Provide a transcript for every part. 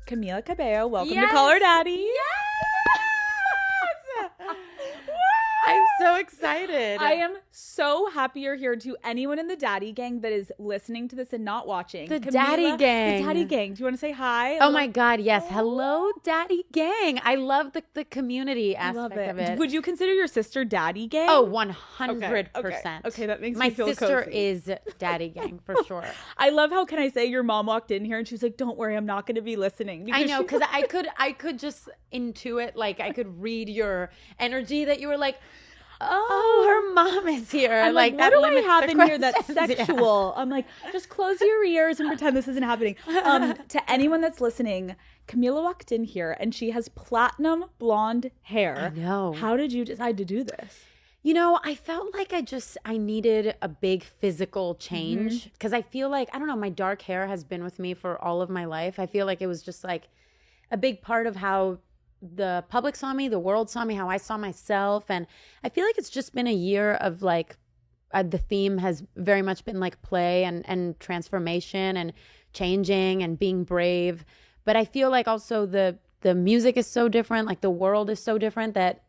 Camila Cabello. Welcome to Yes! Call Her Daddy. Yes! I'm so excited. I am so happy you're here. To anyone in the Daddy Gang that is listening to this and not watching. The Daddy Gang. The Daddy Gang. Do you want to say hi? Oh my God, yes. Hello, Daddy Gang. I love the community I love aspect of it. Would you consider your sister Daddy Gang? Oh, 100%. Okay, that makes my me feel sister cozy. is Daddy Gang for sure. I love how, can I say, your mom walked in here and she was like, don't worry, I'm not going to be listening. I know, because I could just intuit, like I could read your energy that you were like, oh, her mom is here. I'm like, what do I have in here that's sexual? Yeah. I'm like, just close your ears and pretend this isn't happening. To anyone that's listening, Camila walked in here and she has platinum blonde hair. I know. How did you decide to do this? You know, I felt like I needed a big physical change because I feel like, I don't know, my dark hair has been with me for all of my life. I feel like it was just like a big part of how the public saw me, the world saw me, how I saw myself. And I feel like it's just been a year of like, the theme has very much been like play and transformation and changing and being brave. But I feel like also the music is so different, like the world is so different that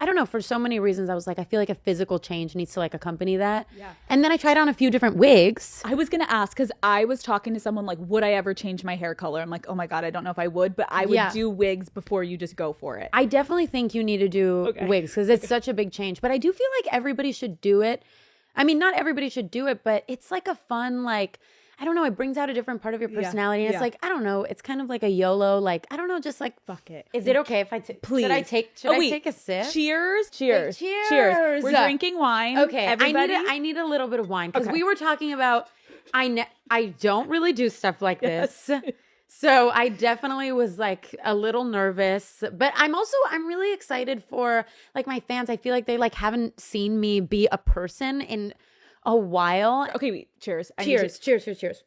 I don't know, for so many reasons, I was like, I feel like a physical change needs to like accompany that. Yeah. And then I tried on a few different wigs. I was going to ask, because I was talking to someone like, would I ever change my hair color? I'm like, oh my God, I don't know if I would, but I would do wigs before you just go for it. I definitely think you need to do wigs because it's such a big change. But I do feel like everybody should do it. I mean, not everybody should do it, but it's like a fun, like, I don't know, it brings out a different part of your personality. And it's like, I don't know, it's kind of like a YOLO, like, I don't know, just like, fuck it. Is it okay if I please? Should I take a sip? Cheers. Cheers. Cheers. We're drinking wine. Okay. Everybody. I need a little bit of wine because we were talking about, I don't really do stuff like this. So I definitely was like a little nervous, but I'm really excited for like my fans. I feel like they like haven't seen me be a person in a while. Okay, wait. Cheers. Cheers.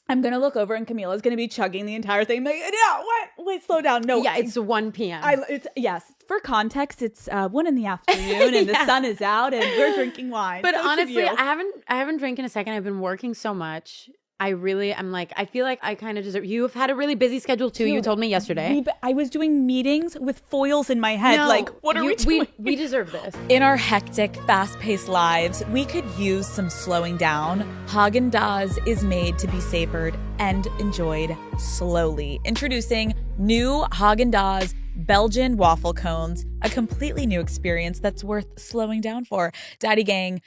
I'm going to look over and Camila's going to be chugging the entire thing. Like, yeah, what? Wait, slow down. No. Yeah, it's 1 p.m. Yes. For context, it's 1 in the afternoon and the sun is out and we're drinking wine. But so honestly, I haven't drank in a second. I've been working so much. I feel like I kind of deserve. You have had a really busy schedule too. You told me yesterday. I was doing meetings with foils in my head. No, like, what are we doing? We deserve this. In our hectic, fast-paced lives, we could use some slowing down. Haagen-Dazs is made to be savored and enjoyed slowly. Introducing new Haagen-Dazs Belgian waffle cones, a completely new experience that's worth slowing down for. Daddy Gang,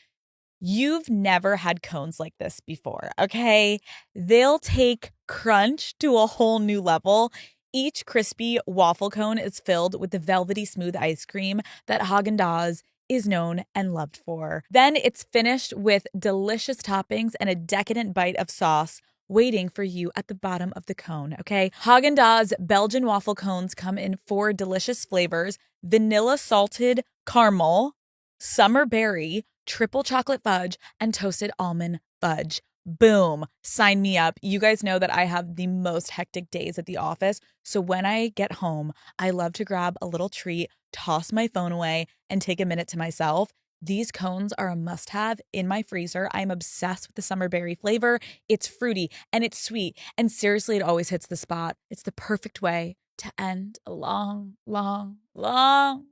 you've never had cones like this before, okay? They'll take crunch to a whole new level. Each crispy waffle cone is filled with the velvety smooth ice cream that Haagen-Dazs is known and loved for. Then it's finished with delicious toppings and a decadent bite of sauce waiting for you at the bottom of the cone, okay? Haagen-Dazs Belgian waffle cones come in 4 delicious flavors: vanilla salted caramel, summer berry, triple chocolate fudge, and toasted almond fudge. Boom. Sign me up. You guys know that I have the most hectic days at the office. So when I get home, I love to grab a little treat, toss my phone away, and take a minute to myself. These cones are a must-have in my freezer. I'm obsessed with the summer berry flavor. It's fruity and it's sweet. And seriously, it always hits the spot. It's the perfect way to end a long,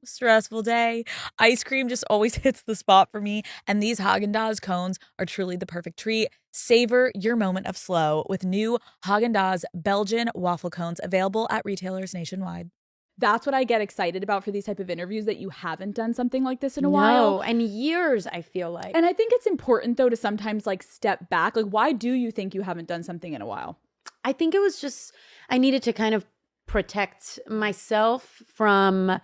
stressful day. Ice cream just always hits the spot for me, and these Haagen-Dazs cones are truly the perfect treat. Savor your moment of slow with new Haagen-Dazs Belgian waffle cones available at retailers nationwide. That's what I get excited about for these type of interviews, that you haven't done something like this in a while. No, and years, I feel like. And I think it's important, though, to sometimes like step back. Like, why do you think you haven't done something in a while? I think it was just, I needed to kind of protect myself from, I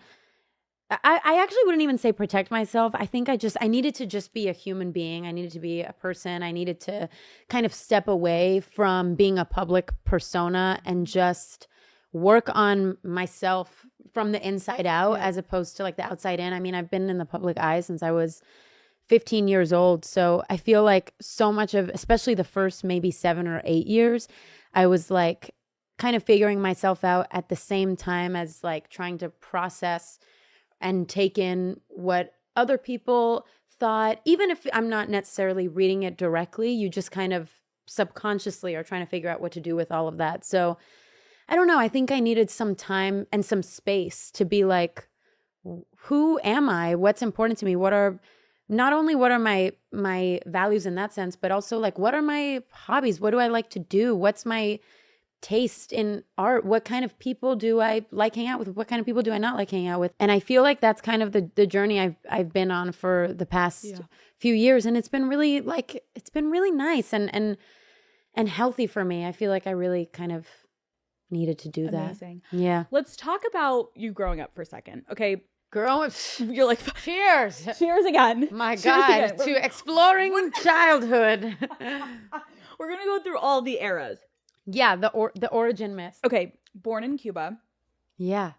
actually wouldn't even say protect myself. I think I needed to just be a human being. I needed to be a person. I needed to kind of step away from being a public persona and just work on myself from the inside out as opposed to like the outside in. I mean, I've been in the public eye since I was 15 years old. So I feel like so much of, especially the first maybe 7 or 8 years, I was like kind of figuring myself out at the same time as like trying to process and take in what other people thought. Even if I'm not necessarily reading it directly, you just kind of subconsciously are trying to figure out what to do with all of that. So I don't know. I think I needed some time and some space to be like, who am I? What's important to me? What are my values in that sense, but also like, what are my hobbies? What do I like to do? What's my taste in art? What kind of people do I like hanging out with? What kind of people do I not like hanging out with? And I feel like that's kind of the journey I've been on for the past few years. And it's been really nice and healthy for me. I feel like I really kind of needed to do that. Amazing. Yeah. Let's talk about you growing up for a second. Okay. You're like, cheers. Cheers again. My Cheers God, again. to exploring childhood. We're going to go through all the eras. Yeah, the origin myth. Okay, born in Cuba. Yeah.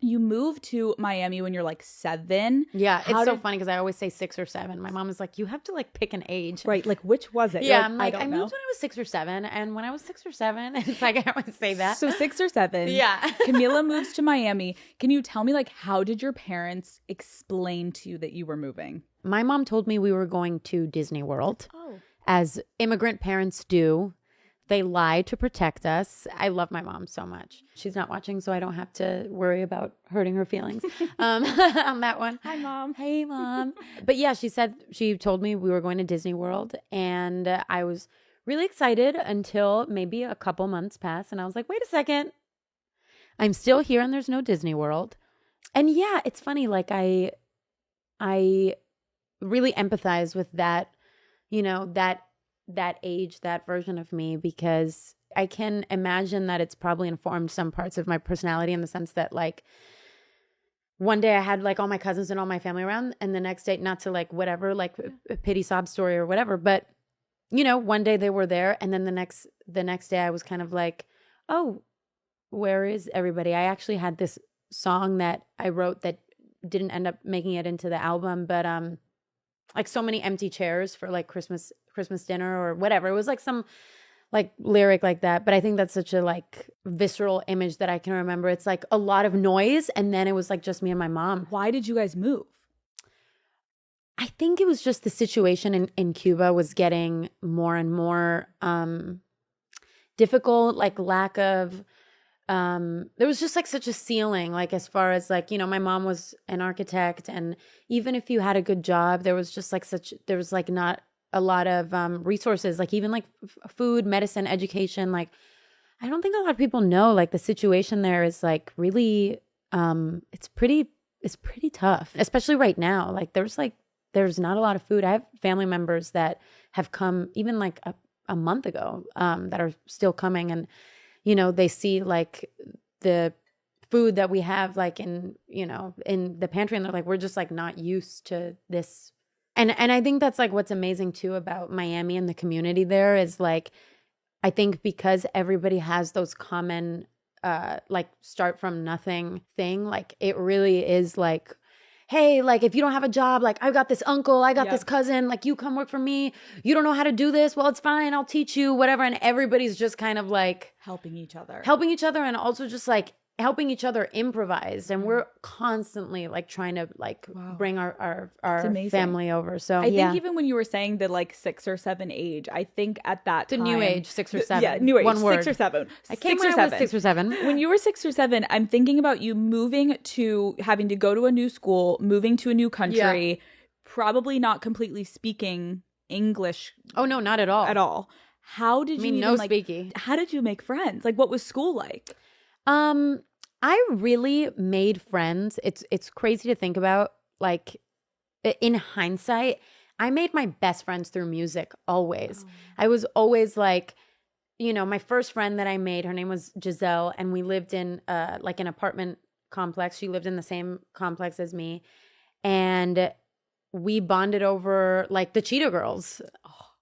You moved to Miami when you're like 7. Yeah, it's so funny because I always say 6 or 7. My mom is like, you have to like pick an age. Right, like which was it? Yeah, like, I'm like, I don't know. moved when I was 6 or 7. And when I was 6 or 7, it's like, I always say that. So 6 or 7. Yeah. Camila moves to Miami. Can you tell me, like, how did your parents explain to you that you were moving? My mom told me we were going to Disney World. Oh. As immigrant parents do. They lie to protect us. I love my mom so much. She's not watching, so I don't have to worry about hurting her feelings on that one. Hi, Mom. Hey, Mom. But yeah, she told me we were going to Disney World, and I was really excited until maybe a couple months passed, and I was like, wait a second. I'm still here, and there's no Disney World. And yeah, it's funny. Like I really empathize with that, that age, that version of me, because I can imagine that it's probably informed some parts of my personality in the sense that like one day I had like all my cousins and all my family around, and the next day, not to like whatever, like a pity sob story or whatever, but one day they were there, and then the next day I was kind of like, oh, where is everybody? I actually had this song that I wrote that didn't end up making it into the album, but like so many empty chairs for like Christmas dinner or whatever. It was like some like lyric like that. But I think that's such a like visceral image that I can remember. It's like a lot of noise, and then it was like just me and my mom. Why did you guys move? I think it was just the situation in Cuba was getting more and more difficult, like lack of there was just like such a ceiling, like as far as like, my mom was an architect, and even if you had a good job, there was just like there was like not a lot of resources, like even like food, medicine, education. Like, I don't think a lot of people know, like the situation there is like really, it's pretty tough, especially right now. Like there's not a lot of food. I have family members that have come even like a month ago that are still coming, and they see like the food that we have like in the pantry, and they're like, we're just like not used to this. And I think that's like what's amazing too about Miami and the community there is like, I think because everybody has those common like start from nothing thing, like it really is like, hey, like if you don't have a job, like I've got this uncle, I got this cousin, like you come work for me. You don't know how to do this. Well, it's fine. I'll teach you, whatever. And everybody's just kind of like helping each other and also just like helping each other improvise. And we're constantly like trying to like bring our family over. So I think even when you were saying the like 6 or 7 age, I think at that time, the new age, 6 or 7. Yeah, new age, one word. 6 or 7. I came when I was 6 or 7. When you were 6 or 7, I'm thinking about you moving to having to go to a new school, moving to a new country, probably not completely speaking English. Oh no, not at all. At all. How did you no speaking. How did you make friends? Like what was school like? I really made friends. It's crazy to think about. Like in hindsight, I made my best friends through music always. I was always like, my first friend that I made, her name was Giselle, and we lived in like an apartment complex. She lived in the same complex as me, and we bonded over like the Cheetah Girls.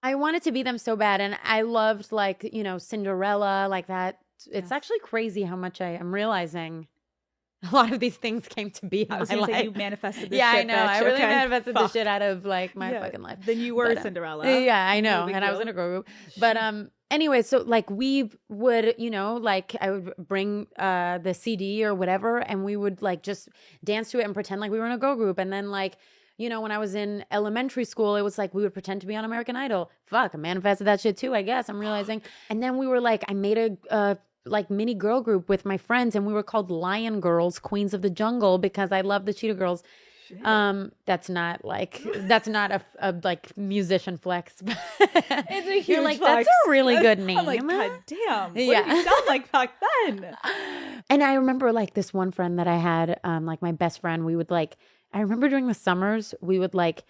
I wanted to be them so bad, and I loved like Cinderella, like that. It's actually crazy how much I am realizing a lot of these things came to be in my life. You manifested this shit, I know. Bitch. I really manifested the shit out of like my fucking life. Then you were Cinderella. Yeah, I know. And I was in a girl group. But anyway, so like we would, like I would bring the CD or whatever, and we would like just dance to it and pretend like we were in a girl group. And then like, you know, when I was in elementary school, it was like we would pretend to be on American Idol. Fuck, I manifested that shit too, I guess. I'm realizing. And then we were like, I made a like mini girl group with my friends, and we were called Lion Girls, Queens of the Jungle, because I love the Cheetah Girls. That's not a like musician flex. It's a huge You're like, flex. that's a really good name. I'm like, God damn. What did Yeah. you sound like back then? And I remember like this one friend that I had, like my best friend, we would like, I remember during the summers, we would like,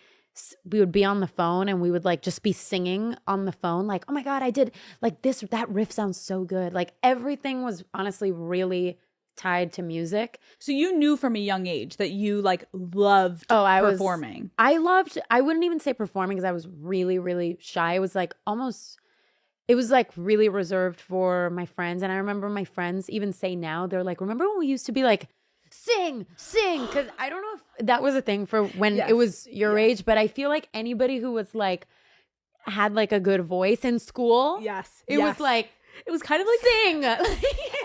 we would be on the phone and we would like just be singing on the phone. Like, oh my God, I did like this, that riff sounds so good. Like everything was honestly really tied to music. So you knew from a young age that you like loved performing. I wouldn't even say performing because I was really, really shy. It was like really reserved for my friends. And I remember my friends even say now, they're like, remember when we used to be like, sing, because I don't know if that was a thing for when it was your age, but I feel like anybody who was like, had like a good voice in school. It was like, it was kind of like sing.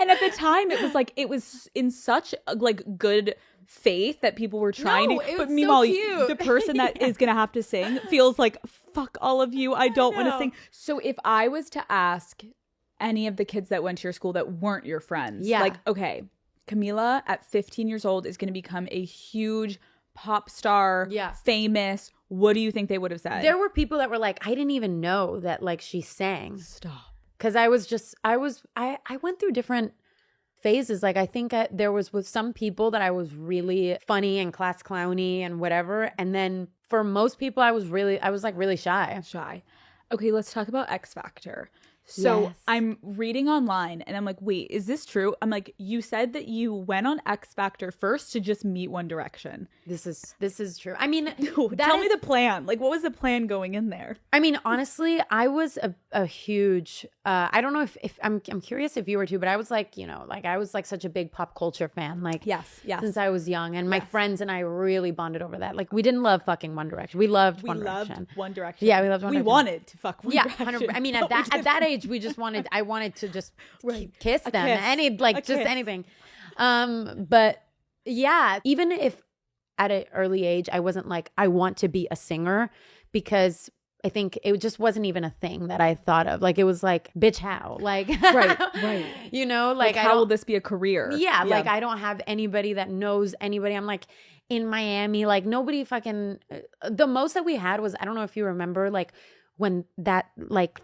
And at the time it was like, it was in such like good faith that people were trying to, but meanwhile so the person that is going to have to sing feels like, fuck all of you. I don't want to sing. So if I was to ask any of the kids that went to your school that weren't your friends, like, okay, Camila at 15 years old is going to become a huge pop star, famous. What do you think they would have said? There were people that were like, I didn't even know that like she sang. Stop. Because I went through different phases. Like I think there was with some people that I was really funny and class clowny and whatever. And then for most people, I was like really shy. Okay, let's talk about X Factor. So I'm reading online and I'm like, wait, is this true? I'm like, you said that you went on X Factor first to just meet One Direction. This is true. I mean, tell me the plan. Like, what was the plan going in there? I mean, honestly, I was a huge, I don't know if I'm curious if you were too, but I was like, you know, like I was like such a big pop culture fan. Like, yes. Since I was young, and my friends and I really bonded over that. Like, we didn't love fucking One Direction. We loved One Direction. One Direction. Yeah, we loved One Direction. We wanted to fuck One Direction. 100%. I mean, at that age, we just I wanted to just kiss them. Anything. But yeah, even if at an early age, I wasn't like, I want to be a singer, because I think it just wasn't even a thing that I thought of. Like, it was like, bitch, how? Like, right. You know, like how will this be a career? Yeah, like I don't have anybody that knows anybody. I'm like in Miami, like nobody fucking, the most that we had was, I don't know if you remember, like when that like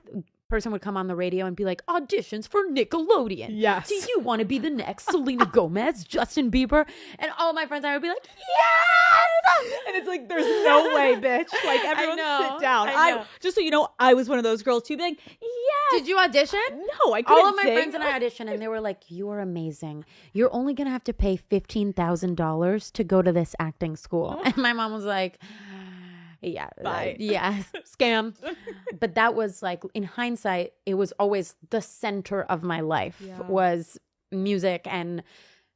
person would come on the radio and be like, auditions for Nickelodeon. Yes. Do you want to be the next Selena Gomez, Justin Bieber? And all my friends and I would be like, yes! And it's like, there's no way, bitch. Like, everyone sit down. I just so you know, I was one of those girls too, being like, yes. Did you audition? No, I couldn't All of my sing. friends and I auditioned, and they were like, you are amazing. You're only going to have to pay $15,000 to go to this acting school. And my mom was like, yeah. Bye. Scam. But that was like, in hindsight, it was always the center of my life was music and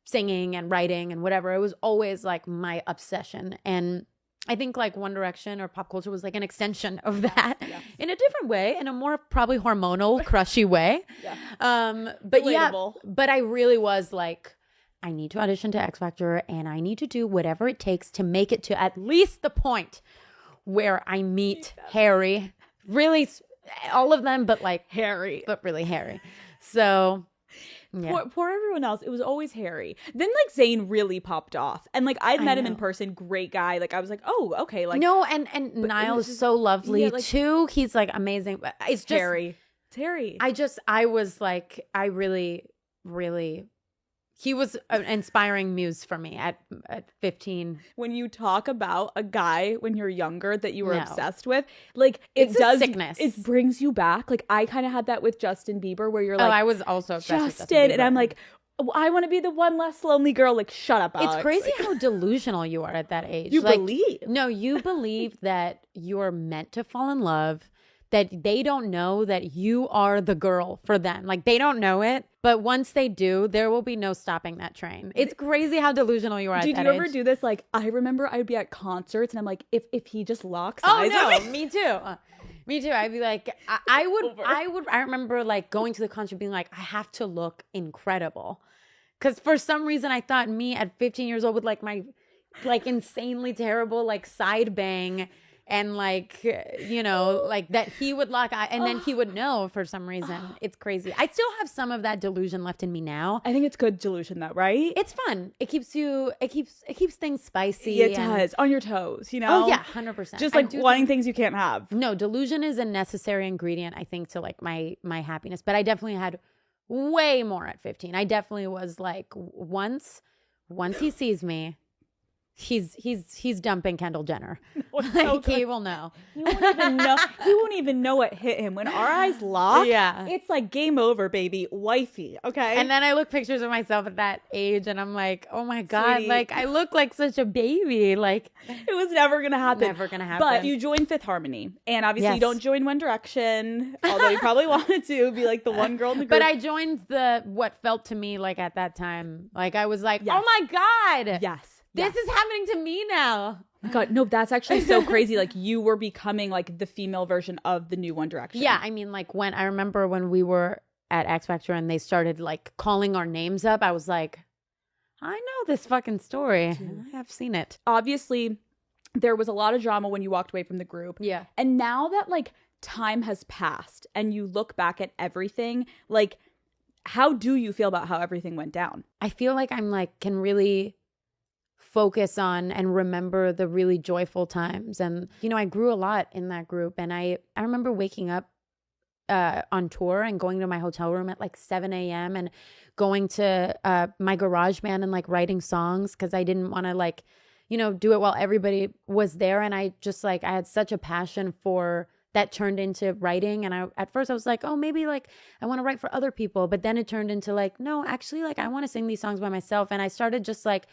singing and writing and whatever. It was always like my obsession. And I think like One Direction or pop culture was like an extension of that in a different way, in a more probably hormonal, crushy way. But relatable. But I really was like, I need to audition to X Factor, and I need to do whatever it takes to make it to at least the point where I meet Harry. Really, all of them, but like Harry. But really Harry. So, yeah. Poor everyone else. It was always Harry. Then like Zayn really popped off. And like I've met him in person. Great guy. Like I was like, oh, okay. Like no, and Niall is so lovely too. He's like amazing. But it's just Harry. It's Harry. I was like, I really, really, he was an inspiring muse for me at 15. When you talk about a guy when you're younger that you were obsessed with, like it does sickness. It brings you back. Like I kind of had that with Justin Bieber, where you're like, I was also obsessed with Justin Bieber. And I'm like, I want to be the one less lonely girl. Like, shut up, Alex. It's crazy like, how delusional you are at that age. You believe. No, you believe that you're meant to fall in love, that they don't know that you are the girl for them. Like, they don't know it. But once they do, there will be no stopping that train. It's crazy how delusional you are at that age. Did you ever do this? Like, I remember I'd be at concerts and I'm like, if he just locks eyes with me. Me too. Me too. I'd be like, I remember like going to the concert being like, I have to look incredible. Because for some reason I thought me at 15 years old with like my like insanely terrible like side bang and like like that he would lock eye and then he would know for some reason. It's crazy. I still have some of that delusion left in me now. I think it's good delusion though, right? It's fun. It keeps things spicy. It does, on your toes, Oh yeah, 100%. Just like wanting things you can't have. No, delusion is a necessary ingredient, I think, to like my happiness. But I definitely had way more at 15. I definitely was like, once he sees me, he's dumping Kendall Jenner. Like he will know. He won't even know. He won't even know what hit him. When our eyes lock, it's like game over, baby, wifey. Okay. And then I look pictures of myself at that age, and I'm like, oh my god, Sweetie. like I look like such a baby. Like it was never gonna happen. Never gonna happen. But you joined Fifth Harmony, and obviously you Yes. don't join One Direction, although you probably wanted to be like the one girl in the group. But I joined what felt to me like at that time, like I was like, Yes. oh my god, Yes. this is happening to me now. Oh my God, no, that's actually so crazy. Like you were becoming like the female version of the new One Direction. Yeah, I mean, like I remember when we were at X Factor and they started like calling our names up, I was like, I know this fucking story. I've seen it. Obviously, there was a lot of drama when you walked away from the group. Yeah. And now that like time has passed and you look back at everything, like how do you feel about how everything went down? I feel like I'm like can really focus on and remember the really joyful times. And, I grew a lot in that group. And I remember waking up on tour and going to my hotel room at like 7 a.m. and going to my garage band and like writing songs because I didn't want to like, do it while everybody was there. And I just like, I had such a passion for that turned into writing. And at first I was like, oh, maybe like I want to write for other people. But then it turned into like, no, actually like I want to sing these songs by myself. And I started just like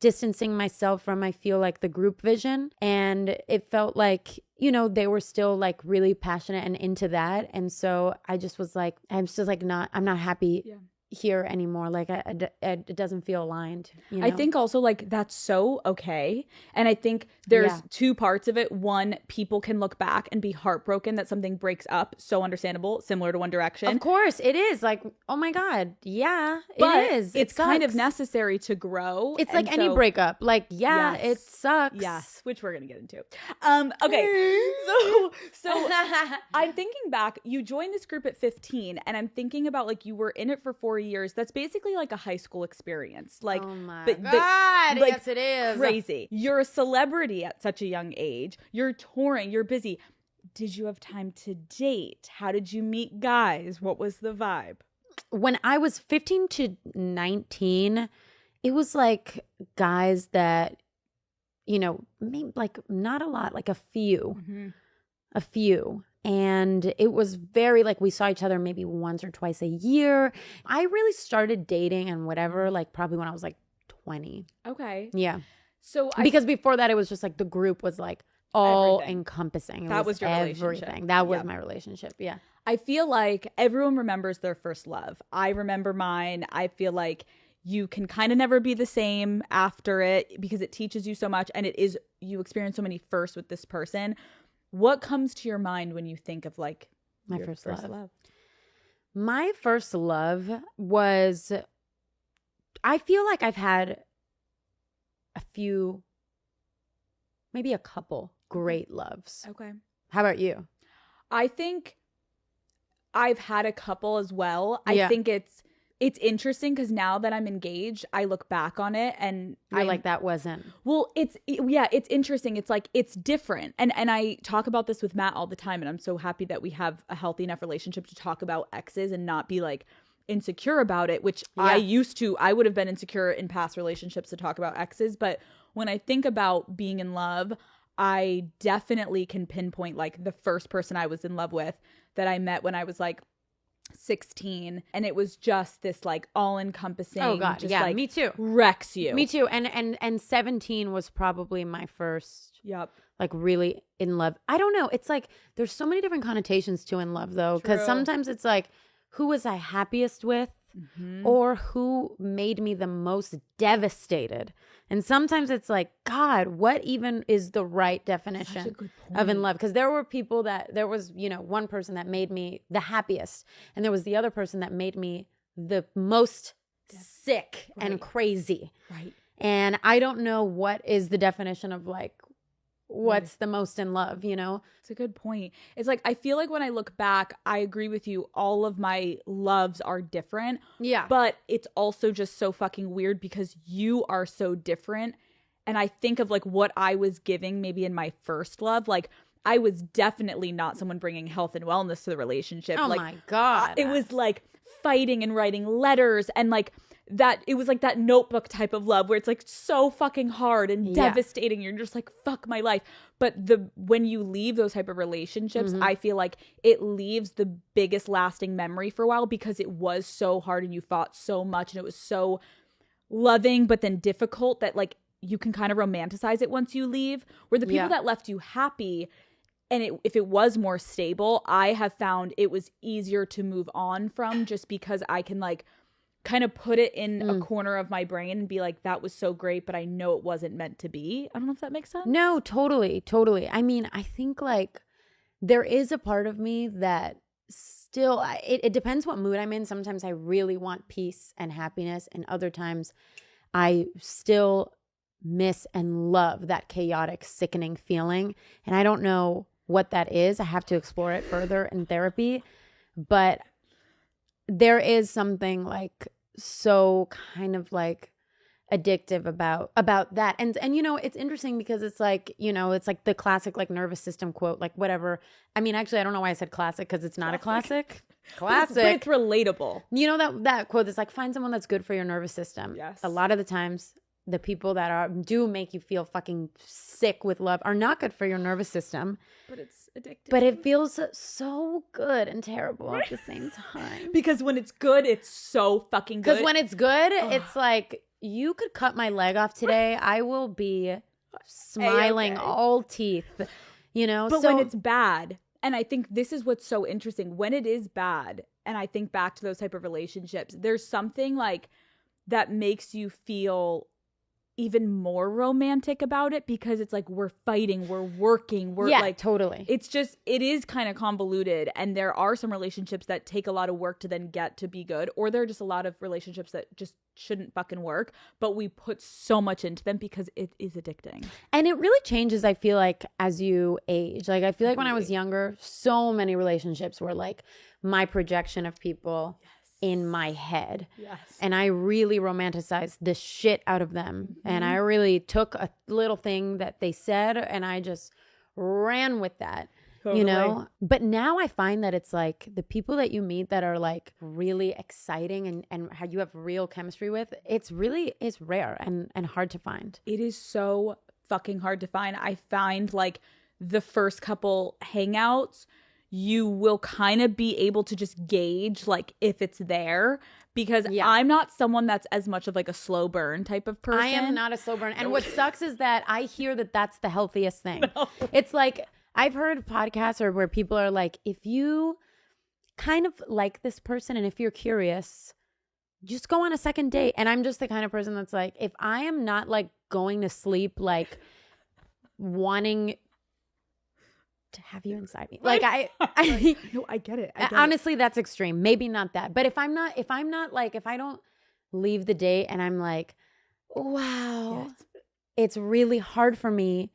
distancing myself from, I feel like, the group vision. And it felt like, they were still like really passionate and into that. And so I just was like, I'm not happy here anymore. Like it doesn't feel aligned. I think also like that's so okay. And I think there's two parts of it. One, people can look back and be heartbroken that something breaks up. So understandable, similar to One Direction. Of course it is. Like, oh my God. Yeah, but it is. It's kind of necessary to grow. It's like any breakup. Like, it sucks. Yes, which we're going to get into. Okay. So I'm thinking back, you joined this group at 15 and I'm thinking about like you were in it for 4 years. That's basically like a high school experience. Like, oh my God, like, yes it is. Crazy. You're a celebrity at such a young age. You're touring, you're busy. Did you have time to date? How did you meet guys? What was the vibe? When I was 15 to 19, it was like guys that, maybe like not a lot, like a few. And it was very like we saw each other maybe once or twice a year. I really started dating and whatever, like probably when I was like 20. Okay. Yeah. So because before that, it was just like the group was like all encompassing. That was your relationship. That was my relationship. Yeah. I feel like everyone remembers their first love. I remember mine. I feel like you can kind of never be the same after it because it teaches you so much. And you experience so many firsts with this person. What comes to your mind when you think of like my first love? My first love was, I feel like I've had a few, maybe a couple great loves. Okay. How about you? I think I've had a couple as well. I think it's interesting because now that I'm engaged, I look back on it and I like that wasn't. Well, it's interesting. It's like, it's different. And I talk about this with Matt all the time. And I'm so happy that we have a healthy enough relationship to talk about exes and not be like insecure about it, which I would have been insecure in past relationships to talk about exes. But when I think about being in love, I definitely can pinpoint like the first person I was in love with that I met when I was like 16, and it was just this like all-encompassing. Oh God, just, yeah, like, me too. Wrecks you. Me too. And 17 was probably my first. Yep. Like really in love. I don't know. It's like there's so many different connotations to in love though, because sometimes it's like who was I happiest with, or who made me the most devastated. And sometimes it's like, God, what even is the right definition of in love? Because there were people there was, one person that made me the happiest. And there was the other person that made me the most sick and crazy. Right. And I don't know what is the definition of like, what's the most in love, you know? It's a good point. It's like, I feel like when I look back, I agree with you. All of my loves are different. Yeah. But it's also just so fucking weird because you are so different. And I think of like what I was giving maybe in my first love. Like, I was definitely not someone bringing health and wellness to the relationship. Oh like, my God. It was like fighting and writing letters and like that. It was like that Notebook type of love where it's like so fucking hard and devastating. You're just like, fuck my life. But when you leave those type of relationships, I feel like it leaves the biggest lasting memory for a while because it was so hard and you fought so much and it was so loving but then difficult that like you can kind of romanticize it once you leave. Where the people that left you happy, and if it was more stable, I have found it was easier to move on from just because I can like kind of put it in a corner of my brain and be like, that was so great, but I know it wasn't meant to be. I don't know if that makes sense. No, totally. I mean, I think like there is a part of me that still, it depends what mood I'm in. Sometimes I really want peace and happiness, and other times I still miss and love that chaotic, sickening feeling. And I don't know what that is. I have to explore it further in therapy. But there is something like so kind of like addictive about that. And you know, it's interesting because it's like, you know, it's like the classic like nervous system quote, like whatever. I mean, actually, I don't know why I said classic because it's not a classic. Classic. But it's relatable. You know, that quote is like, find someone that's good for your nervous system. Yes. A lot of the times, the people that do make you feel fucking sick with love are not good for your nervous system. But it's addictive. But it feels so good and terrible at the same time. Because when it's good, it's so fucking good. Because when it's good, it's like, you could cut my leg off today. I will be smiling all teeth, you know? But when it's bad, and I think this is what's so interesting, when it is bad, and I think back to those type of relationships, there's something like that makes you feel even more romantic about it because it's like we're fighting, we're working, we're like totally. It's just, it is kind of convoluted, and there are some relationships that take a lot of work to then get to be good, or there are just a lot of relationships that just shouldn't fucking work, but we put so much into them because it is addicting. And it really changes, I feel like, as you age. Like, I feel like when I was younger, so many relationships were like my projection of people in my head. Yes. And I really romanticized the shit out of them. And I really took a little thing that they said and I just ran with that. Totally. You know? But now I find that it's like the people that you meet that are like really exciting and how you have real chemistry with, it's rare and hard to find. It is so fucking hard to find. I find like the first couple hangouts, you will kind of be able to just gauge like if it's there, because I'm not someone that's as much of like a slow burn type of person. I am not a slow burn. And what sucks is that I hear that that's the healthiest thing. No. It's like, I've heard podcasts or where people are like, if you kind of like this person and if you're curious, just go on a second date. And I'm just the kind of person that's like, if I am not like going to sleep, like wanting to have you inside me. Like no, I get it. Honestly, that's extreme. Maybe not that. But if I don't leave the date and I'm like, wow, it's really hard for me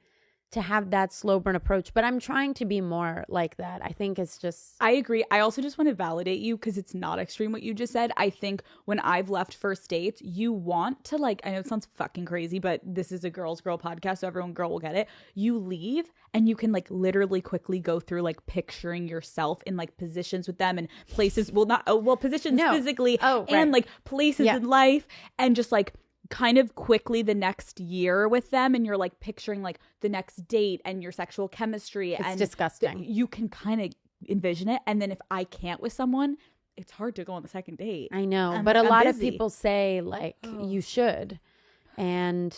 to have that slow burn approach, but I'm trying to be more like that. I think it's just... I agree. I also just want to validate you because it's not extreme what you just said. I think when I've left first dates, you want to like, I know it sounds fucking crazy, but this is a girl podcast, so everyone girl will get it. You leave and you can like literally quickly go through like picturing yourself in like positions with them and places, positions physically and like places in life, and just like kind of quickly the next year with them, and you're like picturing like the next date and your sexual chemistry. It's disgusting. You can kind of envision it. And then if I can't with someone, it's hard to go on the second date. I know, but a lot of people say like you should, and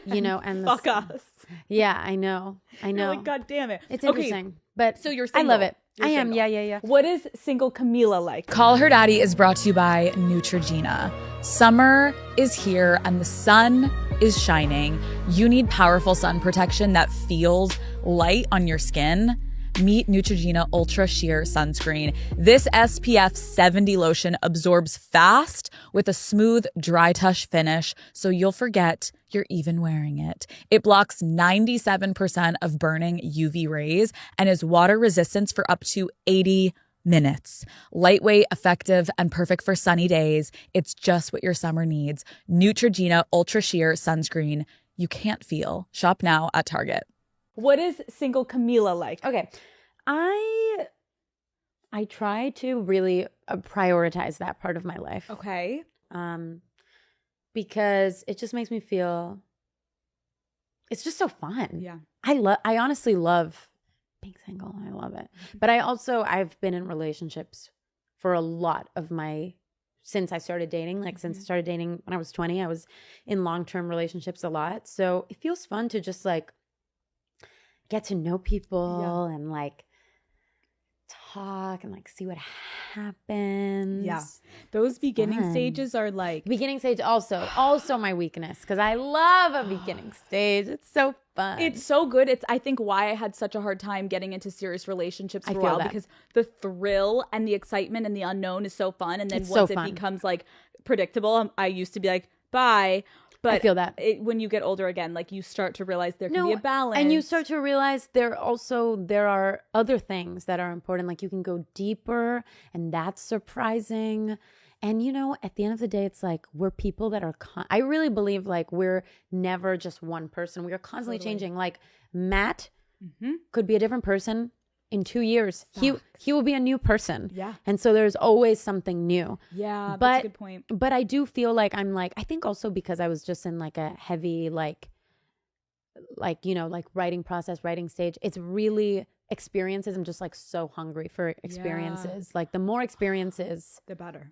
you know, and fuck us. Yeah, I know. You're like, God damn it. It's interesting, but so you're single. I love it. You're single. Yeah. What is single Camila like? Call Her Daddy is brought to you by Neutrogena. Summer is here and the sun is shining. You need powerful sun protection that feels light on your skin. Meet Neutrogena Ultra Sheer Sunscreen. This SPF 70 lotion absorbs fast with a smooth, dry touch finish so you'll forget you're even wearing it. It blocks 97% of burning UV rays and is water resistant for up to 80 minutes. Lightweight, effective, and perfect for sunny days. It's just what your summer needs. Neutrogena Ultra Sheer Sunscreen. You can't feel. Shop now at Target. What is single Camila like? Okay. I try to really prioritize that part of my life. Okay. Because it just makes me feel, it's just so fun. Yeah. I honestly love being single. I love it. But I've been in relationships for a lot of since I started dating. Like since I started dating when I was 20, I was in long-term relationships a lot. So it feels fun to just like get to know people and like talk and like see what happens. Yeah. Those beginning stages are like beginning stage also my weakness, because I love a beginning stage. It's so fun. it's so good. It's I think why I had such a hard time getting into serious relationships for a while, because the thrill and the excitement and the unknown is so fun, and then It's once so it fun. becomes like predictable, I used to be like bye. But I feel that. when you get older again, like you start to realize there can be a balance. And you start to realize there are other things that are important. Like you can go deeper, and that's surprising. And at the end of the day, it's like we're people that are, I really believe like we're never just one person. We are constantly changing. Like Matt could be a different person in 2 years. He will be a new person. Yeah. And so there's always something new. Yeah, But that's a good point. But I do feel like I think also because I was just in like a heavy like writing process, writing stage. It's really experiences. I'm just like so hungry for experiences. Like the more experiences, The better.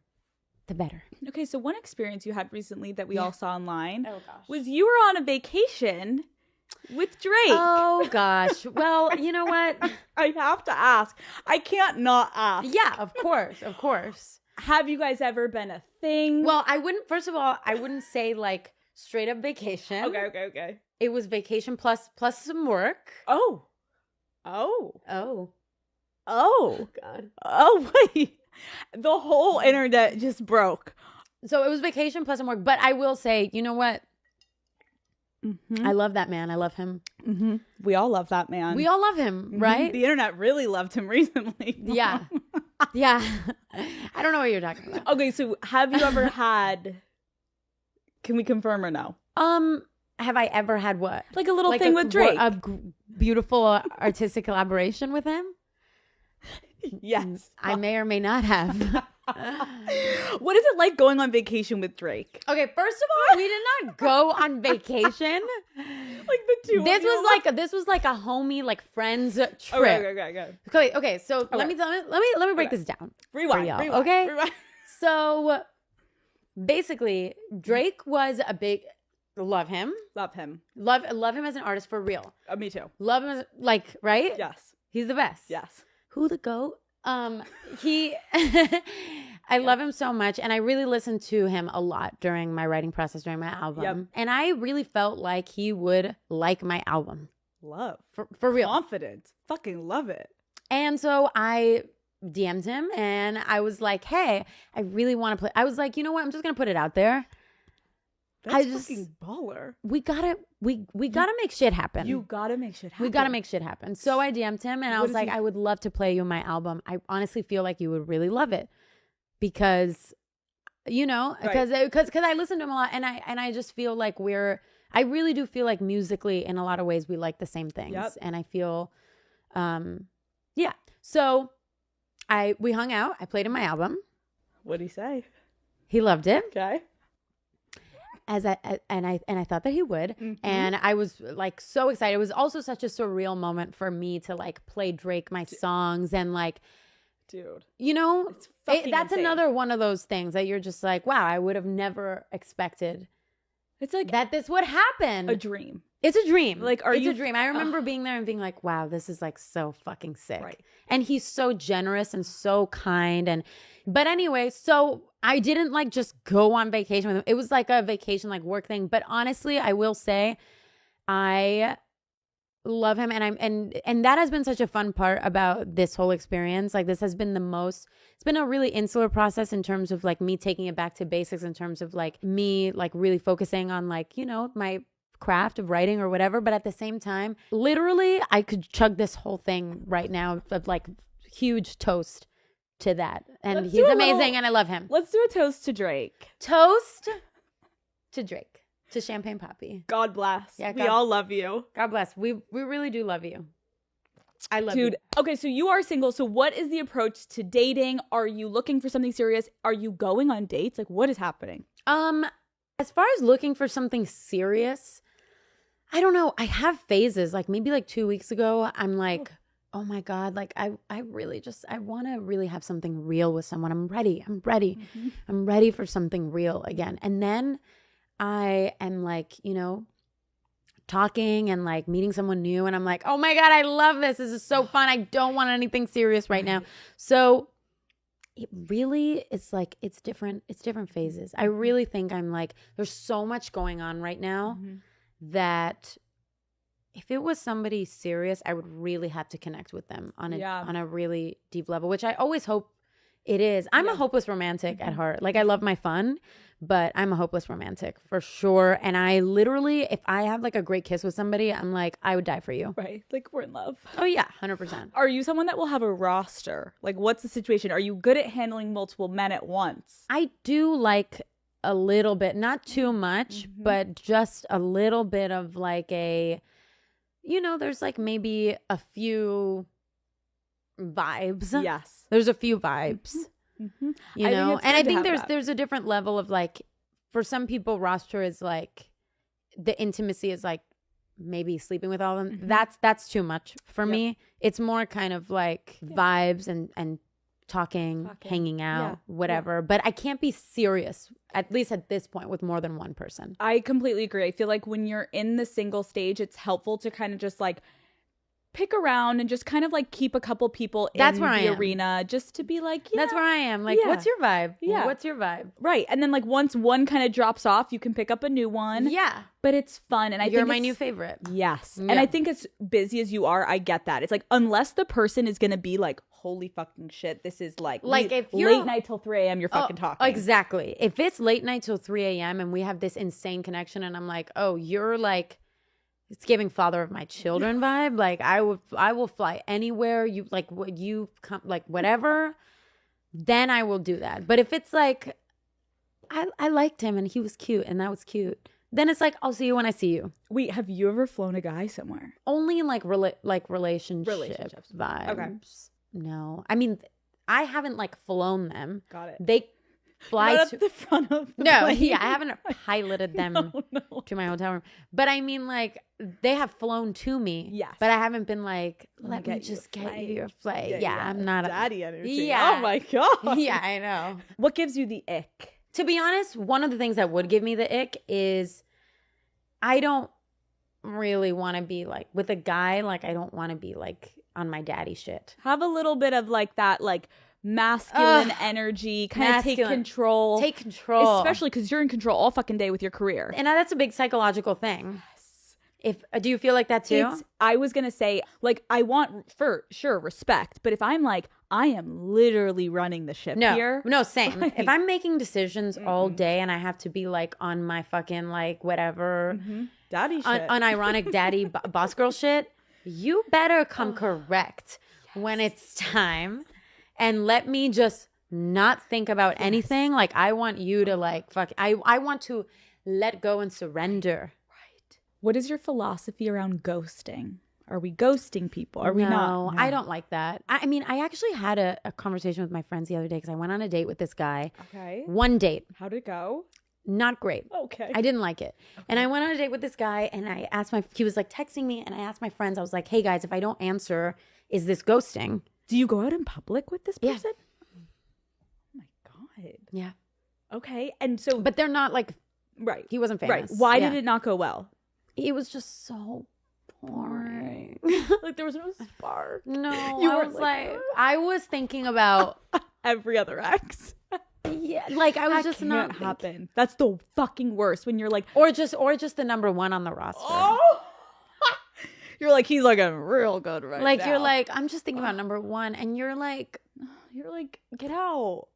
the better. Okay, so one experience you had recently that we all saw online Oh gosh. was you were on a vacation with Drake. Oh gosh. Well, you know what? I have to ask. I can't not ask. Yeah, of course. Have you guys ever been a thing? Well, first of all, I wouldn't say like straight up vacation. Okay. It was vacation plus some work. Oh. Oh God. Oh, wait. The whole internet just broke. So it was vacation plus some work. But I will say, you know what? I love that man. I love him. We all love that man. We all love him, right? The internet really loved him recently. Yeah. Yeah. I don't know what you're talking about. Okay, so have you ever had, can we confirm or no? Have I ever had what? Like a little thing with Drake. Beautiful artistic collaboration with him? Yes. I may or may not have. What is it like going on vacation with Drake? Okay, first of all, we did not go on vacation. Like the two This of you? was like a homie, like friends trip. Okay. So let me break this down. Rewind. Okay. Rewind. So basically, Drake was a big love him. Love him. Love him as an artist for real. Me too. Love him as right? Yes. He's the best. Yes. Who the goat? He I love him so much, and I really listened to him a lot during my writing process, during my album. Yep. And I really felt like he would like my album. Love. For real. Confidence. Fucking love it. And so I DM'd him and I was like, hey, I really want to play. I was like, you know what? I'm just going to put it out there. That's fucking baller. We gotta make shit happen. You gotta make shit happen. We gotta make shit happen. So I DM'd him and I was like, I would love to play you my album. I honestly feel like you would really love it because, because I listen to him a lot, and I just feel like I really do feel like musically in a lot of ways we like the same things. Yep. And I feel, yeah. So we hung out. I played him my album. What'd he say? He loved it. Okay. And I thought that he would, and I was like so excited. It was also such a surreal moment for me to like play Drake my songs and like, dude, it's that's insane. another one of those things that you're just like, wow, I would have never expected. It's like that this would happen. A dream. It's a dream. Like, it's a dream. I remember being there and being like, wow, this is like so fucking sick. Right. And he's so generous and so kind. But anyway, so I didn't like just go on vacation with him. It was like a vacation, like work thing. But honestly, I will say I love him. And that has been such a fun part about this whole experience. Like, this has been it's been a really insular process in terms of like me taking it back to basics, in terms of like me like really focusing on like, you know, my craft of writing or whatever. But at the same time, literally I could chug this whole thing right now of like huge toast to that. And he's amazing and I love him. Let's do a toast to Drake. Toast to Drake. To Champagne Poppy. God bless. Yeah, we all love you. God bless. We really do love you. I love you. Dude, okay, so you are single. So what is the approach to dating? Are you looking for something serious? Are you going on dates? Like, what is happening? As far as looking for something serious, I don't know. I have phases. Like maybe like 2 weeks ago, I'm like, oh my God, like I want to really have something real with someone. I'm ready. Mm-hmm. I'm ready for something real again. And then I am like, you know, talking and like meeting someone new, and I'm like, oh my God, I love this. This is so fun. I don't want anything serious right now. So it really is like, it's different phases. I really think I'm like, there's so much going on right now that if it was somebody serious, I would really have to connect with them on a really deep level, which I always hope it is. I'm a hopeless romantic at heart. Like, I love my fun, but I'm a hopeless romantic for sure. And I literally, if I have like a great kiss with somebody, I'm like, I would die for you. Right. Like, we're in love. Oh yeah, 100%. Are you someone that will have a roster? Like, what's the situation? Are you good at handling multiple men at once? I do like a little bit, not too much, but just a little bit of like a, you know, there's like maybe a few vibes. Yes. There's a few vibes. You know, and I think there's a different level of like, for some people, roster is like, the intimacy is like maybe sleeping with all of them. That's too much for me. It's more kind of like vibes and talking, hanging out, whatever. But I can't be serious, at least at this point, with more than one person. I completely agree. I feel like when you're in the single stage, it's helpful to kind of just like pick around and just kind of like keep a couple people in the arena, just to be like, that's where I am. Like, what's your vibe? Yeah. What's your vibe? Right. And then like once one kind of drops off, you can pick up a new one. Yeah. But it's fun. And I think you're my new favorite. Yes. Yeah. And I think as busy as you are, I get that. It's like, unless the person is going to be like, holy fucking shit, this is like if you're late night till 3 a.m. you're fucking talking. Exactly. If it's late night till 3 a.m. and we have this insane connection and I'm like, oh, you're like, it's giving father of my children vibe. Like, I will fly anywhere. You like what you come, like whatever, then I will do that. But if it's like, I liked him and he was cute and that was cute, then it's like, I'll see you when I see you. Wait, have you ever flown a guy somewhere? Only in like relationships vibes. Okay. No, I mean, I haven't like flown them. Got it. They fly Not to at the front of the no, plane. yeah, I haven't piloted them to my hotel room. But I mean, like, they have flown to me. Yes. But I haven't been like, let me just get you your flight. Yeah, I'm not daddy energy. Yeah. Oh my God. Yeah, I know. What gives you the ick? To be honest, one of the things that would give me the ick is I don't really want to be like with a guy. Like, I don't want to be like on my daddy shit. Have a little bit of like that, like masculine energy, kind of take control. Take control. Especially because you're in control all fucking day with your career. And that's a big psychological thing. Do you feel like that too? I was going to say, like, I want for sure respect, but if I'm like, I am literally running the ship here. No, same. Like, if I'm making decisions all day and I have to be like on my fucking like whatever daddy shit, unironic daddy boss girl shit, you better come correct when it's time and let me just not think about anything. Like, I want you to like, I want to let go and surrender. What is your philosophy around ghosting? Are we ghosting people? Are we not? No, I don't like that. I mean, I actually had a conversation with my friends the other day because I went on a date with this guy. Okay. One date. How'd it go? Not great. Okay. I didn't like it. Okay. And I went on a date with this guy and I asked he was like texting me and I asked my friends, I was like, hey guys, if I don't answer, is this ghosting? Do you go out in public with this person? Yeah. Oh my God. Yeah. Okay. And so. But they're not like. Right. He wasn't famous. Right. Why did it not go well? It was just so boring. Like, there was no spark. No, I was thinking about every other ex. Yeah, like I was that just not happen. That's the fucking worst when you're like, or just the number one on the roster. Oh, You're like, he's looking real good right like now. you're like, I'm just thinking about number one, and you're like, get out.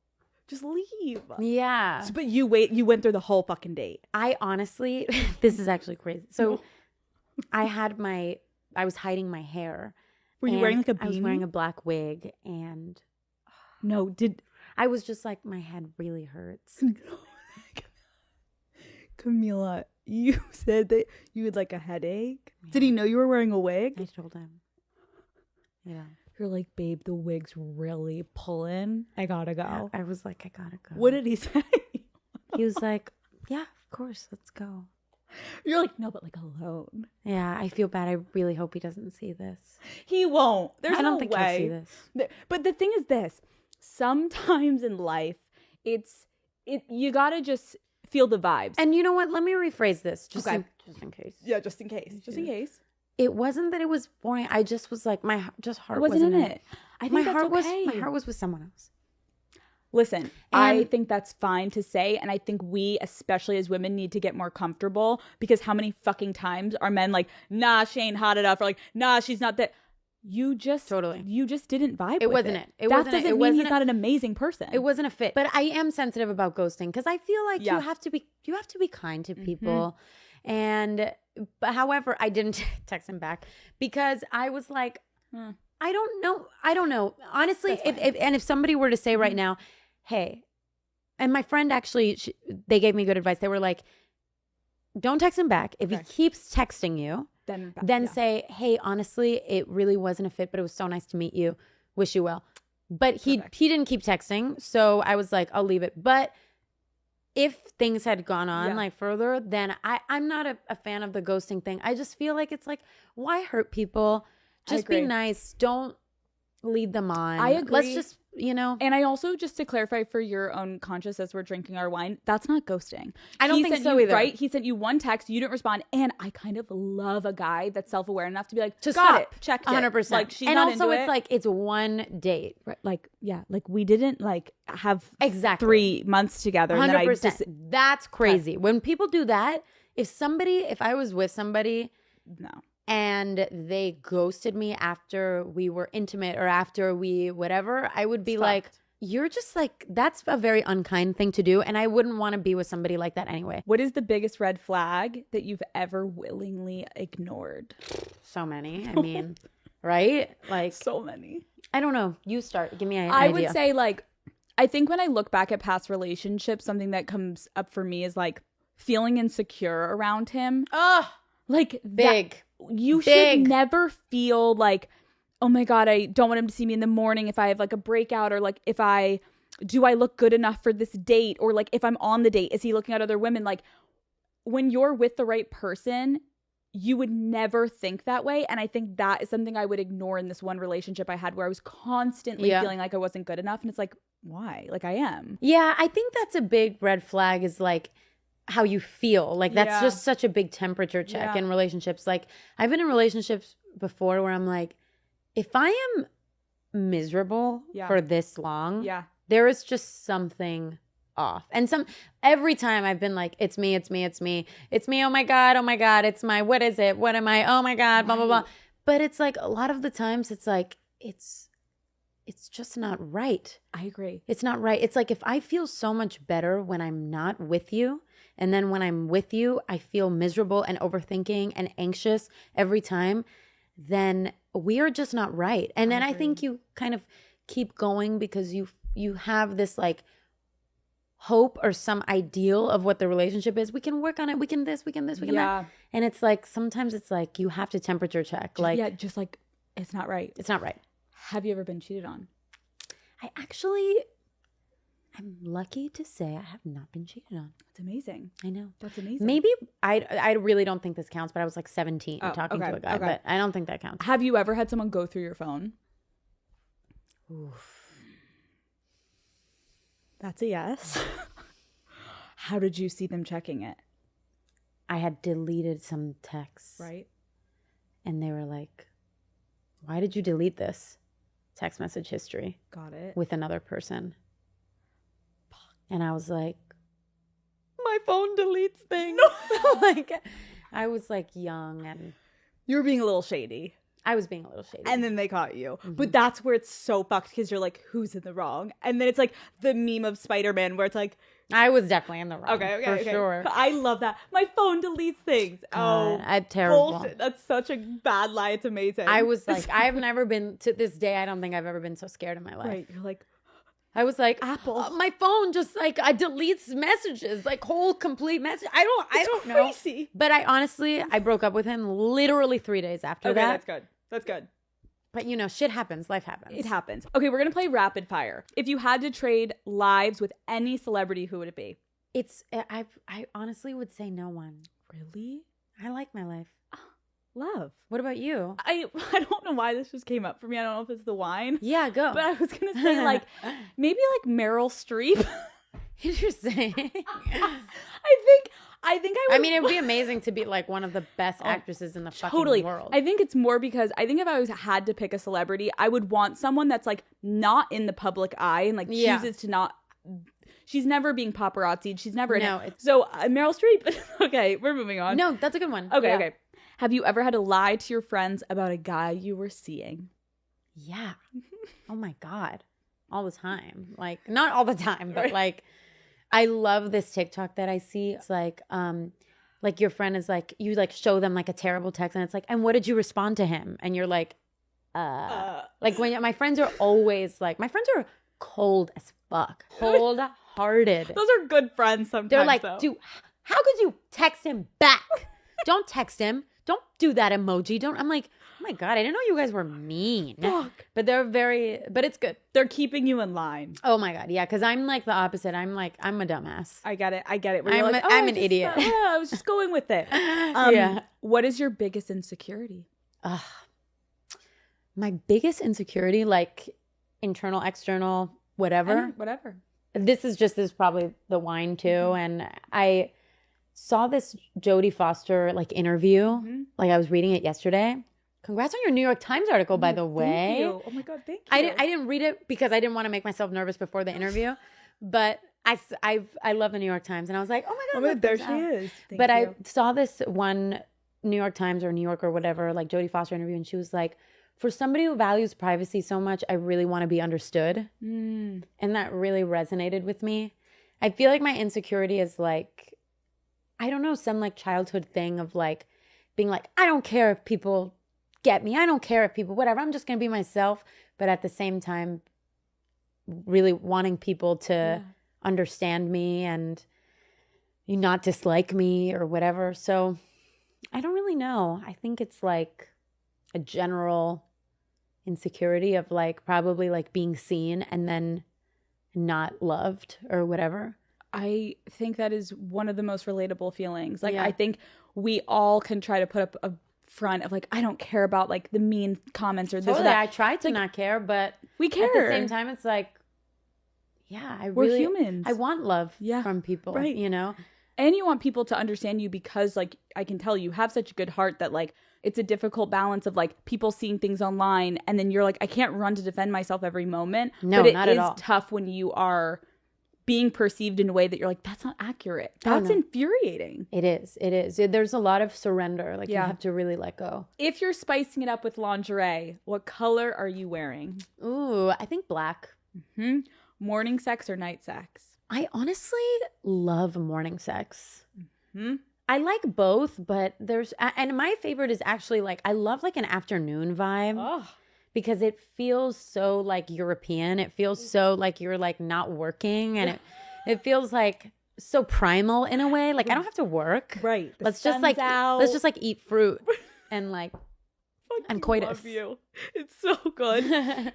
Just leave. yeah. But you went through the whole fucking date. I honestly, this is actually crazy. So I was hiding my hair. Were you wearing like a beanie? I was wearing a black wig, and No, I was just like, my head really hurts. Camila, you said that you had like a headache. Yeah. Did he know you were wearing a wig? I told him. Yeah. You're like, babe, the wig's really pulling. I gotta go. I was like, I gotta go. What did he say? He was like, yeah, of course, let's go. You're like, no, but like alone. Yeah, I feel bad. I really hope he doesn't see this. He won't. I don't think he'll see this. But the thing is this. Sometimes in life, you gotta just feel the vibes. And you know what? Let me rephrase this. Just in case. Yeah, just in case. Just in case. It wasn't that it was boring. I just was like, my heart wasn't in it. I think my that's heart was with someone else. Listen, I think that's fine to say, and I think we, especially as women, need to get more comfortable, because how many fucking times are men like, nah, she ain't hot enough, or like, nah, she's not that. You just didn't vibe. It wasn't it. It wasn't. That doesn't mean he's not an amazing person. It wasn't a fit. But I am sensitive about ghosting, because I feel like you have to be kind to people. And but however, I didn't text him back because I was like, I don't know. Honestly, if somebody were to say right now, hey, and my friend actually, they gave me good advice. They were like, don't text him back. If he keeps texting you, then say, hey, honestly, it really wasn't a fit, but it was so nice to meet you. Wish you well. But he didn't keep texting, so I was like, I'll leave it. But if things had gone on like further, then I'm not a fan of the ghosting thing. I just feel like it's like, why hurt people? Just be nice. Don't lead them on. I agree. Let's just, And I also, just to clarify for your own conscience as we're drinking our wine, that's not ghosting. I don't think so either. Right? He sent you one text, you didn't respond, and I kind of love a guy that's self-aware enough to be like, got it, checked it. 100%. Like, she's and not also, into it's like, it's one date. Right, like, yeah, like we didn't like have 3 months together. 100%. That's crazy. When people do that, if I was with somebody, no, and they ghosted me after we were intimate or after we whatever, I would be like, you're just like, that's a very unkind thing to do. And I wouldn't want to be with somebody like that anyway. What is the biggest red flag that you've ever willingly ignored? So many. I mean, right? Like, so many. I don't know. You start. Give me an idea. I would say, like, I think when I look back at past relationships, something that comes up for me is like feeling insecure around him. Oh, like big. You should never feel like, oh my God, I don't want him to see me in the morning if I have like a breakout, or like do I look good enough for this date, or like if I'm on the date, is he looking at other women? Like, when you're with the right person, you would never think that way. And I think that is something I would ignore in this one relationship I had, where I was constantly feeling like I wasn't good enough. And it's like, why? Like, I am. Yeah, I think that's a big red flag, is like how you feel. Like, that's just such a big temperature check in relationships. Like, I've been in relationships before where I'm like, if I am miserable for this long, there is just something off. And every time I've been like, it's me. Oh my God. It's my, what is it? What am I? Oh my God, blah, blah, blah. But it's like, a lot of the times it's like, it's just not right. I agree. It's not right. It's like, if I feel so much better when I'm not with you, and then when I'm with you, I feel miserable and overthinking and anxious every time, then we are just not right. And then I think you kind of keep going because you have this like hope or some ideal of what the relationship is. We can work on it. We can this, we can that. And it's like, sometimes it's like you have to temperature check. Like, just like, it's not right. It's not right. Have you ever been cheated on? I'm lucky to say I have not been cheated on. That's amazing. I know. That's amazing. Maybe I really don't think this counts, but I was like 17 talking to a guy, but I don't think that counts. Have you ever had someone go through your phone? Oof. That's a yes. How did you see them checking it? I had deleted some texts. Right. And they were like, why did you delete this? Text message history. Got it. With another person. And I was like, my phone deletes things. No. Like, I was like young and You were being a little shady. I was being a little shady. And then they caught you. But that's where it's so fucked because you're like, who's in the wrong? And then it's like the meme of Spider-Man where it's like, I was definitely in the wrong. okay, for sure. I love that. My phone deletes things. God, I'm terrible. Bullshit. That's such a bad lie. It's amazing. I was like, I've never been, to this day, I don't think I've ever been so scared in my life. Right. You're like, I was like, Apple. My phone just like, I deletes messages, like whole complete message. I don't know. Crazy. But I broke up with him literally 3 days after that. That's good. But you know, shit happens. Life happens. It happens. Okay, we're going to play rapid fire. If you had to trade lives with any celebrity, who would it be? I honestly would say no one. Really? I like my life. Love. What about you? I don't know why this just came up for me. I don't know if it's the wine. Yeah, go. But I was going to say like maybe like Meryl Streep. Interesting. I think I would. I mean, it would be amazing to be like one of the best actresses in the fucking world. I think it's more because I think if I had to pick a celebrity, I would want someone that's like not in the public eye and like chooses to not. She's never being paparazzi'd. She's never in it. So Meryl Streep. Okay, we're moving on. No, that's a good one. Okay. Have you ever had to lie to your friends about a guy you were seeing? Yeah. Oh my God. All the time. Like, not all the time, but like, I love this TikTok that I see. It's like your friend is like, you like show them like a terrible text and it's like, and what did you respond to him? And you're like, like when my friends are always like, my friends are cold as fuck. Cold-hearted. Those are good friends sometimes. They're like, though. dude, how could you text him back? Don't text him. Don't do that emoji. I'm like, oh my God, I didn't know you guys were mean. Fuck. But but it's good. They're keeping you in line. Oh my God. Yeah. Cause I'm like the opposite. I'm a dumbass. I get it. I'm an idiot. Yeah, I was just going with it. Yeah. What is your biggest insecurity? My biggest insecurity, like internal, external, whatever. Whatever. This is probably the wine too. And I saw this Jodie Foster like interview. Like I was reading it yesterday. Congrats on your New York Times article, by the way. Thank you. Oh my God, thank you. I didn't read it because I didn't want to make myself nervous before the interview, but I love the New York Times, and I was like, oh my God, there she is. But I saw this one New York Times or New York or whatever, like Jodie Foster interview, and she was like, for somebody who values privacy so much, I really want to be understood, and that really resonated with me. I feel like my insecurity is like, I don't know, some like childhood thing of like being like, I don't care if people get me. I don't care if people, whatever. I'm just going to be myself. But at the same time, really wanting people to understand me and you not dislike me or whatever. So I don't really know. I think it's like a general insecurity of like probably like being seen and then not loved or whatever. I think that is one of the most relatable feelings. Like, I think we all can try to put up a front of like, I don't care about like the mean comments or this or that. I try to not care, but we care. At the same time, it's like, we're humans. I want love from people, right? You know? And you want people to understand you because like, I can tell you have such a good heart that like, it's a difficult balance of like people seeing things online and then you're like, I can't run to defend myself every moment. No, but not at all. It is tough when you are being perceived in a way that you're like, that's not accurate. That's infuriating. It is. There's a lot of surrender. Like you have to really let go. If you're spicing it up with lingerie, what color are you wearing? Ooh, I think black. Morning sex or night sex? I honestly love morning sex. I like both, but and my favorite is actually like, I love like an afternoon vibe. Because it feels so like European. It feels so like you're like not working, and it feels like so primal in a way. Like I don't have to work. Right. Let's just like eat fruit and like and coitus. Love you. It's so good.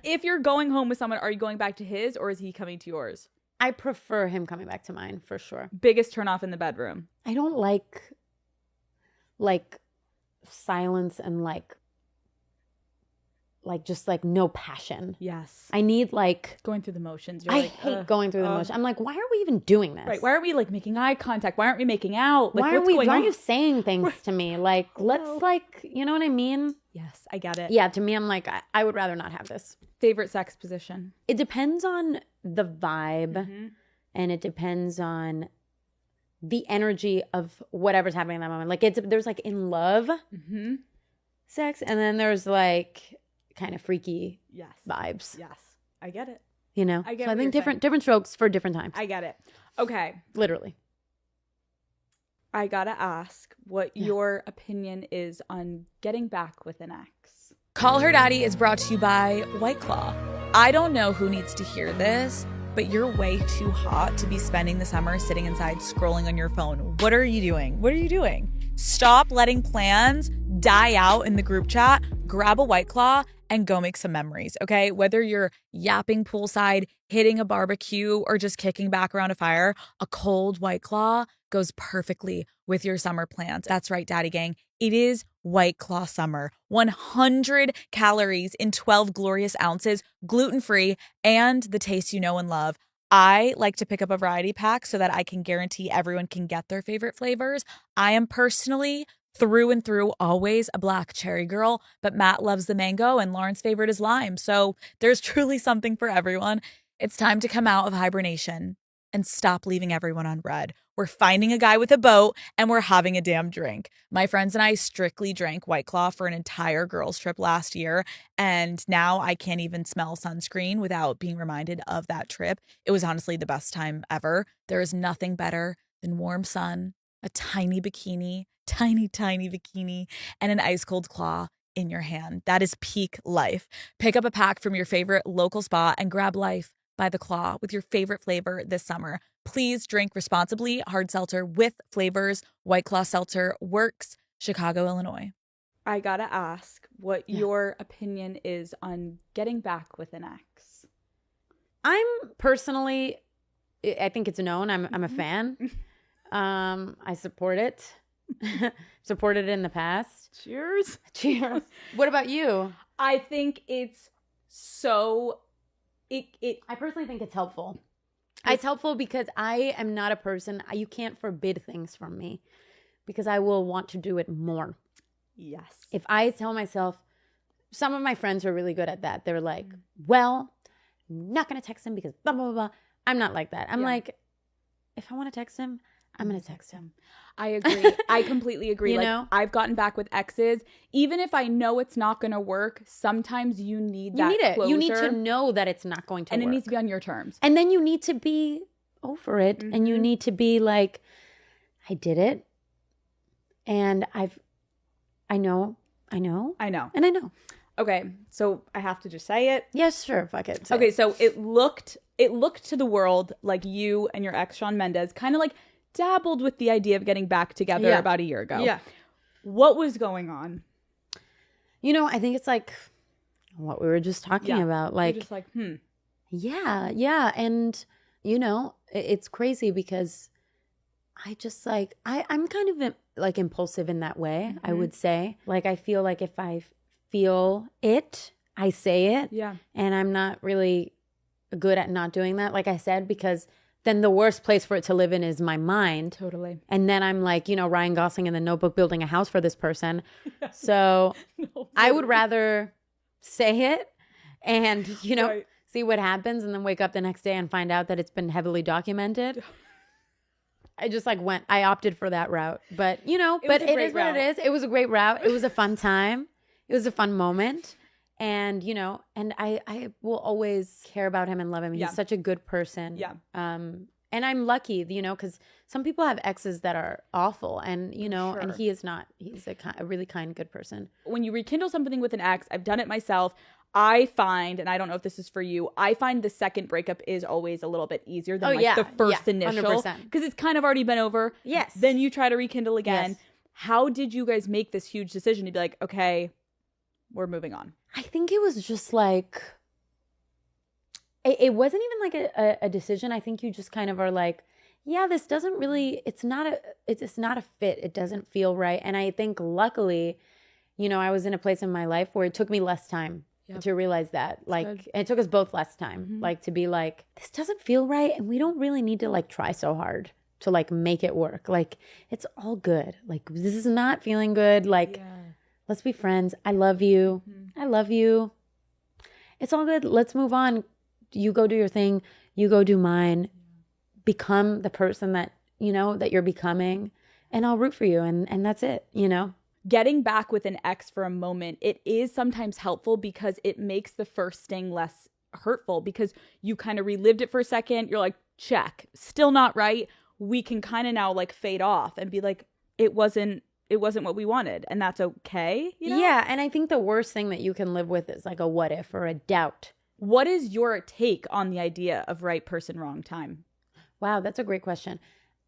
If you're going home with someone, are you going back to his or is he coming to yours? I prefer him coming back to mine for sure. Biggest turn off in the bedroom? I don't like silence and like just like no passion. Yes. I need like going through the motions. I hate going through the motions. I'm like, why are we even doing this? Right. Why aren't we like making eye contact? Why aren't we making out? Like, why are you saying things to me? Like, let's like, you know what I mean? Yes, I get it. Yeah, to me, I'm like, I would rather not have this. Favorite sex position? It depends on the vibe and it depends on the energy of whatever's happening in that moment. Like there's like in love, sex, and then there's like kind of freaky vibes. Yes. I get it. You know? I get So I what think you're different strokes for different times. I get it. Okay. Literally. I gotta ask what your opinion is on getting back with an ex. Call Her Daddy is brought to you by White Claw. I don't know who needs to hear this, but you're way too hot to be spending the summer sitting inside scrolling on your phone. What are you doing? What are you doing? Stop letting plans die out in the group chat. Grab a White Claw and go make some memories, okay? Whether you're yapping poolside, hitting a barbecue, or just kicking back around a fire, a cold White Claw goes perfectly with your summer plans. That's right, Daddy Gang. It is White Claw summer. 100 calories in 12 glorious ounces, gluten-free, and the taste you know and love. I like to pick up a variety pack so that I can guarantee everyone can get their favorite flavors. I am personally through and through always a black cherry girl, but Matt loves the mango and Lauren's favorite is lime. So there's truly something for everyone. It's time to come out of hibernation and stop leaving everyone on red. We're finding a guy with a boat and we're having a damn drink. My friends and I strictly drank White Claw for an entire girls trip last year. And now I can't even smell sunscreen without being reminded of that trip. It was honestly the best time ever. There is nothing better than warm sun, a tiny bikini, tiny bikini, and an ice cold claw in your hand. That is peak life. Pick up a pack from your favorite local spa and grab life by the claw with your favorite flavor this summer. Please drink responsibly. Hard seltzer with flavors. White Claw Seltzer works. Chicago, Illinois. I gotta ask what your opinion is on getting back with an ex. I'm personally, I think it's known. I'm a fan. I support it. Supported it in the past. Cheers. Cheers. What about you? I think it's so I personally think it's helpful. It's helpful because I am not a person, you can't forbid things from me because I will want to do it more. Yes. If I tell myself, some of my friends are really good at that. They're like, well, I'm not going to text him because blah, blah, blah, blah. I'm not like that. I'm like, if I want to text him, I'm going to text him. I agree. I completely agree. You know? I've gotten back with exes. Even if I know it's not going to work, sometimes you need that closure. You need to know that it's not going to work. And it needs to be on your terms. And then you need to be over it. Mm-hmm. And you need to be like, I did it. And I know. And I know. Okay. So I have to just say it. Yes, sure. Fuck it. Okay. So it looked to the world like you and your ex, Shawn Mendes, kind of like dabbled with the idea of getting back together about a year ago. Yeah. What was going on? You know, I think it's like what we were just talking about. Like, you're just like, Yeah. And, you know, it's crazy because I just like, I'm kind of like impulsive in that way, I would say. Like, I feel like if I feel it, I say it. Yeah. And I'm not really good at not doing that, like I said, because then the worst place for it to live in is my mind. Totally. And then I'm like, you know, Ryan Gosling in The Notebook building a house for this person. So I would rather say it and, you know, see what happens and then wake up the next day and find out that it's been heavily documented. I just like I opted for that route. But, you know, it is what it is. It was a great route. It was a fun time. It was a fun moment. And, you know, and I will always care about him and love him. He's such a good person. Yeah. And I'm lucky, you know, because some people have exes that are awful and, you know, and he is not. He's a really kind, good person. When you rekindle something with an ex, I've done it myself. I find, and I don't know if this is for you, I find the second breakup is always a little bit easier than the first initial. Because it's kind of already been over. Yes. Then you try to rekindle again. Yes. How did you guys make this huge decision to be like, okay, we're moving on? I think it was just like, it wasn't even like a decision. I think you just kind of are like, yeah, this doesn't really, it's not a fit. It doesn't feel right. And I think luckily, you know, I was in a place in my life where it took me less time to realize that. Like, and it took us both less time, like to be like, this doesn't feel right. And we don't really need to like try so hard to like make it work. Like, it's all good. Like, this is not feeling good. Like, let's be friends. I love you. I love you. It's all good. Let's move on. You go do your thing. You go do mine. Become the person that, you know, that you're becoming. And I'll root for you. And that's it, you know? getting back with an ex for a moment, it is sometimes helpful because it makes the first sting less hurtful because you kind of relived it for a second. You're like, check, still not right. We can kind of now like fade off and be like, it wasn't what we wanted, and that's okay. You know? Yeah, and I think the worst thing that you can live with is like a what if or a doubt. What is your take on the idea of right person, wrong time? Wow, that's a great question.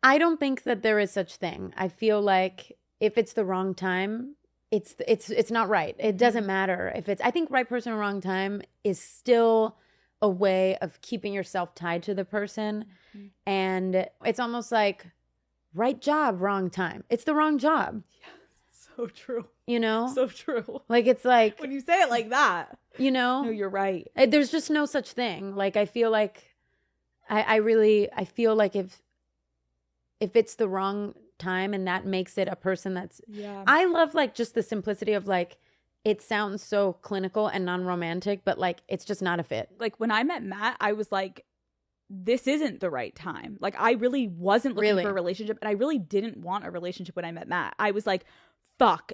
I don't think that there is such thing. I feel like if it's the wrong time, it's not right. It doesn't matter if it's. I think right person, wrong time is still a way of keeping yourself tied to the person, and it's almost like right job, wrong time. It's the wrong job. So true. You know? So true. Like, it's like... When you say it like that. You know? No, you're right. There's just no such thing. Like, I feel like... I feel like if it's the wrong time and that makes it a person that's... Yeah. I love, like, just the simplicity of, like, it sounds so clinical and non-romantic, but, like, it's just not a fit. Like, when I met Matt, I was like... this isn't the right time. Like, I really wasn't looking for a relationship, and I really didn't want a relationship when I met Matt. I was like, fuck.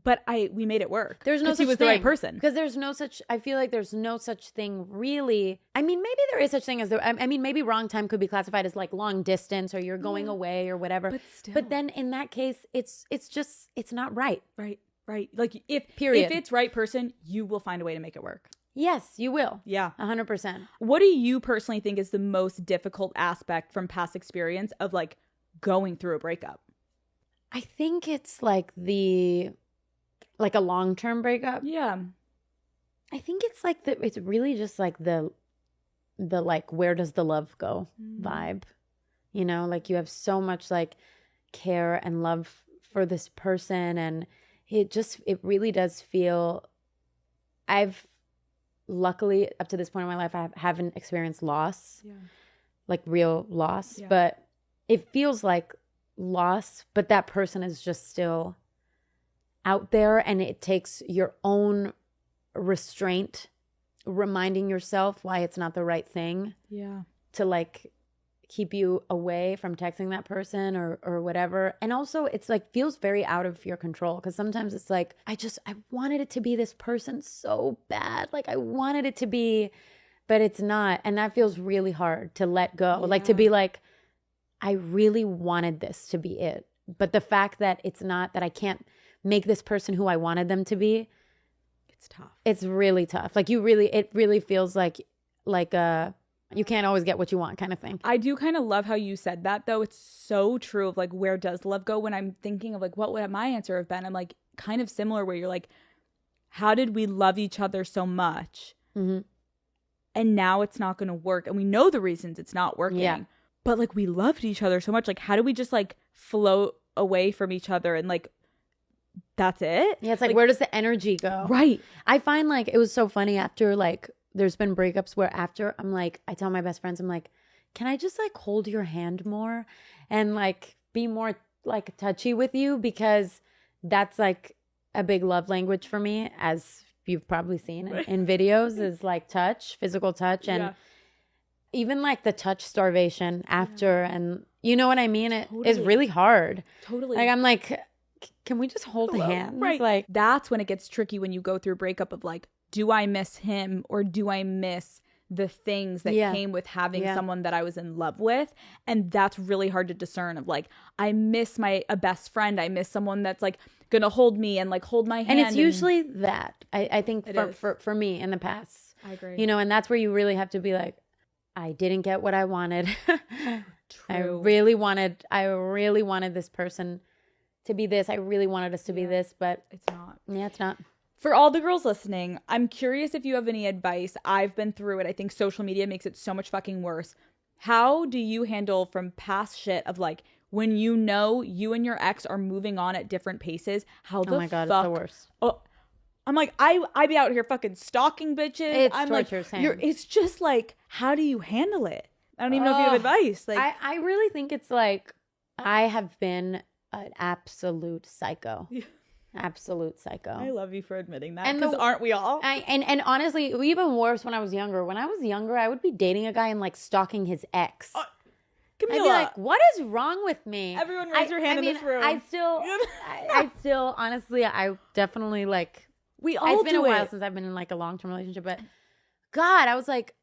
But we made it work. There's no such he was thing. The right person. Because there's no such, I feel like there's no such thing really. I mean, maybe there is such thing as, I mean, maybe wrong time could be classified as like long distance or you're going away or whatever. But still. But then in that case, it's just, it's not right. Right. Like, if it's right person, you will find a way to make it work. Yes, you will. Yeah. 100%. What do you personally think is the most difficult aspect from past experience of like going through a breakup? I think it's like like a long-term breakup. Yeah. I think it's like it's really just like the like, where does the love go vibe? You know, like you have so much like care and love for this person, and it really does feel, I've luckily up to this point in my life, I haven't experienced loss, like real loss, but it feels like loss, but that person is just still out there, and it takes your own restraint, reminding yourself why it's not the right thing to like keep you away from texting that person or whatever. And also it's like feels very out of your control, because sometimes it's like I wanted it to be this person so bad, like I wanted it to be, but it's not, and that feels really hard to let go, like to be like, I really wanted this to be it, but the fact that it's not, that I can't make this person who I wanted them to be, it's tough. It's really tough. Like it really feels like you can't always get what you want kind of thing. I do kind of love how you said that, though. It's so true of like, where does love go? When I'm thinking of like, what would my answer have been? I'm like, kind of similar, where you're like, how did we love each other so much? Mm-hmm. And now it's not going to work. And we know the reasons it's not working. Yeah. But like, we loved each other so much. Like, how do we just like float away from each other and like, that's it? Yeah, it's like where does the energy go? Right. I find like it was so funny after like there's been breakups where after I'm like, I tell my best friends, I'm like, can I just like hold your hand more and like be more like touchy with you? Because that's like a big love language for me, as you've probably seen in videos, is like touch, physical touch, and even like the touch starvation after, and you know what I mean? It is really hard. Totally. Like I'm like, can we just hold hands? Right. Like, that's when it gets tricky, when you go through a breakup of like, do I miss him or do I miss the things that came with having someone that I was in love with? And that's really hard to discern of like, I miss a best friend. I miss someone that's like gonna hold me and like hold my hand. And it's usually that. I think for me in the past. I agree. You know, and that's where you really have to be like, I didn't get what I wanted. True. I really wanted this person to be this. I really wanted us to be this, but it's not. Yeah, it's not. For all the girls listening, I'm curious if you have any advice. I've been through it. I think social media makes it so much fucking worse. How do you handle from past shit of like, when you know you and your ex are moving on at different paces? How the fuck? Oh my God, it's the worst. Oh, I'm like, I be out here fucking stalking bitches. It's I'm torture, like, Sam. It's just like, how do you handle it? I don't even know if you have advice. Like, I really think it's like, I have been an absolute psycho. Absolute psycho. I love you for admitting that, because aren't we all? And honestly, even worse when I was younger. When I was younger, I would be dating a guy and like stalking his ex. Camila. I'd be like, what is wrong with me? Everyone raise your hand in this room. I still, honestly, I definitely like, we all it's been a while since I've been in like a long-term relationship, but God, I was like,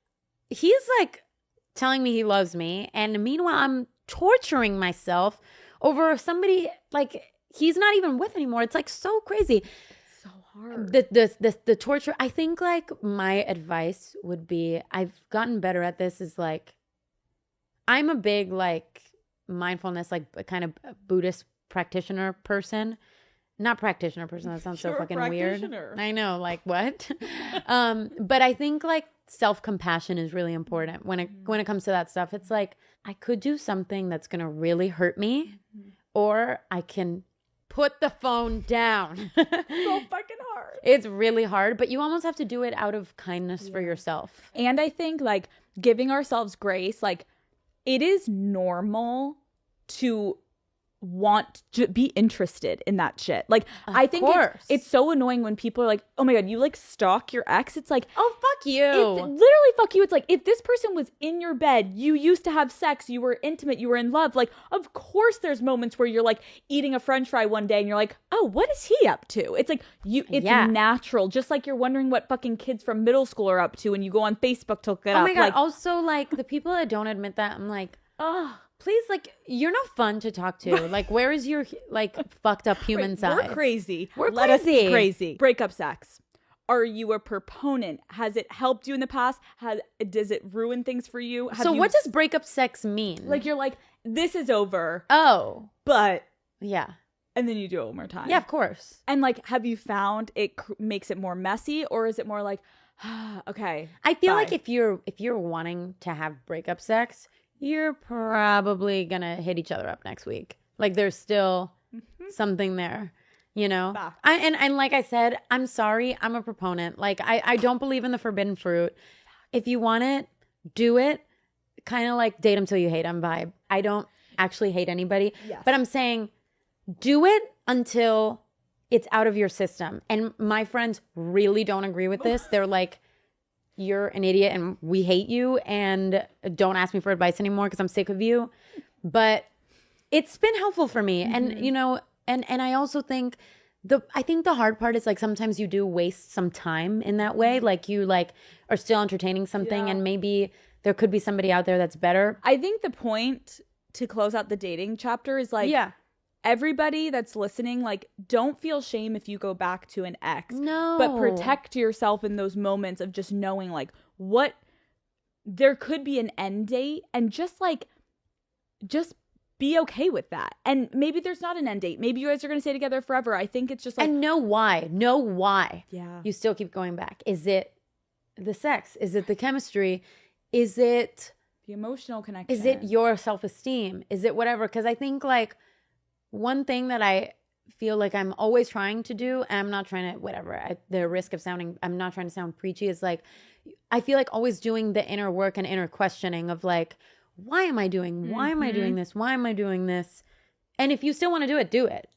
he's like telling me he loves me. And meanwhile, I'm torturing myself over somebody like he's not even with anymore. It's like so crazy. So hard. The torture. I think like my advice would be, I've gotten better at this, is like, I'm a big like mindfulness, like kind of Buddhist practitioner person. Not practitioner person. That sounds so fucking weird. I know, like what? But I think like self-compassion is really important when it comes to that stuff. It's like, I could do something that's gonna really hurt me, or I can put the phone down. So fucking hard. It's really hard, but you almost have to do it out of kindness for yourself. And I think like giving ourselves grace, like it is normal to want to be interested in that shit. Like I think it's so annoying when people are like, oh my God, you like stalk your ex. It's like, oh, fuck you. It's literally fuck you. It's like, if this person was in your bed, you used to have sex, you were intimate, you were in love. Like, of course there's moments where you're like eating a French fry one day and you're like, oh, what is he up to? It's like, it's natural. Just like you're wondering what fucking kids from middle school are up to and you go on Facebook to look it up. Oh my God. Like, also, like the people that don't admit that, I'm like, oh, please, like, you're not fun to talk to. Like, where is your, like, fucked up human side? We're crazy. Let us be crazy. Breakup sex. Are you a proponent? Has it helped you in the past? Does it ruin things for you? So what does breakup sex mean? Like, you're like, this is over. Oh. But. Yeah. And then you do it one more time. Yeah, of course. And, like, have you found it makes it more messy? Or is it more like, okay, I feel like if you're wanting to have breakup sex, you're probably gonna hit each other up next week. Like there's still something there, you know? And like I said, I'm sorry, I'm a proponent. Like I don't believe in the forbidden fruit. If you want it, do it. Kind of like date them till you hate them vibe. I don't actually hate anybody, but I'm saying do it until it's out of your system. And my friends really don't agree with this. They're like, you're an idiot and we hate you and don't ask me for advice anymore because I'm sick of you. But it's been helpful for me. And, you know, and I also think I think the hard part is like sometimes you do waste some time in that way. Like you like are still entertaining something and maybe there could be somebody out there that's better. I think the point to close out the dating chapter is like, everybody that's listening, like, don't feel shame if you go back to an ex. No. But protect yourself in those moments of just knowing, like, what there could be an end date and just be okay with that. And maybe there's not an end date. Maybe you guys are going to stay together forever. I think it's just like. And know why. Yeah. You still keep going back. Is it the sex? Is it the chemistry? Is it. The emotional connection? Is it your self-esteem? Is it whatever? Because I think, like, one thing that I feel like I'm always trying to do, and I'm not trying to, whatever, the risk of sounding, I'm not trying to sound preachy, is like, I feel like always doing the inner work and inner questioning of like, why am I doing this? Why am I doing this? And if you still want to do it, do it.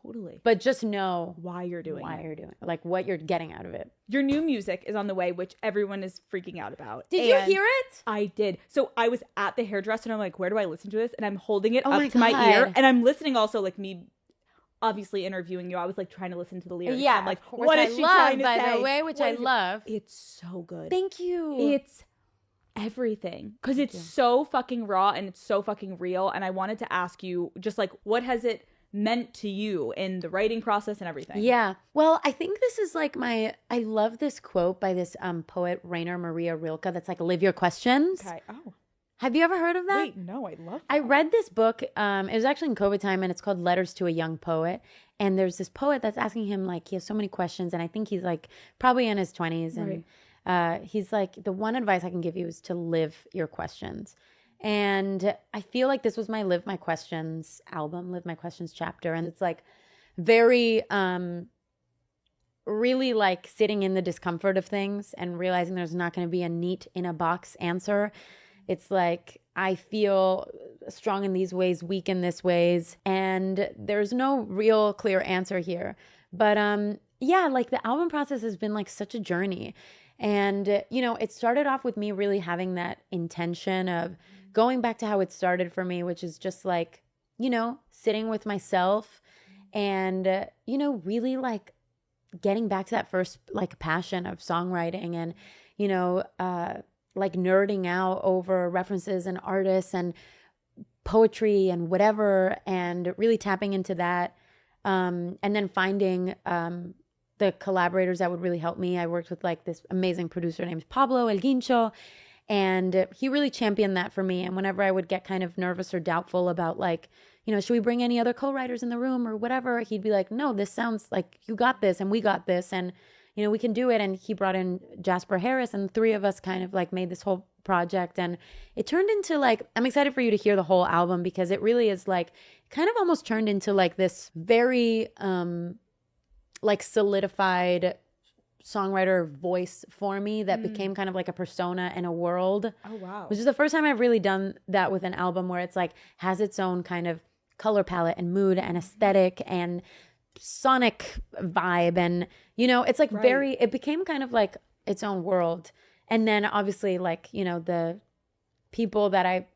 Totally. But just know why you're doing it. Like what you're getting out of it. Your new music is on the way, which everyone is freaking out about. Did you hear it? I did. So I was at the hairdresser and I'm like, where do I listen to this? And I'm holding it up to my my ear. God. And I'm listening also, like me obviously interviewing you. I was like trying to listen to the lyrics. Yeah. I'm like, what is she trying to say? By the way, which I love. It's so good. Thank you. It's everything. Because it's so fucking raw and it's so fucking real. And I wanted to ask you just like, what has it meant to you in the writing process and everything? Yeah. Well, I think this is like I love this quote by this poet Rainer Maria Rilke that's like, live your questions. Okay. Oh. Have you ever heard of that? Wait, no, I love that. I read this book. It was actually in COVID time and it's called Letters to a Young Poet. And there's this poet that's asking him, like, he has so many questions. And I think he's like probably in his 20s. And he's like, the one advice I can give you is to live your questions. And I feel like this was my Live My Questions album, Live My Questions chapter. And it's like very, really like sitting in the discomfort of things and realizing there's not going to be a neat in a box answer. It's like, I feel strong in these ways, weak in this ways. And there's no real clear answer here. But yeah, like the album process has been like such a journey. And, you know, it started off with me really having that intention of going back to how it started for me, which is just like, sitting with myself and, really like getting back to that first like passion of songwriting and, like nerding out over references and artists and poetry and whatever, and really tapping into that. And then finding the collaborators that would really help me. I worked with like this amazing producer named Pablo El Guincho, and he really championed that for me. And whenever I would get kind of nervous or doubtful about like, should we bring any other co-writers in the room or whatever, he'd be like, no, this sounds like you got this and we got this and, we can do it. And he brought in Jasper Harris, and the three of us kind of like made this whole project. And it turned into like, I'm excited for you to hear the whole album, because it really is like kind of almost turned into like this very like solidified songwriter voice for me that became kind of like a persona and a world. Oh, wow. Which is the first time I've really done that with an album, where it's like has its own kind of color palette and mood and aesthetic and sonic vibe. And, it's like it became kind of like its own world. And then obviously like, the people that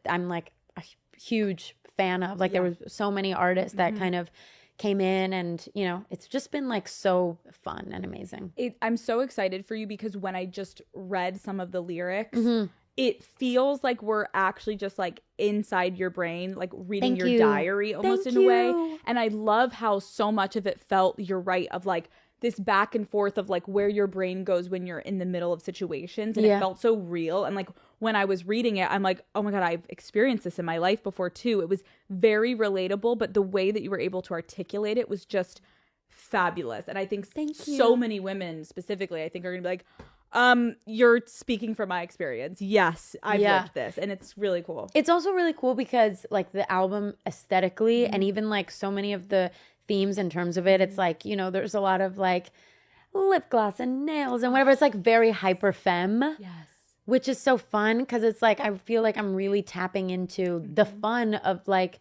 I'm like a huge fan of, like there was so many artists that kind of came in, and it's just been like so fun and amazing. I'm so excited for you, because when I just read some of the lyrics, it feels like we're actually just like inside your brain, like reading your diary almost in a way. And I love how so much of it felt, you're right, of like this back and forth of like where your brain goes when you're in the middle of situations. And it felt so real. And like when I was reading it, I'm like, oh my God, I've experienced this in my life before too. It was very relatable, but the way that you were able to articulate it was just fabulous. And I think so many women specifically, I think, are gonna be like, you're speaking from my experience. Yes, I've lived this. And it's really cool. It's also really cool because like the album aesthetically and even like so many of the themes in terms of it, it's like, there's a lot of like lip gloss and nails and whatever. It's like very hyper femme. Yes. Which is so fun, because it's like I feel like I'm really tapping into the fun of like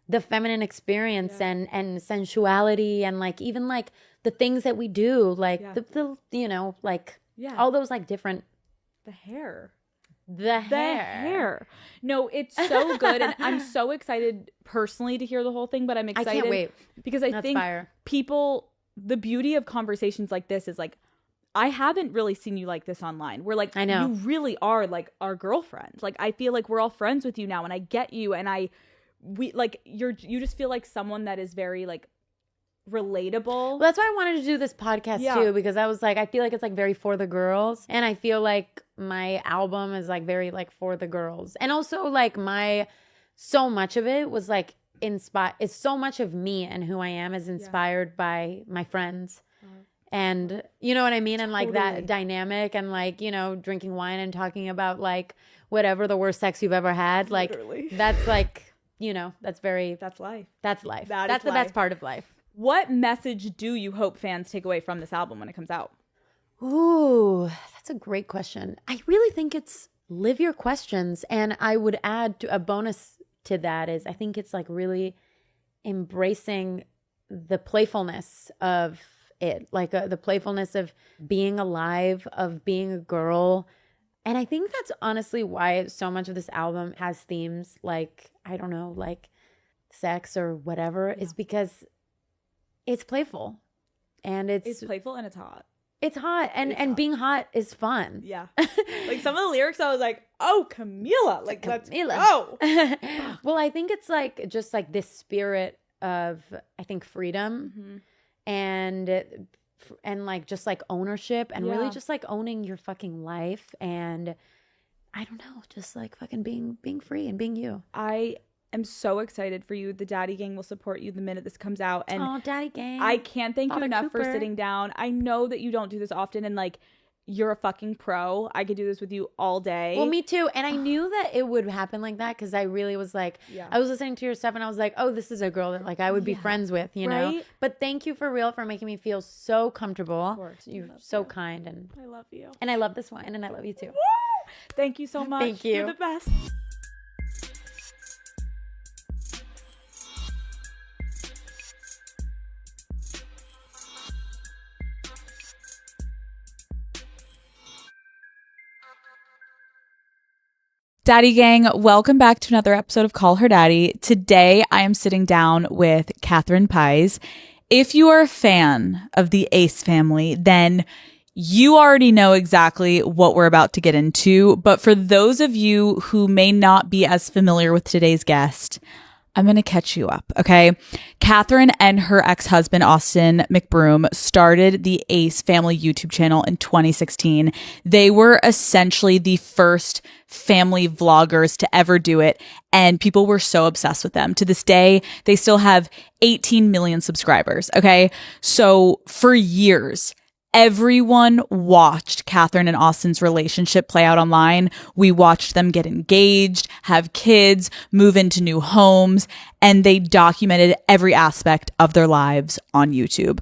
the feminine experience and sensuality, and like even like the things that we do, like the like all those like different the hair. The hair. No, it's so good. And I'm so excited personally to hear the whole thing, but I'm excited. I can't wait. Because I think people, the beauty of conversations like this is like, I haven't really seen you like this online. We're like, I know. You really are like our girlfriends. Like, I feel like we're all friends with you now, and I get you. And you just feel like someone that is very like relatable. Well, that's why I wanted to do this podcast too, because I was like, I feel like it's like very for the girls, and I feel like my album is like very like for the girls, and also like so much of it was like it's so much of me and who I am is inspired by my friends. And you know what I mean? And like that dynamic, and like, drinking wine and talking about like whatever the worst sex you've ever had. Like that's like, that's life. That's life. That's the best part of life. What message do you hope fans take away from this album when it comes out? Ooh, that's a great question. I really think it's live your questions. And I would add a bonus to that is I think it's like really embracing the playfulness of it, like the playfulness of being alive, of being a girl. And I think that's honestly why so much of this album has themes like, I don't know, like sex or whatever, is because it's playful. And it's playful and it's hot. It's hot. And being hot is fun. Yeah. Like some of the lyrics I was like, oh, Camila. Like, let's go. Well, I think it's like just like this spirit of, I think, freedom and like just like ownership and really just like owning your fucking life. And I don't know, just like fucking being free and being you. I am so excited for you. The Daddy Gang will support you the minute this comes out. And Daddy Gang. I can't thank Father you enough Cooper. for sitting down. I know that you don't do this often, and like, you're a fucking pro. I could do this with you all day. Well, me too. And I knew that it would happen like that, because I really was like, I was listening to your stuff and I was like, oh, this is a girl that like I would be friends with, you know? But thank you for real for making me feel so comfortable. Of course. You're so kind. And I love you. And I love this wine, and I love you too. Woo! Thank you so much. Thank you. You're the best. Daddy Gang, welcome back to another episode of Call Her Daddy. Today, I am sitting down with Catherine Pies. If you are a fan of the Ace family, then you already know exactly what we're about to get into. But for those of you who may not be as familiar with today's guest, I'm going to catch you up, okay? Catherine and her ex-husband, Austin McBroom, started the Ace Family YouTube channel in 2016. They were essentially the first family vloggers to ever do it, and people were so obsessed with them. To this day, they still have 18 million subscribers, okay? So for years, everyone watched Catherine and Austin's relationship play out online. We watched them get engaged, have kids, move into new homes, and they documented every aspect of their lives on YouTube.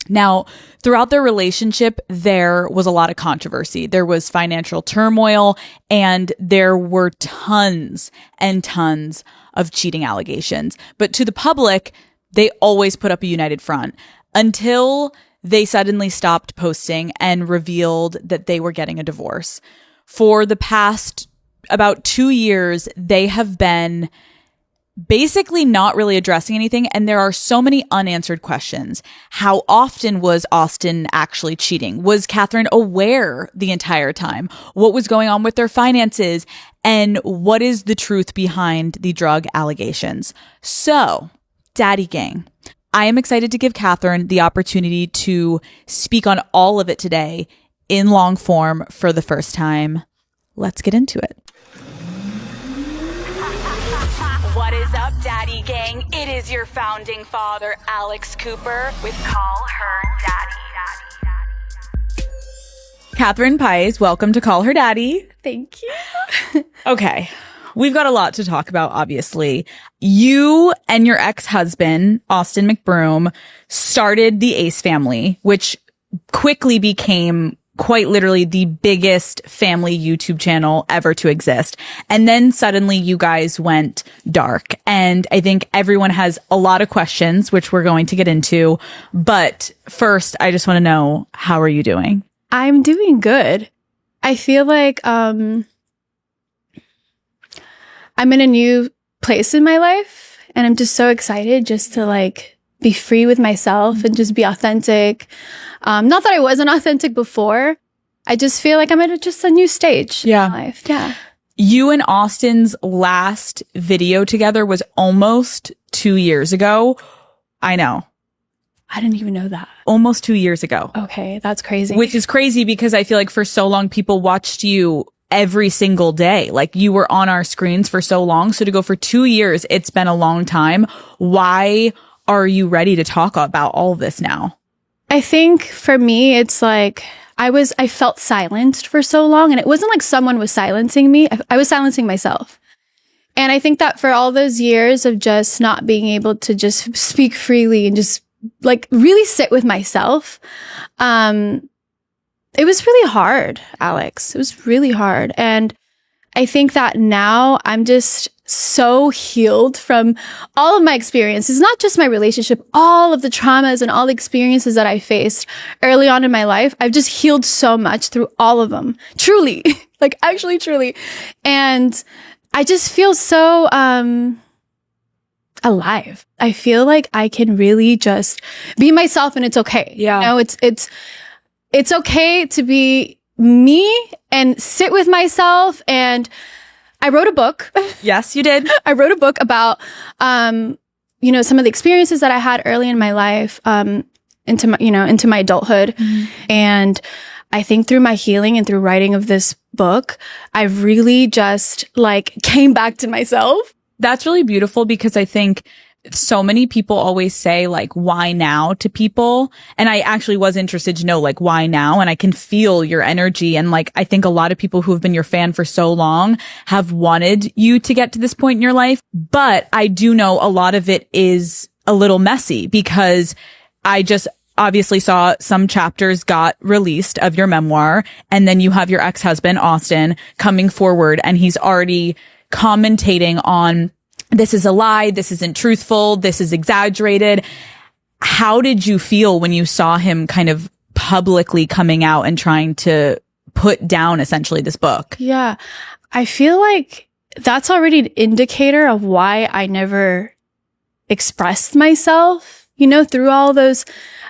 Now, throughout their relationship, there was a lot of controversy. There was financial turmoil, and there were tons and tons of cheating allegations. But to the public, they always put up a united front until they suddenly stopped posting and revealed that they were getting a divorce. For the past about 2 years, they have been basically not really addressing anything, and there are so many unanswered questions. How often was Austin actually cheating? Was Catherine aware the entire time? What was going on with their finances? And what is the truth behind the drug allegations? So, Daddy Gang, I am excited to give Catherine the opportunity to speak on all of it today in long form for the first time. Let's get into it. What is up, Daddy Gang? It is your founding father, Alex Cooper, with Call Her Daddy. Catherine Pies, welcome to Call Her Daddy. Thank you. Okay. We've got a lot to talk about, obviously. You and your ex-husband, Austin McBroom, started the Ace family, which quickly became quite literally the biggest family YouTube channel ever to exist. And then suddenly you guys went dark. And I think everyone has a lot of questions, which we're going to get into. But first, I just want to know, how are you doing? I'm doing good. I feel like I'm in a new place in my life, and I'm just so excited just to like be free with myself and just be authentic. Not that I wasn't authentic before. I just feel like I'm at just a new stage in my life. Yeah. You and Austin's last video together was almost 2 years ago. I know. I didn't even know that. Almost 2 years ago. Okay, that's crazy. Which is crazy because I feel like for so long people watched you every single day. Like you were on our screens for so long. So to go for 2 years, it's been a long time. Why are you ready to talk about all of this now? I think for me, it's like I felt silenced for so long, and it wasn't like someone was silencing me. I was silencing myself. And I think that for all those years of just not being able to just speak freely and just like really sit with myself, it was really hard, Alex. It was really hard. And I think that now I'm just so healed from all of my experiences, not just my relationship, all of the traumas and all the experiences that I faced early on in my life. I've just healed so much through all of them. Truly, like actually truly. And I just feel so, alive. I feel like I can really just be myself, and it's okay. Yeah. You know, it's okay to be me and sit with myself. And I wrote a book. Yes, you did. I wrote a book about, some of the experiences that I had early in my life, into my adulthood. Mm-hmm. And I think through my healing and through writing of this book, I've really just like came back to myself. That's really beautiful because I think so many people always say like, why now to people? And I actually was interested to know like, why now? And I can feel your energy. And like, I think a lot of people who have been your fan for so long have wanted you to get to this point in your life. But I do know a lot of it is a little messy because I just obviously saw some chapters got released of your memoir. And then you have your ex-husband, Austin, coming forward, and he's already commentating on, this is a lie, this isn't truthful, this is exaggerated. How did you feel when you saw him kind of publicly coming out and trying to put down essentially this book. Yeah. I feel like that's already an indicator of why I never expressed myself, you know, through all those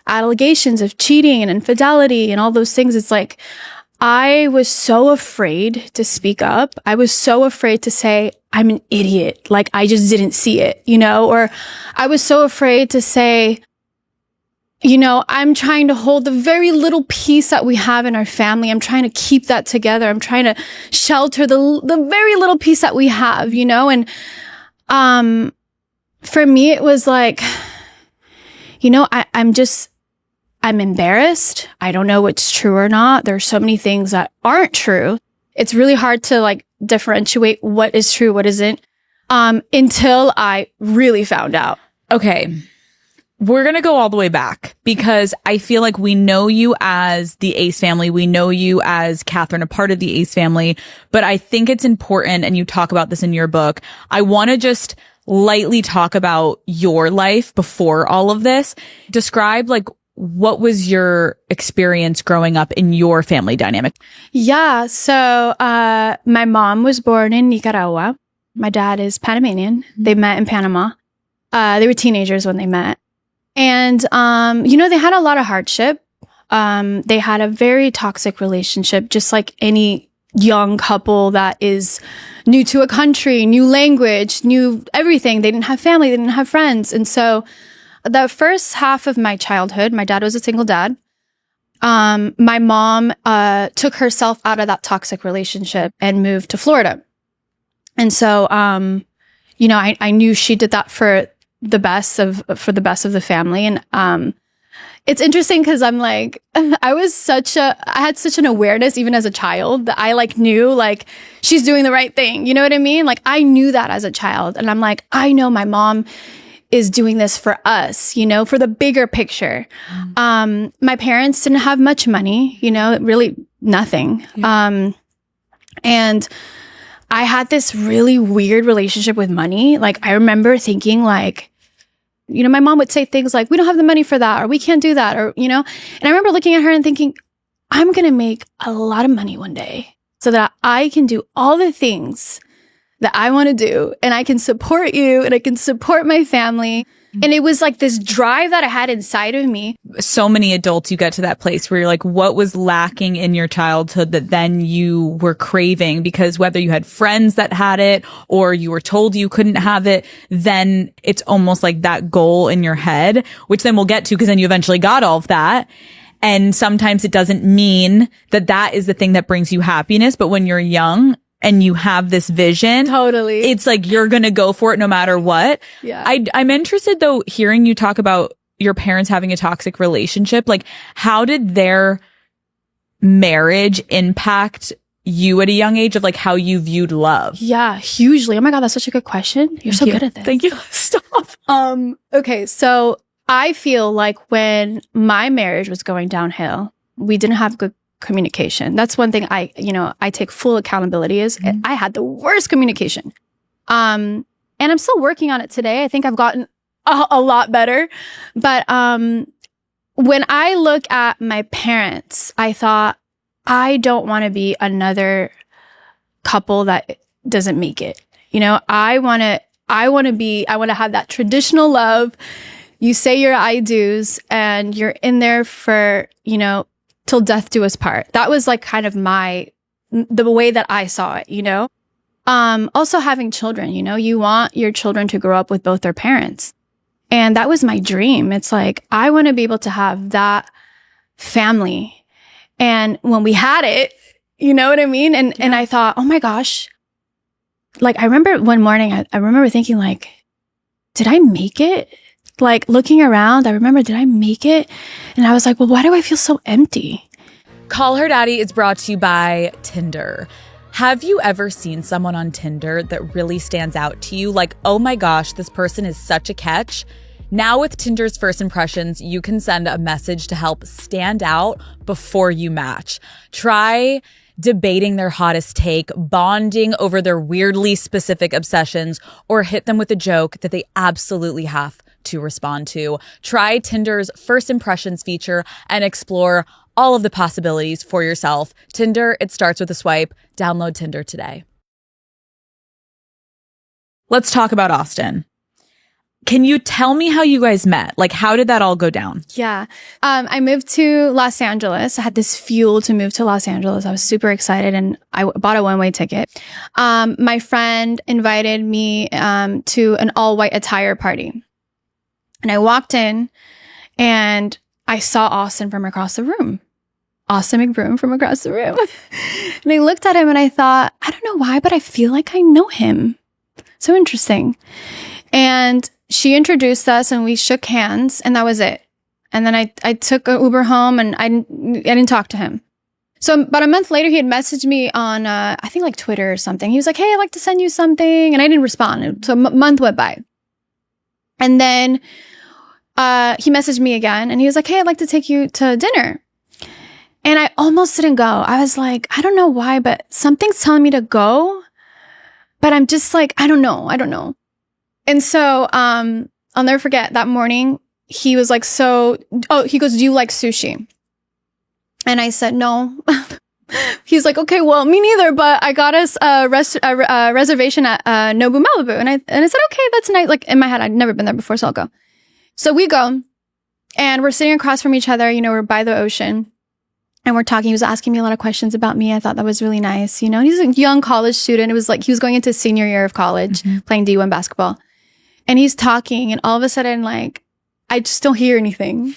allegations of cheating and infidelity and all those things. It's like, I was so afraid to speak up. I was so afraid to say, I'm an idiot. Like, I just didn't see it, you know, or I was so afraid to say, you know, I'm trying to hold the very little piece that we have in our family. I'm trying to keep that together. I'm trying to shelter the very little piece that we have, you know? And, for me, it was like, you know, I'm embarrassed. I don't know what's true or not. There's so many things that aren't true. It's really hard to like differentiate what is true, what isn't, until I really found out. Okay. We're going to go all the way back because I feel like we know you as the Ace family. We know you as Catherine, a part of the Ace family, but I think it's important, and you talk about this in your book. I want to just lightly talk about your life before all of this. Describe like what was your experience growing up in your family dynamic? Yeah. So, my mom was born in Nicaragua. My dad is Panamanian. They met in Panama. They were teenagers when they met. And, you know, they had a lot of hardship. They had a very toxic relationship, just like any young couple that is new to a country, new language, new everything. They didn't have family. They didn't have friends. And so the first half of my childhood, my dad was a single dad. My mom, took herself out of that toxic relationship and moved to Florida. And so, you know, I knew she did that for the best of the family. And, it's interesting because I'm like, I had such an awareness even as a child that I like knew like she's doing the right thing. You know what I mean? Like I knew that as a child, and I'm like, I know my mom is doing this for us, you know, for the bigger picture. My parents didn't have much money, you know, really nothing. Yeah. And I had this really weird relationship with money. Like I remember thinking like, you know, my mom would say things like, we don't have the money for that, or we can't do that, or, you know, and I remember looking at her and thinking, I'm going to make a lot of money one day so that I can do all the things that I want to do, and I can support you, and I can support my family. And it was like this drive that I had inside of me. So many adults, you get to that place where you're like, what was lacking in your childhood that then you were craving? Because whether you had friends that had it or you were told you couldn't have it, then it's almost like that goal in your head, which then we'll get to because then you eventually got all of that. And sometimes it doesn't mean that that is the thing that brings you happiness. But when you're young and you have this vision, totally, it's like you're going to go for it no matter what. Yeah. I'm interested though, hearing you talk about your parents having a toxic relationship. Like, how did their marriage impact you at a young age of like how you viewed love? Yeah, hugely. Oh my God, that's such a good question. You're so good at this. Thank you. Stop. Okay. So I feel like when my marriage was going downhill, we didn't have good communication. That's one thing I take full accountability is I had the worst communication. And I'm still working on it today. I think I've gotten a lot better. But when I look at my parents, I thought, I don't want to be another couple that doesn't make it. You know, I want to have that traditional love. You say your I do's and you're in there for, you know, till death do us part. That was like kind of the way that I saw it, you know? Also having children, you know, you want your children to grow up with both their parents. And that was my dream. It's like, I want to be able to have that family. And when we had it, you know what I mean? And I thought, oh my gosh, like, I remember one morning, I remember thinking like, did I make it? Like looking around, I remember, did I make it? And I was like, well, why do I feel so empty? Call Her Daddy is brought to you by Tinder. Have you ever seen someone on Tinder that really stands out to you? Like, oh my gosh, this person is such a catch. Now with Tinder's first impressions, you can send a message to help stand out before you match. Try debating their hottest take, bonding over their weirdly specific obsessions, or hit them with a joke that they absolutely have to respond to. Try Tinder's first impressions feature and explore all of the possibilities for yourself. Tinder, it starts with a swipe. Download Tinder today. Let's talk about Austin. Can you tell me how you guys met? Like, how did that all go down? Yeah. I moved to Los Angeles. I had this fuel to move to Los Angeles. I was super excited and I bought a one-way ticket. My friend invited me to an all-white attire party. And I walked in and I saw Austin from across the room. Austin McBroom from across the room. And I looked at him and I thought, I don't know why, but I feel like I know him. So interesting. And she introduced us and we shook hands and that was it. And then I took an Uber home and I didn't talk to him. So about a month later, he had messaged me on, I think like Twitter or something. He was like, hey, I'd like to send you something. And I didn't respond. So a month went by. And then he messaged me again and he was like, hey, I'd like to take you to dinner. And I almost didn't go. I was like, I don't know why, but something's telling me to go. But I'm just like, I don't know. And so, I'll never forget that morning, he was like, he goes, do you like sushi? And I said, no. He's like, okay, well, me neither, but I got us a reservation at Nobu Malibu. And I said, okay, that's nice. Like in my head, I'd never been there before, so I'll go. So we go and we're sitting across from each other, we're by the ocean. And we're talking. He was asking me a lot of questions about me. I thought that was really nice. And he's a young college student. It was like he was going into senior year of college, playing D1 basketball. And he's talking, and all of a sudden, like, I just don't hear anything.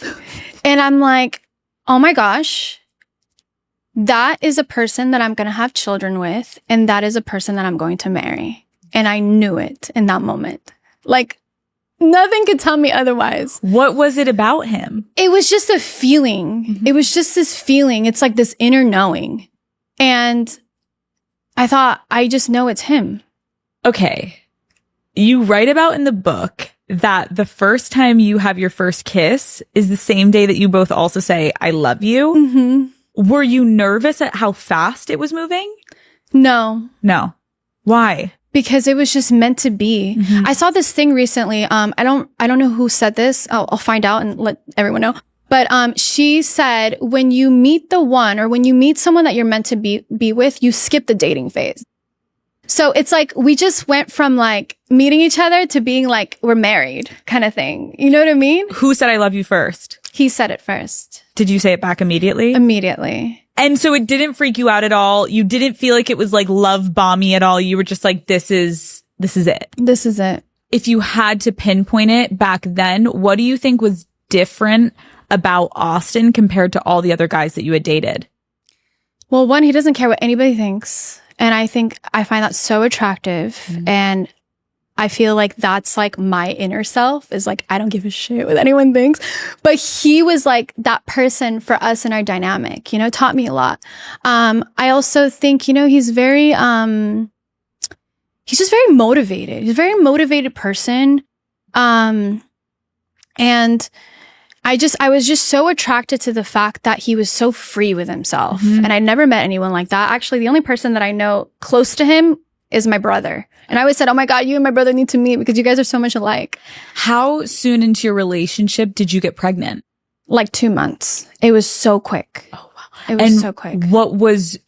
And I'm like, oh my gosh, that is a person that I'm going to have children with. And that is a person that I'm going to marry. And I knew it in that moment. Like, nothing could tell me otherwise. What was it about him? It was just a feeling. It was just this feeling. It's like this inner knowing. And I thought, I just know it's him. Okay. You write about in the book that the first time you have your first kiss is the same day that you both also say, I love you. Mm-hmm. Were you nervous at how fast it was moving? No. Why? Because it was just meant to be. Mm-hmm. I saw this thing recently. I don't know who said this. I'll find out and let everyone know. But she said, when you meet the one or when you meet someone that you're meant to be with, you skip the dating phase. So it's like we just went from like meeting each other to being like we're married kind of thing. You know what I mean? Who said I love you first? He said it first. Did you say it back immediately? Immediately. And so it didn't freak you out at all? You didn't feel like it was like love bomby at all? You were just like, this is it. This is it. If you had to pinpoint it back then, what do you think was different about Austin compared to all the other guys that you had dated? Well, one, he doesn't care what anybody thinks. And I find that so attractive. Mm-hmm. And I feel like that's like my inner self is like, I don't give a shit what anyone thinks. But he was like that person for us in our dynamic, taught me a lot. I also think, he's very, he's just very motivated. He's a very motivated person. And I was just so attracted to the fact that he was so free with himself. Mm-hmm. And I never met anyone like that. Actually, the only person that I know close to him is my brother. And I always said, oh my God, you and my brother need to meet because you guys are so much alike. How soon into your relationship did you get pregnant? Like 2 months. It was so quick. Oh, wow. It was so quick. What was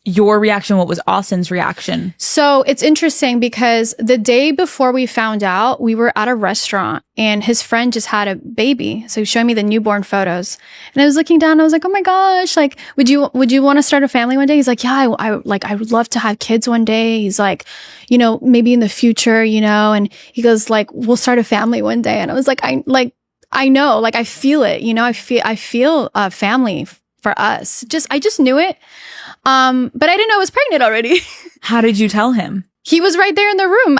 your reaction? What was Austin's reaction? So it's interesting because the day before we found out, we were at a restaurant and his friend just had a baby. So he was showing me the newborn photos and I was looking down. I was like, oh my gosh, like, would you want to start a family one day? He's like, yeah, I would love to have kids one day. He's like, maybe in the future, and he goes like, we'll start a family one day. And I was like, I know, like, I feel it, I feel a family for us. I just knew it. But I didn't know I was pregnant already. How did you tell him? He was right there in the room.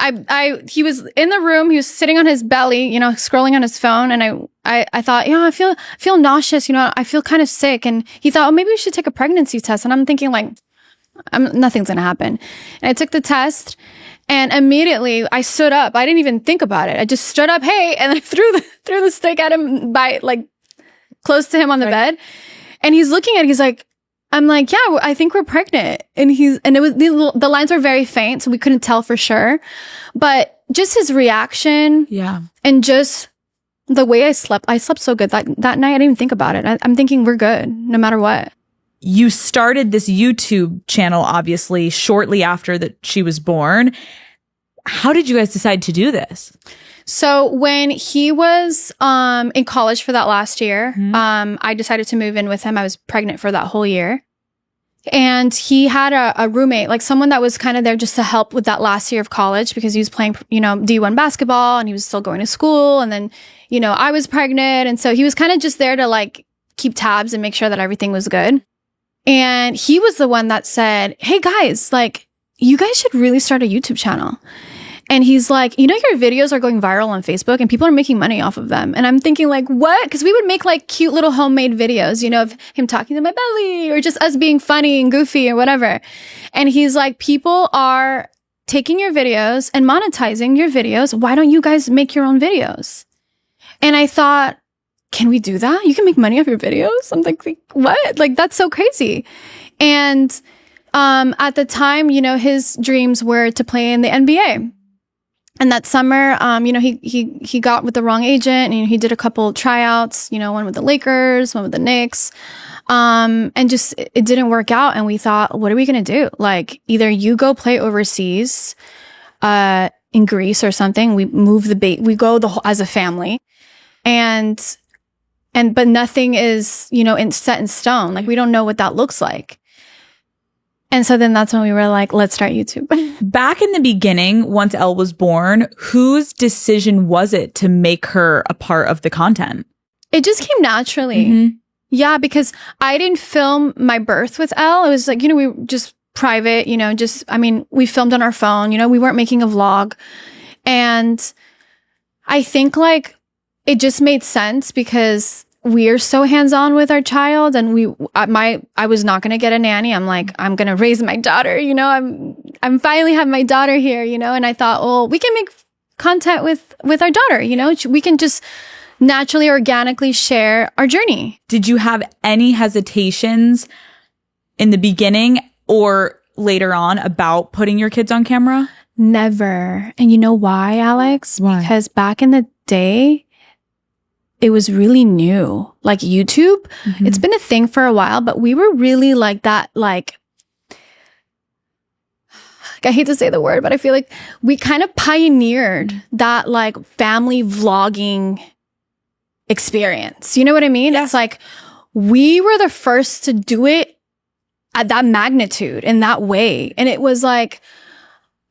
He was in the room. He was sitting on his belly, scrolling on his phone. And I thought, I feel nauseous. I feel kind of sick. And he thought, oh, maybe we should take a pregnancy test. And I'm thinking like, nothing's going to happen. And I took the test and immediately I stood up. I didn't even think about it. I just stood up. Hey, and I threw the stick at him by like close to him on the bed. And he's looking at it. He's like, I'm like, yeah, I think we're pregnant. And it was, the lines were very faint, so we couldn't tell for sure. But just his reaction. Yeah. And just the way I slept so good that night. I didn't even think about it. I'm thinking we're good no matter what. You started this YouTube channel, obviously, shortly after that she was born. How did you guys decide to do this? So when he was in college for that last year, I decided to move in with him. I was pregnant for that whole year. And he had a roommate, like someone that was kind of there just to help with that last year of college because he was playing, D1 basketball and he was still going to school. And then, I was pregnant. And so he was kind of just there to like keep tabs and make sure that everything was good. And he was the one that said, hey guys, like you guys should really start a YouTube channel. And he's like, your videos are going viral on Facebook and people are making money off of them. And I'm thinking like, what? Because we would make like cute little homemade videos, of him talking to my belly or just us being funny and goofy or whatever. And he's like, people are taking your videos and monetizing your videos. Why don't you guys make your own videos? And I thought, can we do that? You can make money off your videos? I'm like, what? Like, that's so crazy. And at the time, his dreams were to play in the NBA. And that summer, he got with the wrong agent and he did a couple tryouts, one with the Lakers, one with the Knicks. And just, it didn't work out. And we thought, what are we going to do? Like either you go play overseas, in Greece or something. We move we go as a family but nothing is, set in stone. Like we don't know what that looks like. And so then that's when we were like, let's start YouTube. Back in the beginning, once Elle was born, whose decision was it to make her a part of the content? It just came naturally. Mm-hmm. Yeah, because I didn't film my birth with Elle. It was like, we just private, we filmed on our phone, we weren't making a vlog. And I think like it just made sense because we're so hands-on with our child and I was not going to get a nanny. I'm like, I'm going to raise my daughter, I'm finally have my daughter here, and I thought, well, we can make content with our daughter, we can just naturally, organically share our journey. Did you have any hesitations in the beginning or later on about putting your kids on camera? Never. And you know why, Alex? Why? Because back in the day, it was really new. Like YouTube, it's been a thing for a while, but we were really like that, like, I hate to say the word, but I feel like we kind of pioneered that like family vlogging experience. You know what I mean? Yeah. It's like we were the first to do it at that magnitude in that way. And it was like,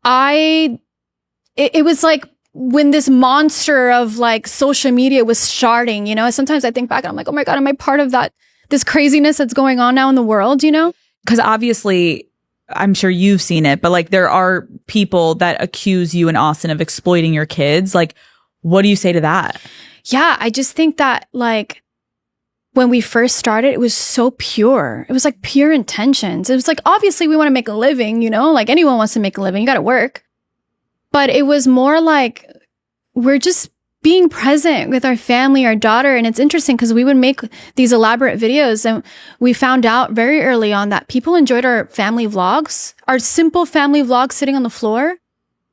it was like, when this monster of like social media was starting, sometimes I think back and I'm like, oh my God, am I part of this craziness that's going on now in the world, Because obviously, I'm sure you've seen it, but like there are people that accuse you and Austin of exploiting your kids. Like, what do you say to that? Yeah, I just think that like when we first started, it was so pure. It was like pure intentions. It was like, obviously we want to make a living, like anyone wants to make a living, you got to work. But it was more like we're just being present with our family, our daughter. And it's interesting because we would make these elaborate videos and we found out very early on that people enjoyed our family vlogs, our simple family vlogs sitting on the floor.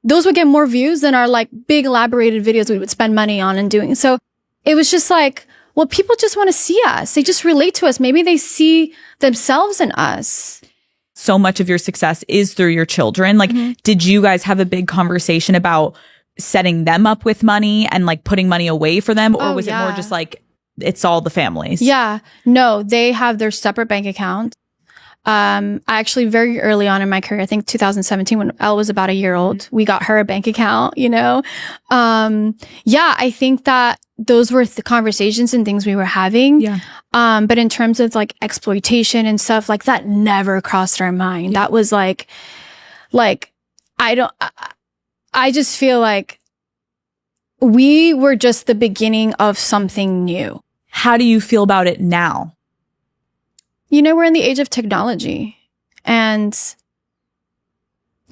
Those would get more views than our like big elaborated videos we would spend money on and doing. So it was just like, well, people just want to see us. They just relate to us. Maybe they see themselves in us. So much of your success is through your children. Like, did you guys have a big conversation about setting them up with money and like putting money away for them? Or was it more just like, it's all the families? Yeah, no, they have their separate bank account. I actually very early on in my career, I think 2017 when Elle was about a year old, we got her a bank account, I think that those were the conversations and things we were having. Yeah. But in terms of like exploitation and stuff like that never crossed our mind. Yeah. That was like, I just feel like we were just the beginning of something new. How do you feel about it now? We're in the age of technology and,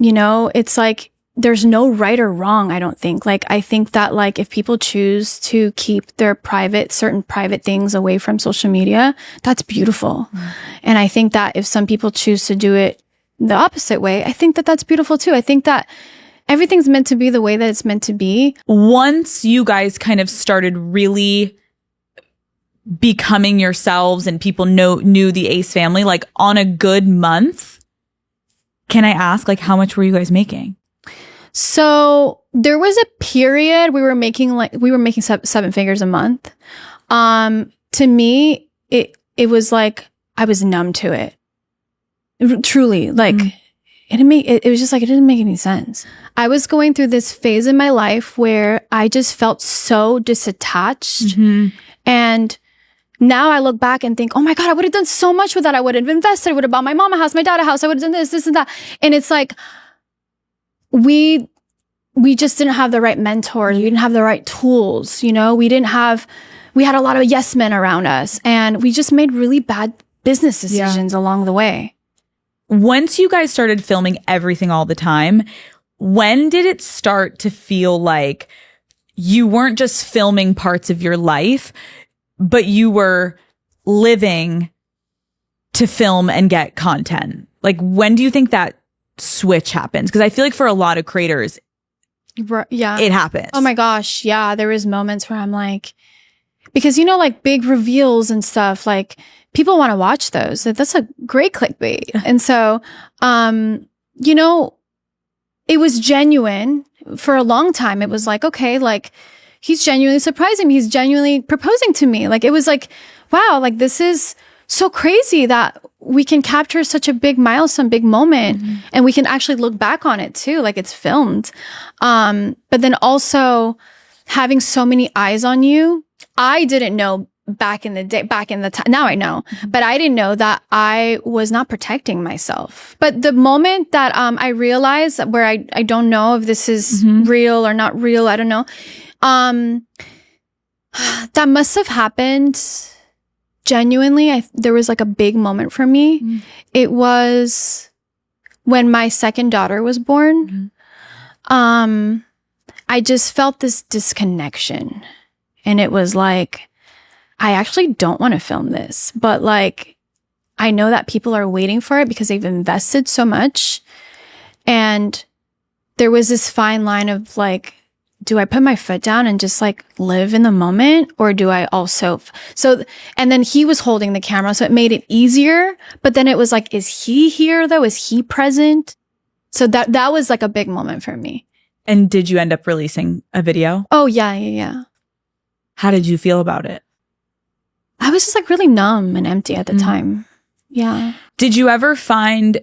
it's like, there's no right or wrong, I don't think. Like, I think that like if people choose to keep their certain private things away from social media, that's beautiful. And I think that if some people choose to do it the opposite way, I think that that's beautiful too. I think that, everything's meant to be the way that it's meant to be. Once you guys kind of started really becoming yourselves and people knew the Ace family, like on a good month, can I ask, like, how much were you guys making? So there was a period we were making seven figures a month. To me, it was like I was numb to it. Truly, like it was just like it didn't make any sense. I was going through this phase in my life where I just felt so disattached, and now I look back and think, oh my God, I would have done so much with that. I would have invested. I would have bought my mom a house, my dad a house. I would have done this and that. And it's like, we just didn't have the right mentors. We didn't have the right tools. You know, we had a lot of yes men around us, and we just made really bad business decisions along the way. Once you guys started filming everything all the time, when did it start to feel like you weren't just filming parts of your life, but you were living to film and get content? Like, when do you think that switch happens? Because I feel like for a lot of creators, it happens. Oh my gosh. Yeah. There was moments where I'm like, because, you know, like big reveals and stuff, like people want to watch those. That's a great clickbait. And so, you know, it was genuine for a long time. It was like, okay, like he's genuinely surprising me. He's genuinely proposing to me. Like, it was like, wow, like this is so crazy that we can capture such a big milestone, big moment, and we can actually look back on it too, like it's filmed. But then also having so many eyes on you. I didn't know back in the time. Now I know, but I didn't know that I was not protecting myself. But the moment that I realized where I don't know if this is real or not real, I don't know. That must have happened genuinely. There was like a big moment for me. It was when my second daughter was born. I just felt this disconnection, and it was like, I actually don't want to film this, but like, I know that people are waiting for it because they've invested so much. And there was this fine line of like, do I put my foot down and just like live in the moment? Or do I also, and then he was holding the camera, so it made it easier. But then it was like, is he here though? Is he present? So that was like a big moment for me. And did you end up releasing a video? Oh yeah. How did you feel about it? I was just like really numb and empty at the time. Yeah. Did you ever find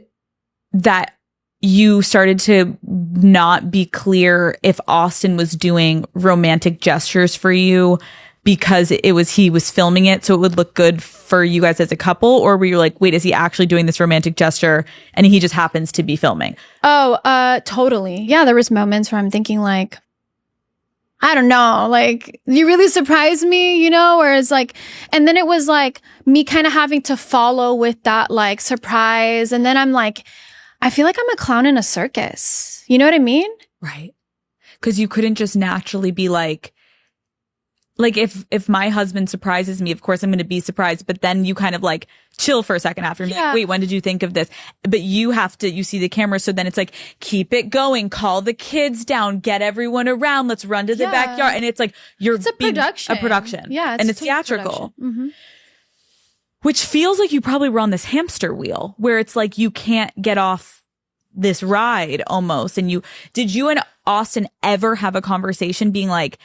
that you started to not be clear if Austin was doing romantic gestures for you because he was filming it so it would look good for you guys as a couple? Or were you like, wait, is he actually doing this romantic gesture and he just happens to be filming? Oh, totally. Yeah, there was moments where I'm thinking like, I don't know, like, you really surprised me, you know, where it's like, and then it was like me kind of having to follow with that like surprise. And then I'm like, I feel like I'm a clown in a circus. You know what I mean? Right. Because you couldn't just naturally be like if my husband surprises me, of course I'm going to be surprised. But then you kind of like chill for a second after and be like, wait, when did you think of this? But you see the camera. So then it's like, keep it going, call the kids down, get everyone around. Let's run to the backyard. And it's like, it's a production. Yeah. And it's theatrical. Which feels like you probably were on this hamster wheel where it's like, you can't get off this ride almost. And did you and Austin ever have a conversation being like,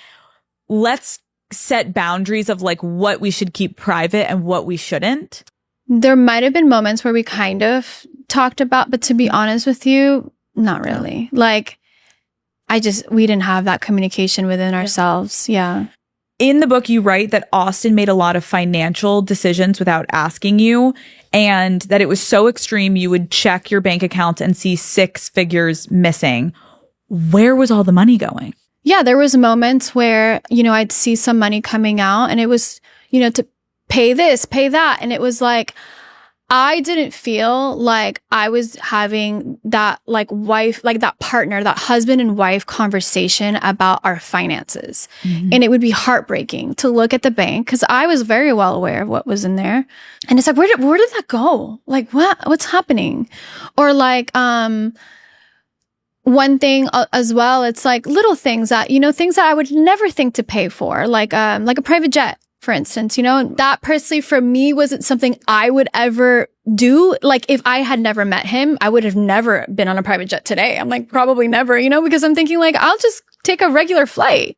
let's set boundaries of like what we should keep private and what we shouldn't? There might have been moments where we kind of talked about, but to be honest with you, not really. Like, we didn't have that communication within ourselves. Yeah. In the book, you write that Austin made a lot of financial decisions without asking you, and that it was so extreme you would check your bank accounts and see 6 figures missing. Where was all the money going? Yeah, there was moments where, you know, I'd see some money coming out and it was, you know, to pay this, pay that. And it was like, I didn't feel like I was having that like that partner, that husband and wife conversation about our finances. And it would be heartbreaking to look at the bank because I was very well aware of what was in there. And it's like, where did that go? Like, what's happening? Or like, one thing as well, it's like little things that, things that I would never think to pay for, like a private jet, for instance, that personally for me wasn't something I would ever do. Like if I had never met him, I would have never been on a private jet today. I'm like, probably never, because I'm thinking like, I'll just take a regular flight.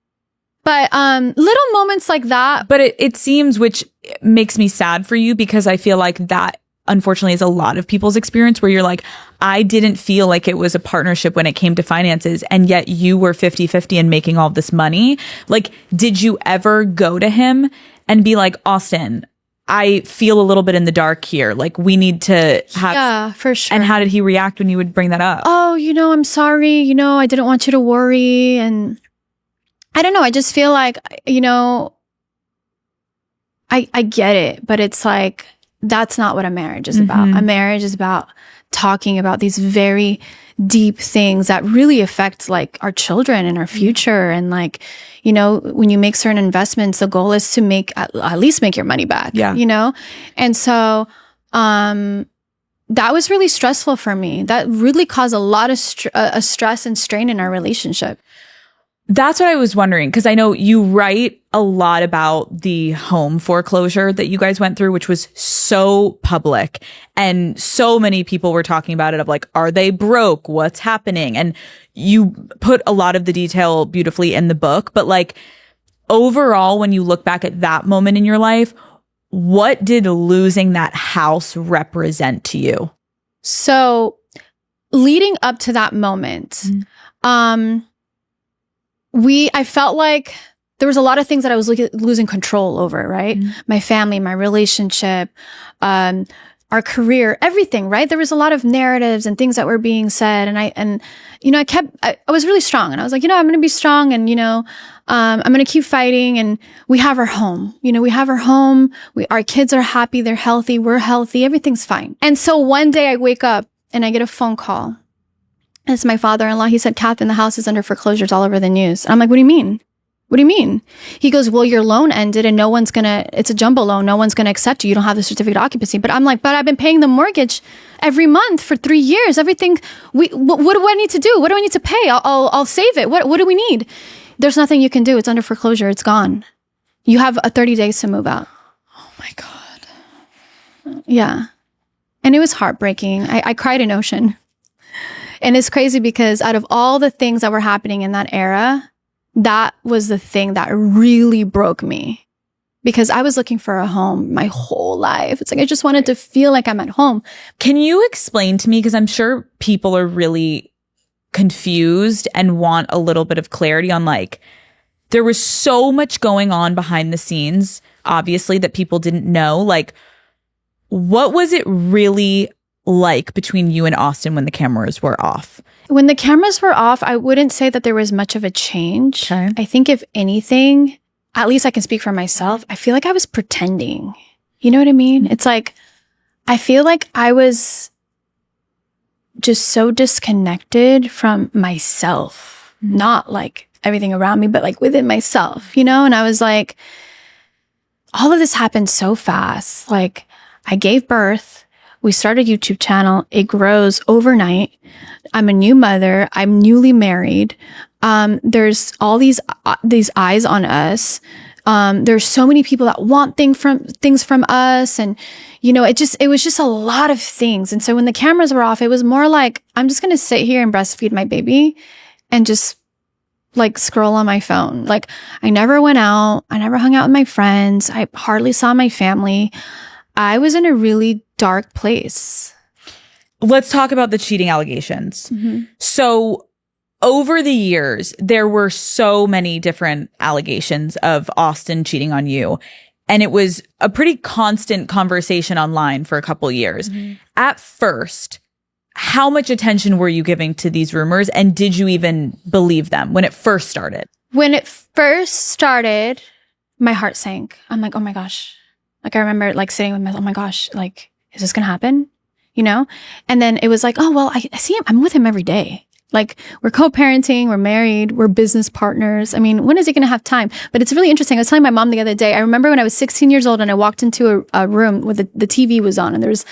But little moments like that. But it seems, which makes me sad for you, because I feel like that unfortunately is a lot of people's experience, where you're like, I didn't feel like it was a partnership when it came to finances, and yet you were 50-50 and making all this money. Like, did you ever go to him and be like, Austin, I feel a little bit in the dark here. Like, we need to have... Yeah, for sure. And how did he react when you would bring that up? Oh, I'm sorry. I didn't want you to worry. And I don't know. I just feel like, I get it, but it's like, that's not what a marriage is about. A marriage is about talking about these very deep things that really affect like our children and our future. And like, when you make certain investments, the goal is to make at least make your money back, And so, that was really stressful for me. That really caused a lot of stress and strain in our relationship. That's what I was wondering, because I know you write a lot about the home foreclosure that you guys went through, which was so public, and so many people were talking about it, of like, are they broke? What's happening? And you put a lot of the detail beautifully in the book. But like, overall, when you look back at that moment in your life, what did losing that house represent to you? So leading up to that moment, I felt like there was a lot of things that I was losing control over, right? My family, my relationship, our career, everything, right? There was a lot of narratives and things that were being said. And I was really strong, and I was like, I'm going to be strong, and, I'm going to keep fighting, and we have our home, we have our home. Our kids are happy. They're healthy. We're healthy. Everything's fine. And so one day I wake up and I get a phone call. It's my father-in-law. He said, Catherine, the house is under foreclosure. It's all over the news. And I'm like, what do you mean? What do you mean? He goes, well, your loan ended, and it's a jumbo loan. No one's going to accept you. You don't have the certificate of occupancy. But I'm like, but I've been paying the mortgage every month for 3 years. Everything. What do I need to do? What do I need to pay? I'll save it. What do we need? There's nothing you can do. It's under foreclosure. It's gone. You have 30 days to move out. Oh my God. Yeah. And it was heartbreaking. I cried in Ocean. And it's crazy because out of all the things that were happening in that era, that was the thing that really broke me, because I was looking for a home my whole life. It's like, I just wanted to feel like I'm at home. Can you explain to me, because I'm sure people are really confused and want a little bit of clarity on, like, there was so much going on behind the scenes, obviously, that people didn't know. Like, what was it really like between you and Austin when the cameras were off? When the cameras were off, I wouldn't say that there was much of a change. Okay. I think if anything, at least I can speak for myself, I feel like I was pretending. You know what I mean? It's like, I feel like I was just so disconnected from myself, not like everything around me, but like within myself, And I was like, all of this happened so fast. Like, I gave birth. We started a YouTube channel. It grows overnight. I'm a new mother. I'm newly married. There's all these eyes on us. There's so many people that want things from us. And, it was just a lot of things. And so when the cameras were off, it was more like, I'm just going to sit here and breastfeed my baby and just like scroll on my phone. Like, I never went out. I never hung out with my friends. I hardly saw my family. I was in a really dark place. Let's talk about the cheating allegations. So over the years, there were so many different allegations of Austin cheating on you. And it was a pretty constant conversation online for a couple years. At first, how much attention were you giving to these rumors? And did you even believe them when it first started? When it first started, my heart sank. I'm like, oh my gosh. Like, I remember like sitting with myself, oh my gosh, like, is this going to happen? And then it was like, oh, well, I see him. I'm with him every day. Like, we're co-parenting, we're married, we're business partners. I mean, when is he going to have time? But it's really interesting. I was telling my mom the other day, I remember when I was 16 years old and I walked into a room where the TV was on, and there was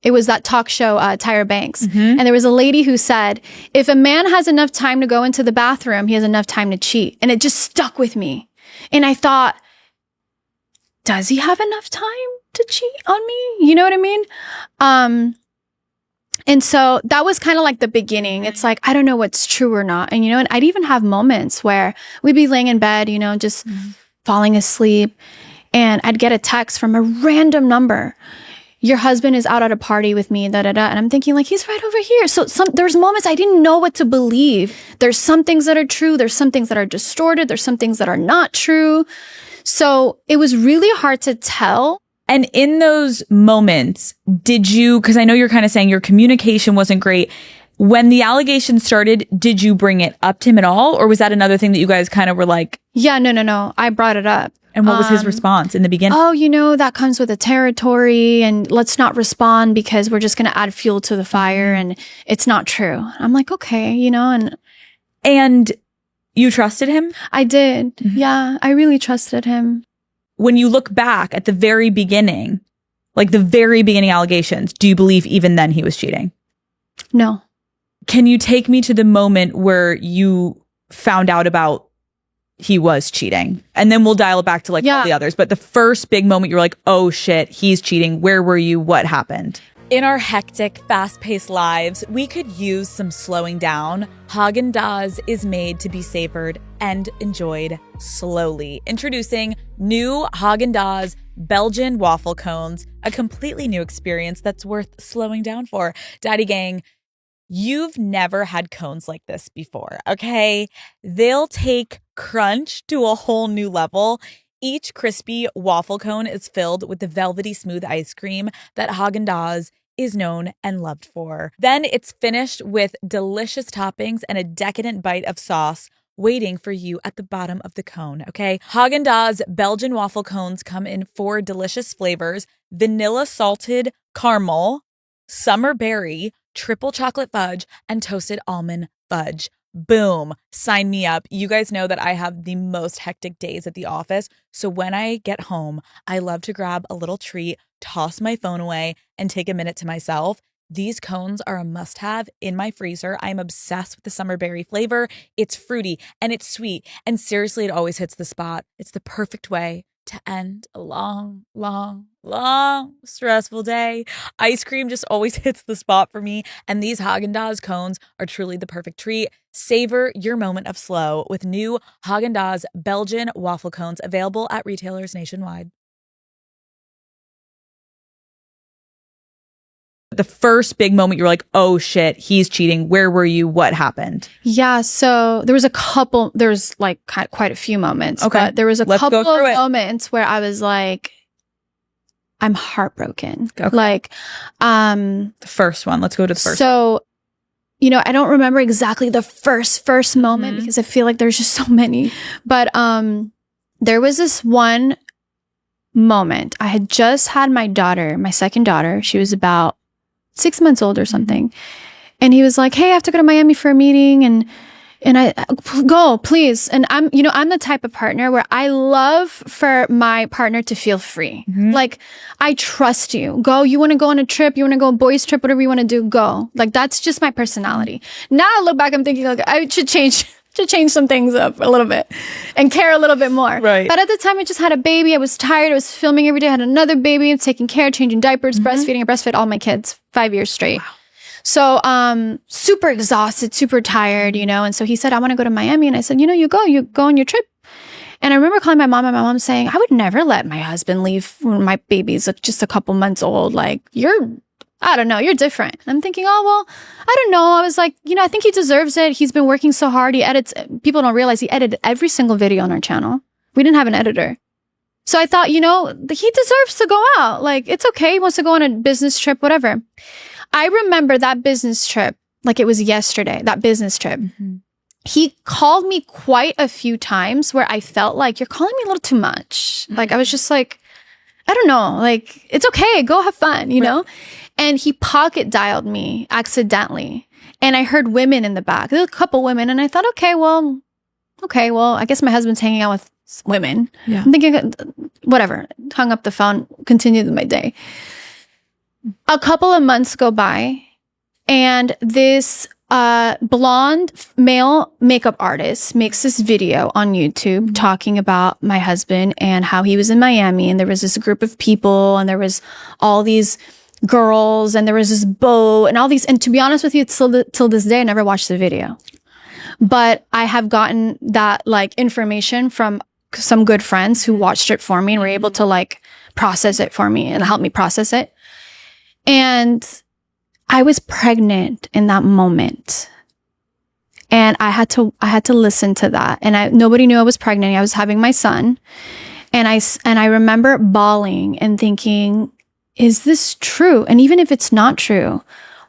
it was that talk show, Tyra Banks. And there was a lady who said, if a man has enough time to go into the bathroom, he has enough time to cheat. And it just stuck with me. And I thought, does he have enough time to cheat on me? You know what I mean? And so that was kind of like the beginning. It's like, I don't know what's true or not. And, and I'd even have moments where we'd be laying in bed, just falling asleep. And I'd get a text from a random number. Your husband is out at a party with me, da, da, da. And I'm thinking like, he's right over here. So there's moments I didn't know what to believe. There's some things that are true. There's some things that are distorted. There's some things that are not true. So it was really hard to tell. And in those moments, did you, because I know you're kind of saying your communication wasn't great. When the allegation started, did you bring it up to him at all? Or was that another thing that you guys kind of were like? Yeah, no. I brought it up. And what was his response in the beginning? Oh, that comes with the territory and let's not respond because we're just going to add fuel to the fire and it's not true. I'm like, okay, And you trusted him? I did. Yeah, I really trusted him. When you look back at the very beginning, like the very beginning allegations, do you believe even then he was cheating? No. Can you take me to the moment where you found out about he was cheating? And then we'll dial it back to all the others. But the first big moment, you're like, oh shit, he's cheating. Where were you? What happened? In our hectic, fast-paced lives, we could use some slowing down. Haagen-Dazs is made to be savored and enjoyed slowly. Introducing new Haagen-Dazs Belgian waffle cones, a completely new experience that's worth slowing down for. Daddy gang, you've never had cones like this before, okay? They'll take crunch to a whole new level. Each crispy waffle cone is filled with the velvety smooth ice cream that Haagen-Dazs is known and loved for. Then it's finished with delicious toppings and a decadent bite of sauce waiting for you at the bottom of the cone, okay? Haagen-Dazs Belgian waffle cones come in 4 delicious flavors: vanilla salted caramel, summer berry, triple chocolate fudge, and toasted almond fudge. Boom. Sign me up. You guys know that I have the most hectic days at the office. So when I get home, I love to grab a little treat, toss my phone away, and take a minute to myself. These cones are a must-have in my freezer. I'm obsessed with the summer berry flavor. It's fruity and it's sweet. And seriously, it always hits the spot. It's the perfect way to end a long, stressful day. Ice cream just always hits the spot for me. And these Haagen-Dazs cones are truly the perfect treat. Savor your moment of slow with new Haagen-Dazs Belgian waffle cones available at retailers nationwide. The first big moment, you're like, oh shit, he's cheating. Where were you? What happened? Yeah, so there was like quite a few moments. Okay. But there was a couple of moments where I was like, I'm heartbroken. Okay. Like, the first one. Let's go to the first. So, I don't remember exactly the first moment because I feel like there's just so many. But there was this one moment. I had just had my daughter, my second daughter. She was about 6 months old or something. And he was like, hey, I have to go to Miami for a meeting. And I go, please. And I'm the type of partner where I love for my partner to feel free. Like, I trust you. Go. You want to go on a trip? You want to go a boys trip? Whatever you want to do, go. Like, that's just my personality. Now I look back, I'm thinking like, I should change some things up a little bit and care a little bit more. Right. But at the time I just had a baby. I was tired. I was filming every day. I had another baby. I'm taking care, changing diapers, breastfeeding. I breastfed all my kids 5 years straight. Wow. So, super exhausted, super tired, And so he said, I want to go to Miami. And I said, you go on your trip. And I remember calling my mom and my mom saying, I would never let my husband leave when my baby's just a couple months old. Like, I don't know, you're different. And I'm thinking, oh, well, I don't know. I was like, I think he deserves it. He's been working so hard. People don't realize he edited every single video on our channel. We didn't have an editor. So I thought, he deserves to go out. Like, it's okay. He wants to go on a business trip, whatever. I remember that business trip, like it was yesterday, that business trip. He called me quite a few times where I felt like, you're calling me a little too much. Like, I was just like, I don't know, like, it's okay. Go have fun, know? And he pocket dialed me accidentally. And I heard women in the back. There was a couple women. And I thought, okay, well, I guess my husband's hanging out with women. Yeah. I'm thinking, whatever. Hung up the phone, continued my day. A couple of months go by, and this blonde male makeup artist makes this video on YouTube talking about my husband and how he was in Miami, and there was this group of people, and there was all these girls, and there was this boat and all these. And to be honest with you, till this day, I never watched the video, but I have gotten that like information from some good friends who watched it for me and were able to like process it for me and help me process it. And I was pregnant in that moment, and I had to listen to that. And nobody knew I was pregnant. I was having my son, and I remember bawling and thinking, is this true? And even if it's not true,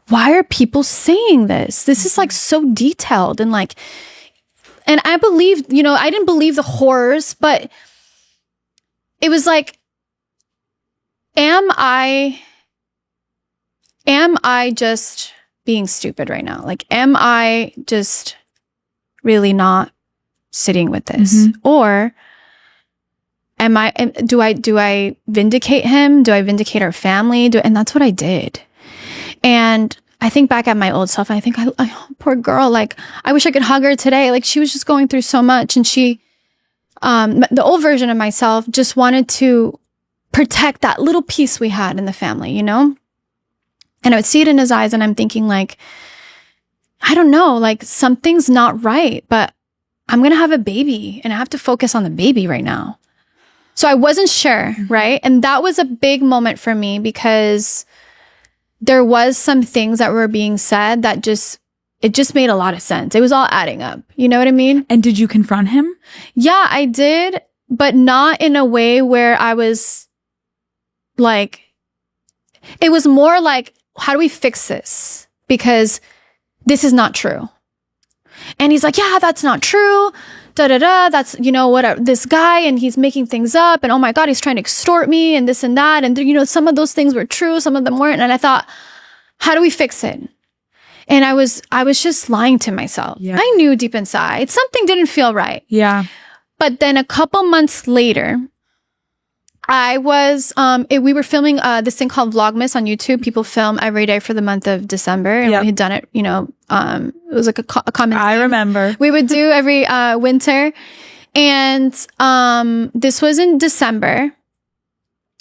why are people saying this? This is like so detailed and like, and I believed, I didn't believe the horrors, but it was like, am I just being stupid right now? Like, am I just really not sitting with this? Or do I vindicate him? Do I vindicate our family? And that's what I did. And I think back at my old self, and I think, poor girl, like, I wish I could hug her today. Like, she was just going through so much. And she, the old version of myself just wanted to protect that little piece we had in the family, And I would see it in his eyes, and I'm thinking like, I don't know, like something's not right, but I'm going to have a baby and I have to focus on the baby right now. So I wasn't sure, right? And that was a big moment for me because there was some things that were being said that it just made a lot of sense. It was all adding up. You know what I mean? And did you confront him? Yeah, I did, but not in a way where I was like, it was more like, how do we fix this? Because this is not true. And he's like, yeah, that's not true. That's, this guy, and he's making things up, and oh my God, he's trying to extort me and this and that. And, some of those things were true. Some of them weren't. And I thought, how do we fix it? And I was just lying to myself. Yeah. I knew deep inside something didn't feel right. Yeah. But then a couple months later, I was, we were filming this thing called Vlogmas on YouTube. People film every day for the month of December. And we had done it, it was like a common I theme remember. we would do every winter. And this was in December.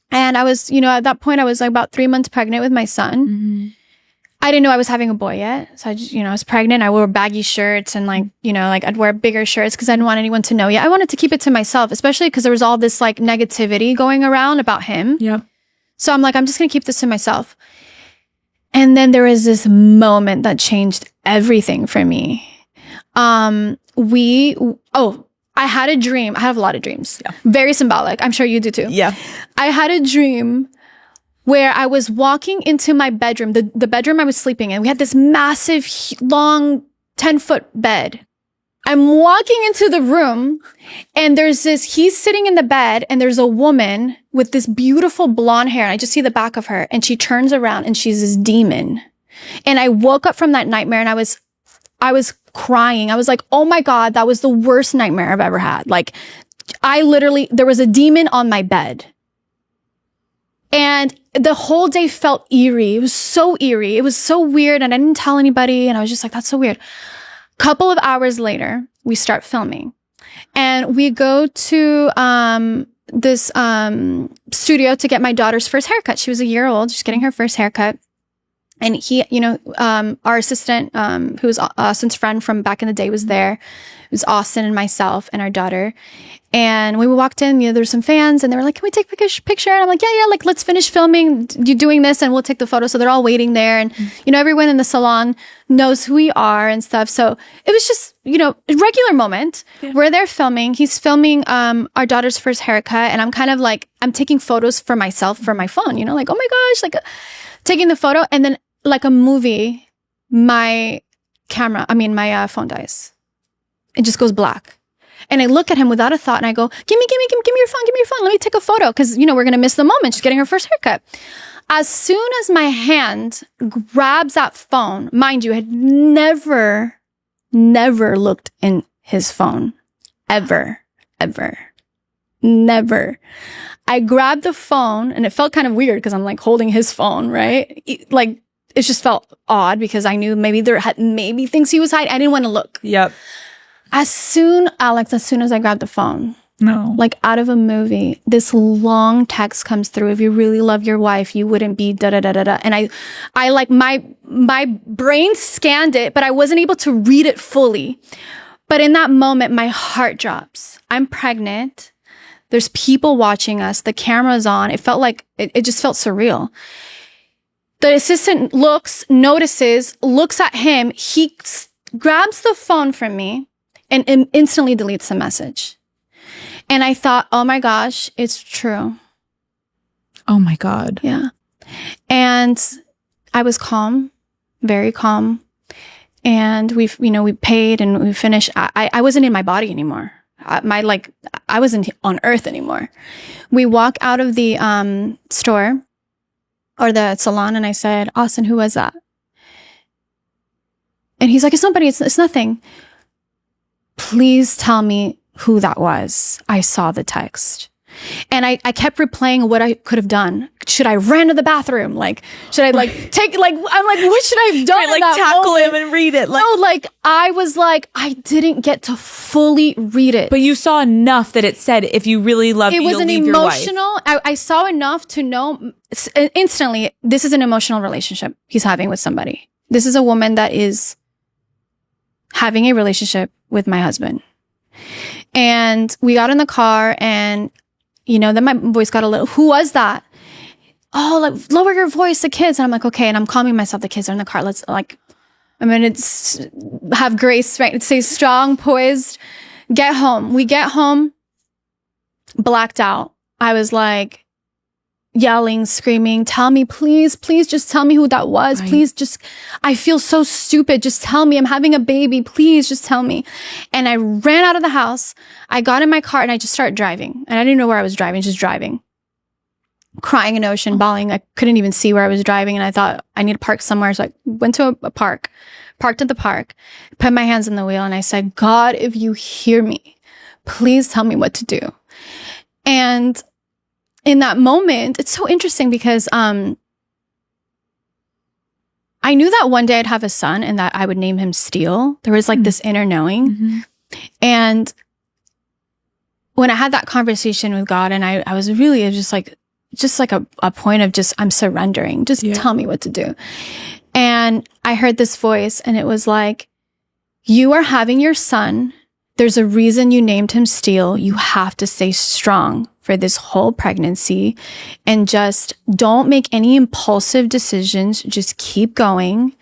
And I was, at that point, I was like about 3 months pregnant with my son. Mm-hmm. I didn't know I was having a boy yet. So I just, I was pregnant. I wore baggy shirts and like, I'd wear bigger shirts because I didn't want anyone to know yet. I wanted to keep it to myself, especially because there was all this like negativity going around about him. Yep. So I'm like, I'm just going to keep this to myself. And then there was this moment that changed everything for me. I had a dream. I have a lot of dreams. Yeah. Very symbolic. I'm sure you do too. Yeah. I had a dream where I was walking into my bedroom, the bedroom I was sleeping in. We had this massive, long, 10-foot bed. I'm walking into the room, and he's sitting in the bed, and there's a woman with this beautiful blonde hair. And I just see the back of her, and she turns around, and she's this demon. And I woke up from that nightmare, and I was crying. I was like, oh my God, that was the worst nightmare I've ever had. Like, there was a demon on my bed. And the whole day felt eerie. It was so eerie. It was so weird. And I didn't tell anybody. And I was just like, that's so weird. Couple of hours later, we start filming. And we go to this studio to get my daughter's first haircut. She was a year old, just getting her first haircut. And he, our assistant, who was Austin's friend from back in the day, was there. It was Austin and myself and our daughter. And when we walked in, there's some fans, and they were like, can we take a picture? And I'm like, yeah, like, let's finish filming. You doing this, and we'll take the photo. So they're all waiting there. And, everyone in the salon knows who we are and stuff. So it was just, a regular moment. Yeah. We're there filming. He's filming our daughter's first haircut. And I'm kind of like, I'm taking photos for myself for my phone, like, oh my gosh, like taking the photo. And then like a movie, my phone dies. It just goes black. And I look at him without a thought, and I go, give me your phone. Let me take a photo. Cause we're going to miss the moment. She's getting her first haircut. As soon as my hand grabs that phone, mind you, I had never looked in his phone. Ever. Never. I grabbed the phone and it felt kind of weird because I'm like holding his phone, right? It just felt odd because I knew maybe maybe things he was hiding. I didn't want to look. Yep. As soon as I grabbed the phone, No. like out of a movie, this long text comes through. If you really love your wife, you wouldn't be da da da da da. And I like my brain scanned it, but I wasn't able to read it fully. But in that moment, my heart drops. I'm pregnant. There's people watching us. The camera's on. It felt like it just felt surreal. The assistant notices, looks at him. He grabs the phone from me and instantly deletes the message. And I thought, oh my gosh, it's true. Oh my God. Yeah. And I was calm, very calm. And we paid and we finished. I wasn't in my body anymore. I wasn't on earth anymore. We walk out of the store or the salon and I said, Austin, who was that? And he's like, it's nobody. It's nothing. Please tell me who that was. I saw the text. And I kept replaying what I could have done. Should I ran to the bathroom? Like, should I I'm like, what should I have done? I like tackle him and read it. I was like, I didn't get to fully read it. But you saw enough that it said, if you really love me, you'll leave your wife. It was an emotional. I saw enough to know instantly, this is an emotional relationship he's having with somebody. This is a woman that is having a relationship with my husband. And we got in the car and, then my voice got a little, who was that? Oh, like lower your voice, the kids. And I'm like, okay. And I'm calming myself. The kids are in the car. Let's it's have grace, right? It says strong, poised, get home. We get home, blacked out. I was like yelling, screaming, tell me, please, just tell me who that was. Right. Please I feel so stupid. Just tell me I'm having a baby. Please just tell me. And I ran out of the house. I got in my car and I just started driving. And I didn't know where I was driving, just driving. Crying in the ocean, bawling. I couldn't even see where I was driving. And I thought I need to park somewhere. So I went to a park, parked at the park, put my hands on the wheel. And I said, God, if you hear me, please tell me what to do. And in that moment, it's so interesting because I knew that one day I'd have a son and that I would name him Steele. There was like this inner knowing. Mm-hmm. And when I had that conversation with God and I was really just like a point of just, I'm surrendering. Just tell me what to do. And I heard this voice and it was like, you are having your son. There's a reason you named him Steele. You have to stay strong for this whole pregnancy and just don't make any impulsive decisions. Just keep going.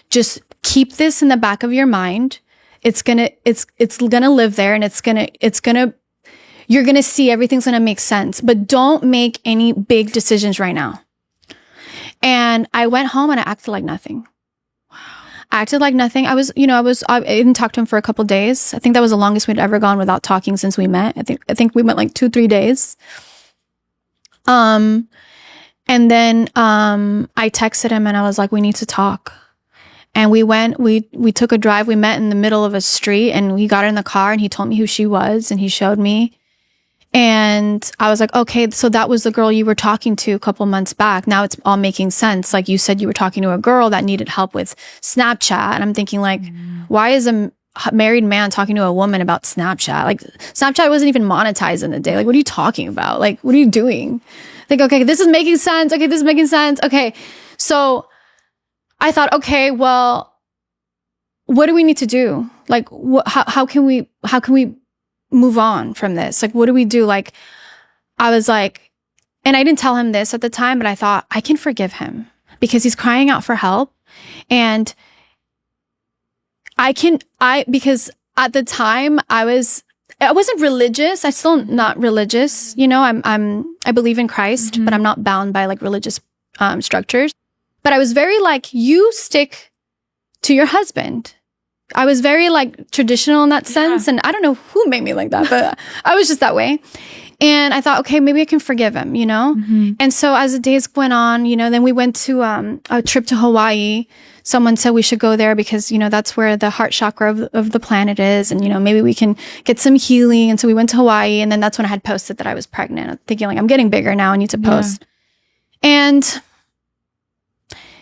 Just keep this in the back of your mind. It's gonna live there and you're gonna see everything's gonna make sense, but don't make any big decisions right now. And I went home and I acted like nothing. I acted like nothing. I didn't talk to him for a couple of days. I think that was the longest we'd ever gone without talking since we met. I think we went like 2-3 days. And then, I texted him and I was like, we need to talk. And we took a drive. We met in the middle of a street and we got in the car and he told me who she was and he showed me. And I was like, okay, so that was the girl you were talking to a couple months back. Now it's all making sense. Like you said, you were talking to a girl that needed help with Snapchat. And I'm thinking like, why is a married man talking to a woman about Snapchat? Like Snapchat wasn't even monetized in the day. Like, what are you talking about? Like, what are you doing? Like, okay, this is making sense. Okay, this is making sense. Okay. So I thought, okay, well, what do we need to do? Like, how can we move on from this? Like, what do we do? Like, I was like, and I didn't tell him this at the time, but I thought I can forgive him because he's crying out for help. And because at the time I wasn't religious. I'm still not religious. I believe in Christ, but I'm not bound by like religious structures. But I was very like, you stick to your husband. I was very like traditional in that sense. And I don't know who made me like that, but I was just that way. And I thought, okay, maybe I can forgive him, And so as the days went on, then we went to a trip to Hawaii someone said we should go there because, that's where the heart chakra of the planet is. And, maybe we can get some healing. And so we went to Hawaii. And then that's when I had posted that I was pregnant. I'm thinking like, I'm getting bigger now. I need to post. And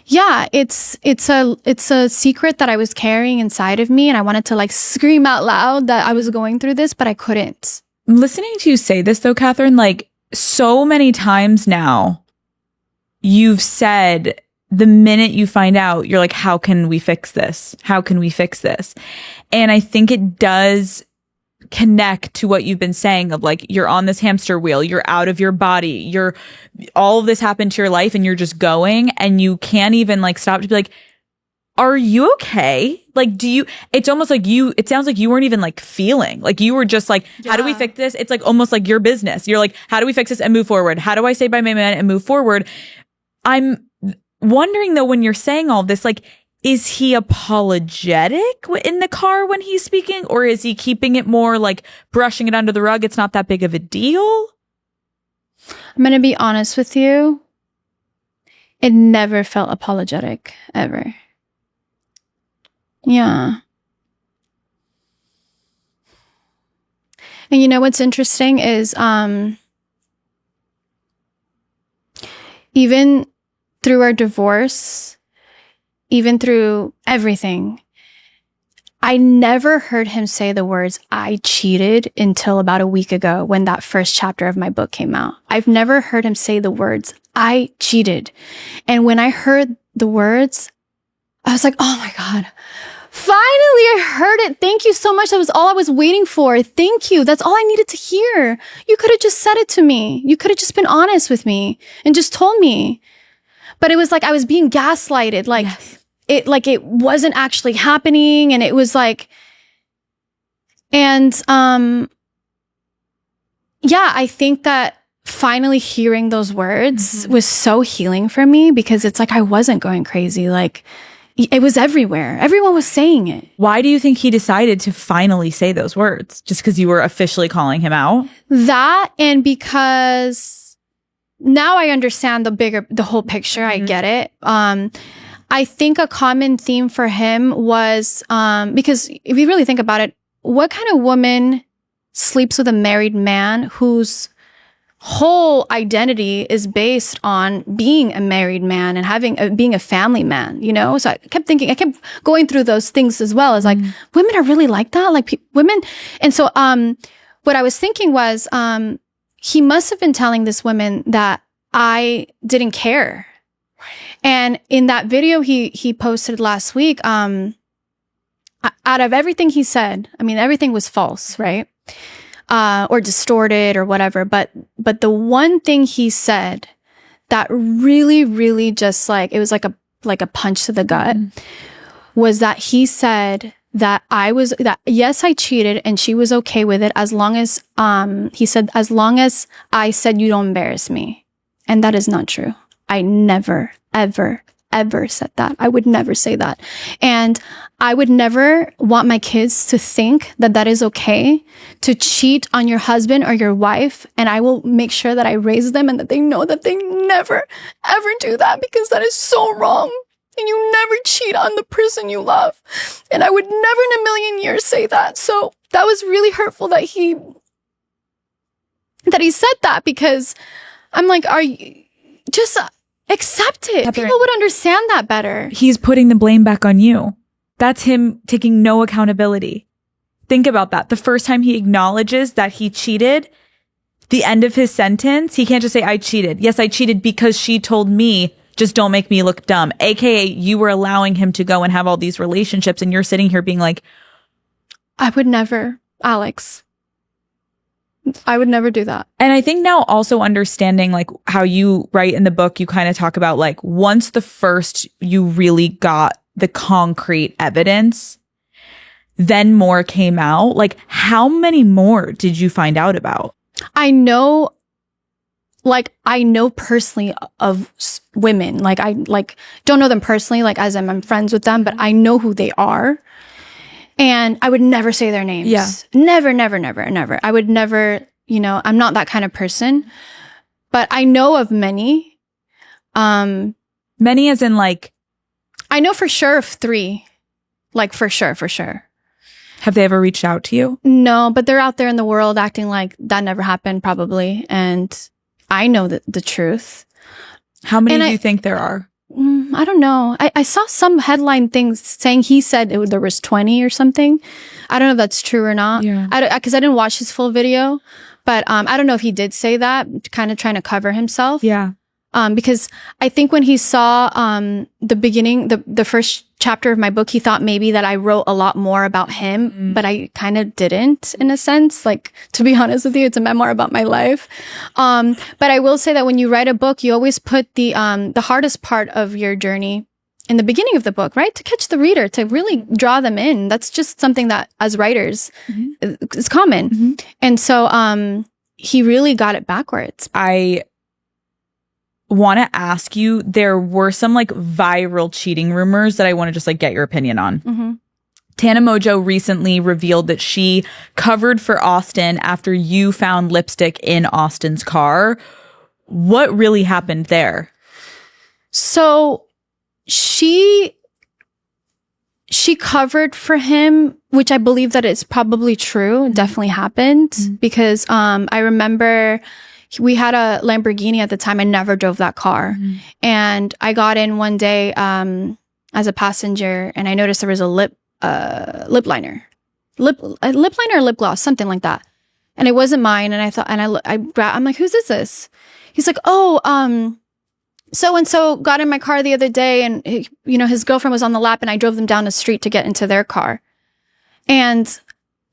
yeah, it's a secret that I was carrying inside of me. And I wanted to like scream out loud that I was going through this, but I couldn't. Listening to you say this though, Catherine, like so many times now, you've said the minute you find out, you're like, how can we fix this? How can we fix this? And I think it does connect to what you've been saying of like, you're on this hamster wheel, you're out of your body, all of this happened to your life and you're just going and you can't even like stop to be like, are you okay? Like, it's almost like it sounds like you weren't even like feeling like you were just like, how do we fix this? It's like almost like your business. You're like, how do we fix this and move forward? How do I say bye my man and move forward? I'm wondering though, when you're saying all this, like, is he apologetic in the car when he's speaking, or is he keeping it more like brushing it under the rug? It's not that big of a deal. I'm going to be honest with you. It never felt apologetic, ever. Yeah. And what's interesting is, even through our divorce, even through everything, I never heard him say the words, I cheated, until about a week ago when that first chapter of my book came out. I've never heard him say the words, I cheated. And when I heard the words, I was like, oh my God, finally I heard it. Thank you so much. That was all I was waiting for. Thank you. That's all I needed to hear. You could have just said it to me. You could have just been honest with me and just told me. But it was like I was being gaslighted. Like, yes. It wasn't actually happening. And it was like, and, yeah, I think that finally hearing those words was so healing for me, because it's like, I wasn't going crazy. Like, it was everywhere. Everyone was saying it. Why do you think he decided to finally say those words? Just because you were officially calling him out? That, and because now I understand the whole picture. I get it. I think a common theme for him was, because if you really think about it, what kind of woman sleeps with a married man whose whole identity is based on being a married man and being a family man, So I kept going through those things as well, as like, women are really like that, like women. And so, what I was thinking was, he must have been telling this woman that I didn't care. And in that video he posted last week, out of everything he said, I mean, everything was false, right? Or distorted or whatever. But the one thing he said that really, really just like, it was like a punch to the gut, was that he said that yes, I cheated and she was okay with it as long as, he said, as long as I said you don't embarrass me. And that is not true. I never, ever, ever said that. I would never say that. And I would never want my kids to think that that is okay to cheat on your husband or your wife. And I will make sure that I raise them and that they know that they never, ever do that, because that is so wrong. And you never cheat on the person you love. And I would never in a million years say that. So that was really hurtful that he said that, because I'm like, are you just accept it? Catherine, people would understand that better. He's putting the blame back on you. That's him taking no accountability. Think about that. The first time he acknowledges that he cheated, the end of his sentence, he can't just say, I cheated. Yes, I cheated because she told me, just don't make me look dumb. AKA, you were allowing him to go and have all these relationships, and you're sitting here being like, I would never, Alex. I would never do that. And I think now also understanding like how you write in the book, you kind of talk about like, once the first you really got the concrete evidence, then more came out. Like, how many more did you find out about? I know personally of women, like I don't know them personally, like as I'm friends with them, but I know who they are. And I would never say their names. Yeah. Never, never, never, never. I would never, I'm not that kind of person. But I know of many. Many as in like I know for sure of 3. Like for sure. Have they ever reached out to you? No, but they're out there in the world acting like that never happened probably. And I know the truth. How many do you think there are? I don't know. I saw some headline things saying he said there was 20 or something. I don't know if that's true or not. Yeah. Because I didn't watch his full video. But I don't know if he did say that, kind of trying to cover himself. Yeah. Because I think when he saw the beginning, the first chapter of my book, he thought maybe that I wrote a lot more about him, but I kind of didn't in a sense. Like, to be honest with you, it's a memoir about my life. But I will say that when you write a book, you always put the hardest part of your journey in the beginning of the book, right? To catch the reader, to really draw them in. That's just something that as writers is common. And so he really got it backwards. I want to ask you, there were some like viral cheating rumors that I want to just like get your opinion on. Tana Mojo recently revealed that she covered for Austin after you found lipstick in Austin's car. What really happened there? So she covered for him, which I believe that it's probably true. It definitely happened because I remember we had a Lamborghini at the time. I never drove that car. And I got in one day as a passenger and I noticed there was a lip liner or lip gloss, something like that. And it wasn't mine. And I thought, and I'm like, whose is this? He's like, oh, so-and-so got in my car the other day and his girlfriend was on the lap and I drove them down the street to get into their car. And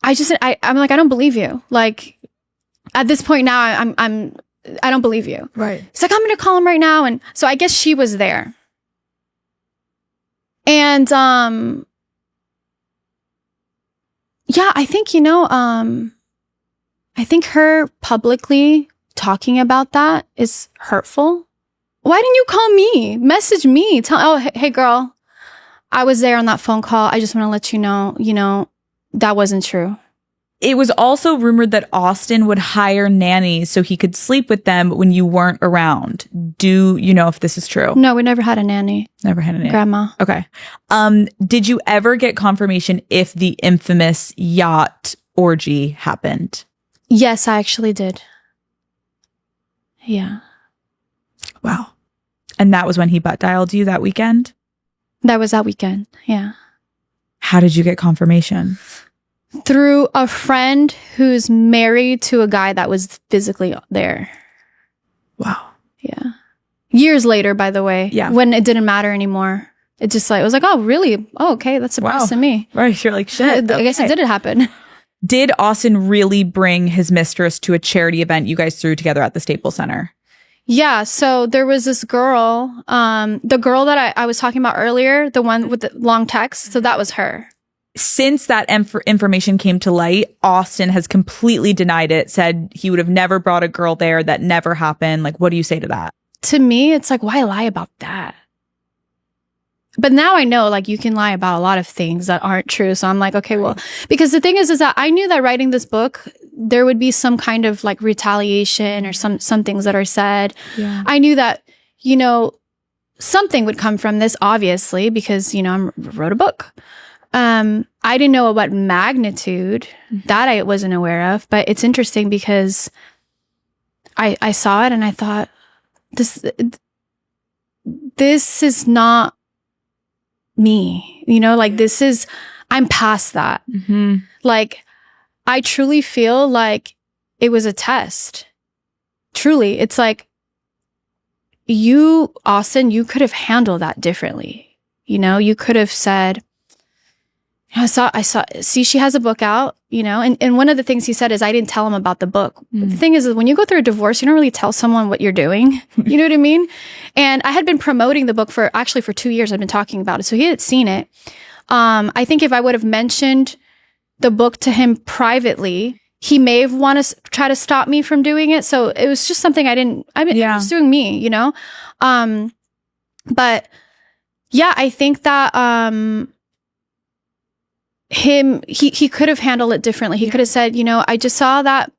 I just said, I'm like, I don't believe you. Like, at this point now, I don't believe you. Right. He's like, I'm going to call him right now. And so I guess she was there. And, yeah, I think, I think her publicly talking about that is hurtful. Why didn't you call me? Message me. Hey girl, I was there on that phone call. I just want to let you know, that wasn't true. It was also rumored that Austin would hire nannies so he could sleep with them when you weren't around. Do you know if this is true? No, we never had a nanny. Never had a nanny. Grandma. Okay. Did you ever get confirmation if the infamous yacht orgy happened? Yes, I actually did. Yeah. Wow. And that was when he butt dialed you that weekend? That was that weekend. Yeah. How did you get confirmation? Through a friend who's married to a guy that was physically there. Wow. Yeah. Years later, by the way. Yeah. When it didn't matter anymore. It just like, it was like, oh, really? Oh, okay. That's surprising me. Right. You're like, shit. I guess it did happen. Did Austin really bring his mistress to a charity event you guys threw together at the Staples Center? Yeah. So there was this girl, the girl that I was talking about earlier, the one with the long text. So that was her. Since that information came to light, Austin has completely denied it, said he would have never brought a girl there. That never happened. Like, what do you say to that? To me, it's like, why lie about that? But now I know, like, you can lie about a lot of things that aren't true. So I'm like, okay, well, because the thing is that I knew that writing this book, there would be some kind of like retaliation or some things that are said. Yeah. I knew that, something would come from this, obviously, because, I wrote a book. I didn't know what magnitude that I wasn't aware of, but it's interesting because I saw it and I thought, this is not me, I'm past that. Mm-hmm. Like, I truly feel like it was a test. Truly. It's like, you, Austin, you could have handled that differently. You could have said, I saw, see, she has a book out, and one of the things he said is, I didn't tell him about the book. But the thing is when you go through a divorce, you don't really tell someone what you're doing. You know what I mean? And I had been promoting the book for 2 years. I've been talking about it. So he had seen it. I think if I would have mentioned the book to him privately, he may have wanted to try to stop me from doing it. So it was just something I was doing me, but yeah, I think that, he could have handled it differently. He could have said, I just saw that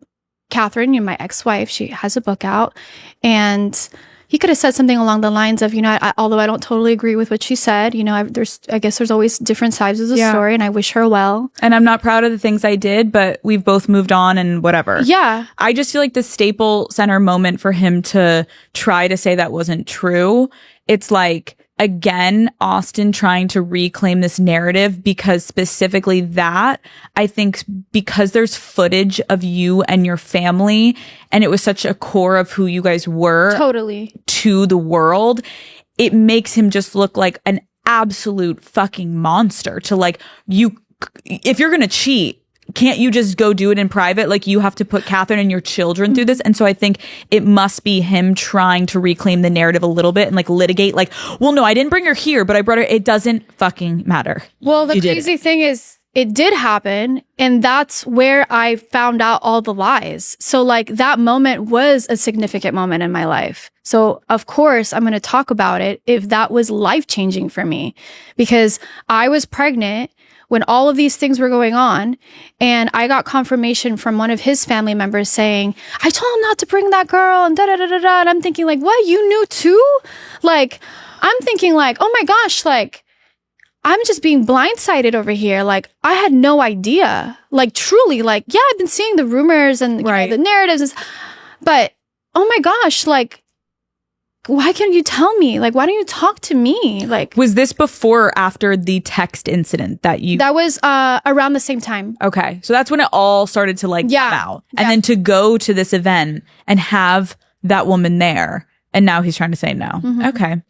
Catherine, my ex-wife, she has a book out and he could have said something along the lines of, although I don't totally agree with what she said, I guess there's always different sides of the story, and I wish her well. And I'm not proud of the things I did, but we've both moved on and whatever. Yeah. I just feel like the Staples Center moment for him to try to say that wasn't true. It's like, again, Austin trying to reclaim this narrative, because specifically that, I think because there's footage of you and your family, and it was such a core of who you guys were Totally to the world, it makes him just look like an absolute fucking monster to like, if you're going to cheat, can't you just go do it in private? Like, you have to put Catherine and your children through this. And so I think it must be him trying to reclaim the narrative a little bit and like litigate, like, well, no, I didn't bring her here, but I brought her. It doesn't fucking matter. Well, the crazy thing is, it did happen. And that's where I found out all the lies. So like, that moment was a significant moment in my life. So of course I'm going to talk about it if that was life-changing for me, because I was pregnant when all of these things were going on, and I got confirmation from one of his family members saying, I told him not to bring that girl, and da-da-da-da-da. And I'm thinking like, what? You knew too? Like, I'm thinking like, oh my gosh, like, I'm just being blindsided over here. Like, I had no idea. Like, truly, like, yeah, I've been seeing the rumors and the narratives, but oh my gosh, like, why can't you tell me? Like, why don't you talk to me? Like, was this before or after the text incident that was around the same time. Okay. So that's when it all started to like come out. And then to go to this event and have that woman there. And now he's trying to say no. Mm-hmm. Okay.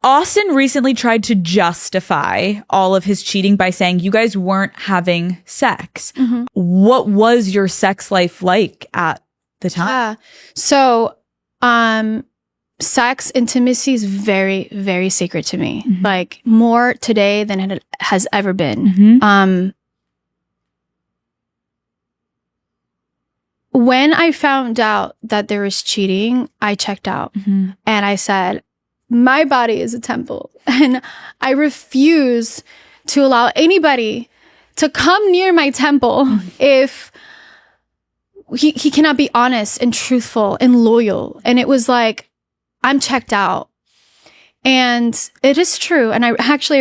Austin recently tried to justify all of his cheating by saying you guys weren't having sex. Mm-hmm. What was your sex life like at the time? So, sex, intimacy is very, very sacred to me. Mm-hmm. Like, more today than it has ever been. Mm-hmm. When I found out that there was cheating, I checked out. Mm-hmm. And I said, my body is a temple, and I refuse to allow anybody to come near my temple if he cannot be honest and truthful and loyal. And it was like, I'm checked out. And it is true. And I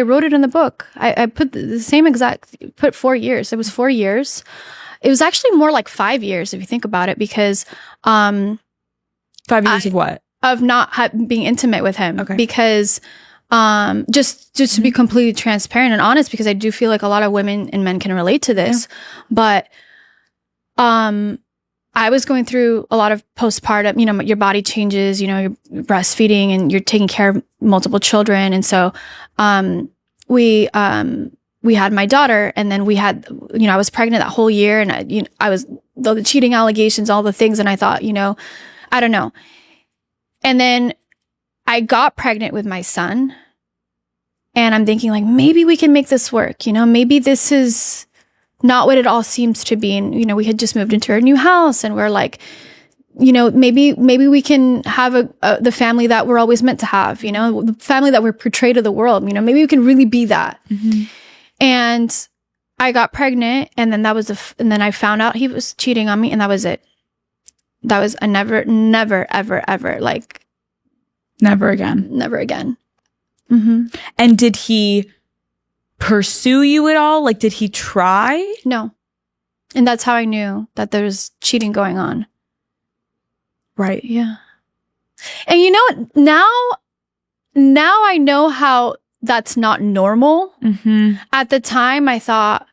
wrote it in the book. I put the same exact, put 4 years. It was 4 years. It was actually more like 5 years if you think about it, because 5 years of what? Of not being intimate with him. Okay. Because just to be completely transparent and honest, because I do feel like a lot of women and men can relate to this. Yeah. But I was going through a lot of postpartum, your body changes, you're breastfeeding and you're taking care of multiple children. And so, we had my daughter, and then we had, I was pregnant that whole year, and I was, the cheating allegations, all the things. And I thought, I don't know. And then I got pregnant with my son, and I'm thinking like, maybe we can make this work. Maybe this is not what it all seems to be. And, we had just moved into our new house, and we're like, maybe we can have the family that we're always meant to have, the family that we're portrayed to the world, maybe we can really be that. Mm-hmm. And I got pregnant, and then and then I found out he was cheating on me, and that was it. That was a never, ever, ever, like. Never again. Never again. Mm-hmm. And did he pursue you at all? Like, did he try? No. And that's how I knew that there was cheating going on. Right. Yeah. And now I know how that's not normal. Mm-hmm. At the time, I thought,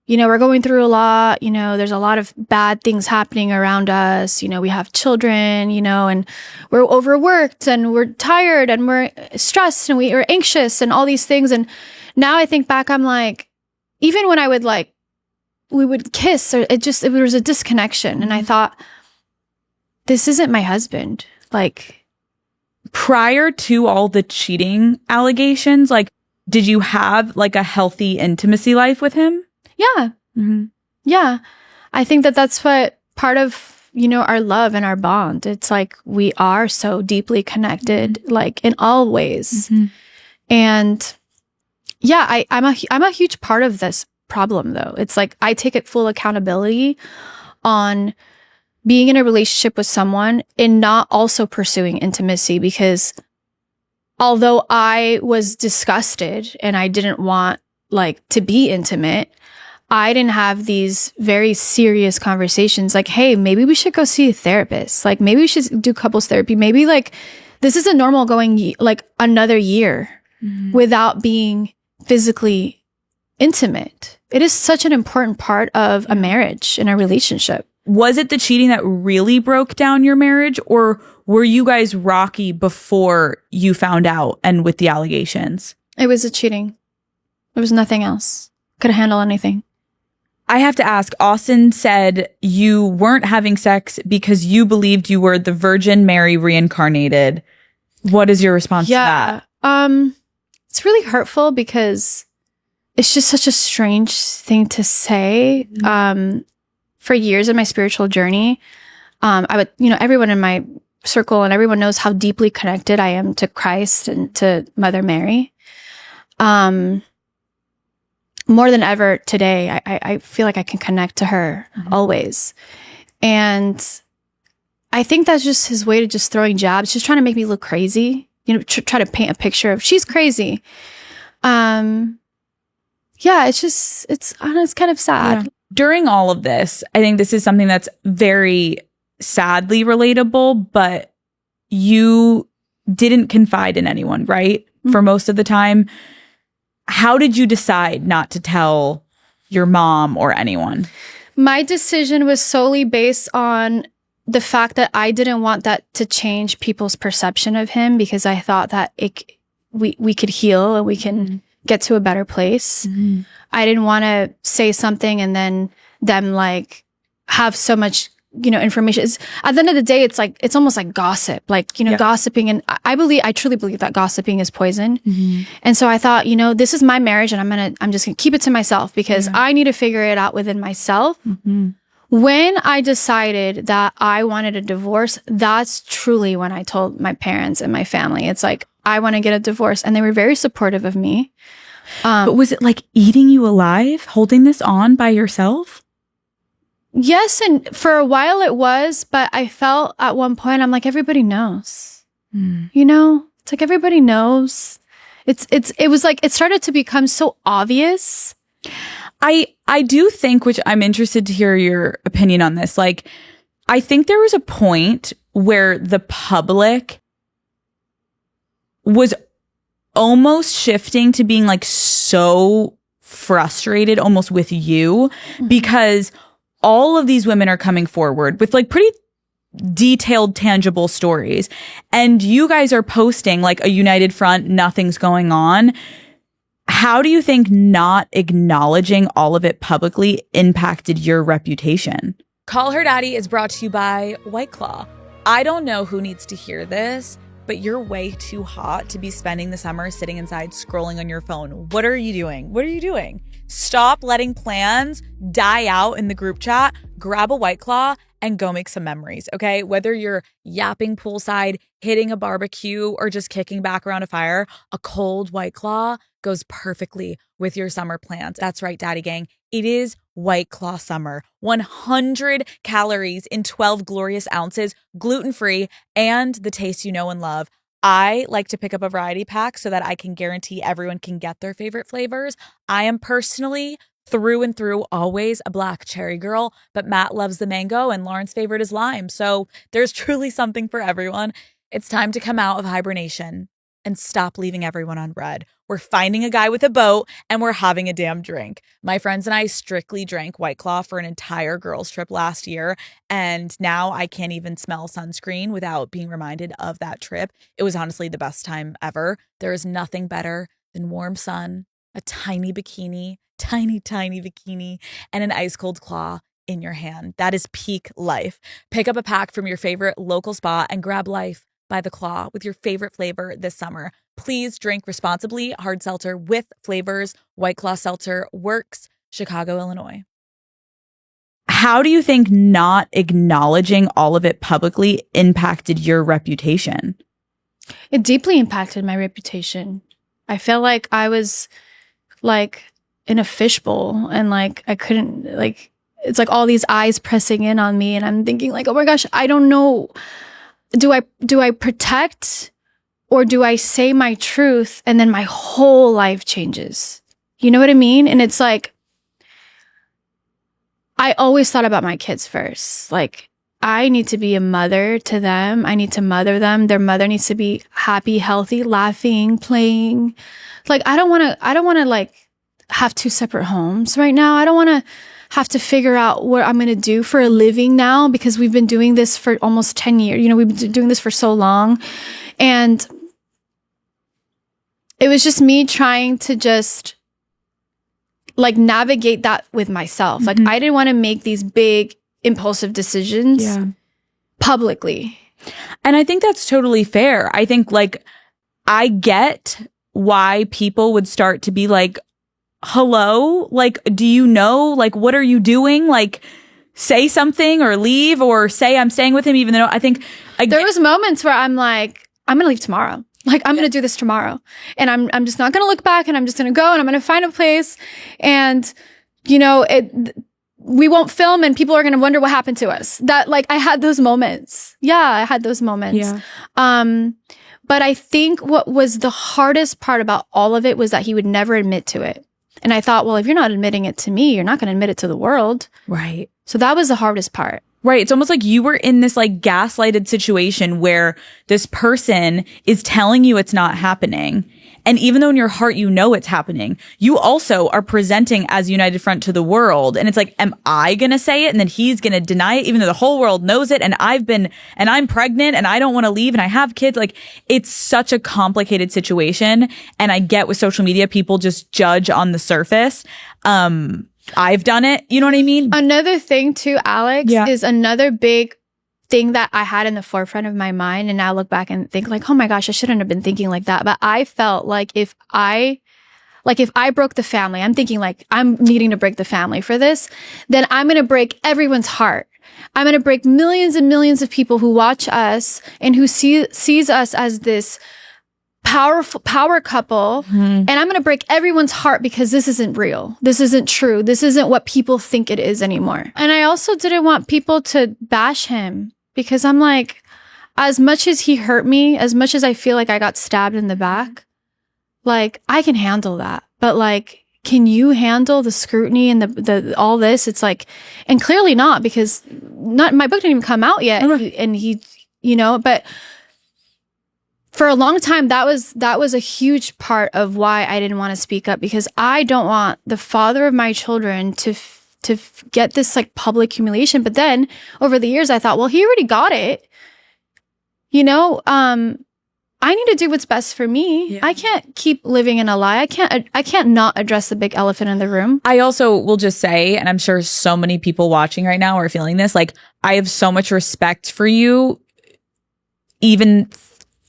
we're going through a lot, there's a lot of bad things happening around us. We have children, and we're overworked, and we're tired, and we're stressed, and we're anxious, and all these things. And now I think back, I'm like, even when I would we would kiss, or it was a disconnection. And I thought, this isn't my husband. Like, prior to all the cheating allegations, did you have a healthy intimacy life with him? Yeah. Mm-hmm. Yeah. I think that's what part of, our love and our bond. It's like, we are so deeply connected, in all ways. Mm-hmm. And yeah, I'm a huge part of this problem, though. It's like, I take it full accountability on being in a relationship with someone and not also pursuing intimacy, because although I was disgusted and I didn't want like to be intimate, I didn't have these very serious conversations like, hey, maybe we should go see a therapist. Like maybe we should do couples therapy. Maybe like this isn't normal going like another year without being physically intimate. It is such an important part of a marriage and a relationship. Was it the cheating that really broke down your marriage, or were you guys rocky before you found out and with the allegations? It was the cheating. There was nothing else. Could handle anything. I have to ask, Austin said you weren't having sex because you believed you were the Virgin Mary reincarnated. What is your response to that? It's really hurtful because it's just such a strange thing to say. For years in my spiritual journey, I would, everyone in my circle and everyone knows how deeply connected I am to Christ and to Mother Mary. More than ever today, I feel like I can connect to her always. And I think that's just his way to just throwing jabs, just trying to make me look crazy, try to paint a picture of she's crazy. Yeah, it's kind of sad. Yeah. During all of this, I think this is something that's very sadly relatable, but you didn't confide in anyone, right? For most of the time. How did you decide not to tell your mom or anyone? My decision was solely based on the fact that I didn't want that to change people's perception of him, because I thought that we could heal and we can get to a better place. I didn't want to say something and then them like have so much, information. At the end of the day, it's almost like gossip, gossiping. And I truly believe that gossiping is poison. And so I thought, this is my marriage and I'm just gonna keep it to myself because I need to figure it out within myself. When I decided that I wanted a divorce, that's truly when I told my parents and my family. It's like, I want to get a divorce. And they were very supportive of me. But was it like eating you alive, holding this on by yourself? Yes, and for a while it was, but I felt at one point, I'm like, everybody knows. It's like everybody knows. It was like, it started to become so obvious. I do think, which I'm interested to hear your opinion on this, like, I think there was a point where the public was almost shifting to being like so frustrated almost with you because all of these women are coming forward with like pretty detailed, tangible stories. And you guys are posting like a united front, nothing's going on. How do you think not acknowledging all of it publicly impacted your reputation? Call Her Daddy is brought to you by White Claw. I don't know who needs to hear this, but you're way too hot to be spending the summer sitting inside scrolling on your phone. What are you doing? What are you doing? Stop letting plans die out in the group chat. Grab a White Claw and go make some memories, okay? Whether you're yapping poolside, hitting a barbecue, or just kicking back around a fire, a cold White Claw goes perfectly with your summer plans. That's right, Daddy Gang. It is White Claw summer. 100 calories in 12 glorious ounces, gluten-free, and the taste you know and love. I like to pick up a variety pack so that I can guarantee everyone can get their favorite flavors. I am personally through and through always a black cherry girl, but Matt loves the mango and Lauren's favorite is lime. So there's truly something for everyone. It's time to come out of hibernation and stop leaving everyone on red. We're finding a guy with a boat and we're having a damn drink. My friends and I strictly drank White Claw for an entire girls trip last year. And now I can't even smell sunscreen without being reminded of that trip. It was honestly the best time ever. There is nothing better than warm sun, a tiny bikini, tiny bikini, and an ice cold claw in your hand. That is peak life. Pick up a pack from your favorite local spa and grab life by the claw with your favorite flavor this summer. Please drink responsibly. Hard seltzer with flavors. White Claw Seltzer works. Chicago, Illinois. How do you think not acknowledging all of it publicly impacted your reputation? It deeply impacted my reputation. I felt like I was like in a fishbowl and like I couldn't, like it's like all these eyes pressing in on me, and I'm thinking like, oh my gosh, I don't know. Do I protect, or do I say my truth and then my whole life changes? You know what I mean? And it's like, I always thought about my kids first. Like, I need to be a mother to them. I need to mother them. Their mother needs to be happy, healthy, laughing, playing. Like, I don't want to like have 2 separate homes right now. I don't want to have to figure out what I'm going to do for a living now, because we've been doing this for almost 10 years. You know, we've been doing this for so long. And it was just me trying to just like navigate that with myself. Like, I didn't want to make these big impulsive decisions publicly. And I think that's totally fair. I think like, I get why people would start to be like, hello, like, do you know, like, what are you doing? Like, say something or leave, or say I'm staying with him, even though I think there was moments where I'm like, I'm going to leave tomorrow. Like, I'm going to do this tomorrow, and I'm just not going to look back, and I'm just going to go, and I'm going to find a place, and you know, we won't film, and people are going to wonder what happened to us. That, like, I had those moments. Yeah, I had those moments. Yeah. But I think what was the hardest part about all of it was that he would never admit to it. And I thought, well, if you're not admitting it to me, you're not going to admit it to the world. Right. So that was the hardest part. Right. It's almost like you were in this like gaslighted situation where this person is telling you it's not happening. And even though in your heart, you know it's happening, you also are presenting as united front to the world. And it's like, am I going to say it? And then he's going to deny it, even though the whole world knows it. And I'm pregnant and I don't want to leave and I have kids. Like, it's such a complicated situation. And I get with social media, people just judge on the surface. I've done it. You know what I mean? Another thing too, Alex, is another big thing that I had in the forefront of my mind, and now I look back and think like, oh my gosh, I shouldn't have been thinking like that. But I felt like if I broke the family, I'm thinking like, I'm needing to break the family for this, then I'm going to break everyone's heart. I'm going to break millions and millions of people who watch us and who sees us as this power couple. And I'm going to break everyone's heart because this isn't real. This isn't true. This isn't what people think it is anymore. And I also didn't want people to bash him, because I'm like, as much as he hurt me, as much as I feel like I got stabbed in the back, like, I can handle that. But like, can you handle the scrutiny and the all this? It's like, and clearly not, because my book didn't even come out yet. And he, you know, but for a long time, that was a huge part of why I didn't want to speak up, because I don't want the father of my children to get this like public humiliation. But then over the years, I thought, well, he already got it. You know, I need to do what's best for me. I can't keep living in a lie. I can't not address the big elephant in the room. I also will just say, and I'm sure so many people watching right now are feeling this, like, I have so much respect for you, even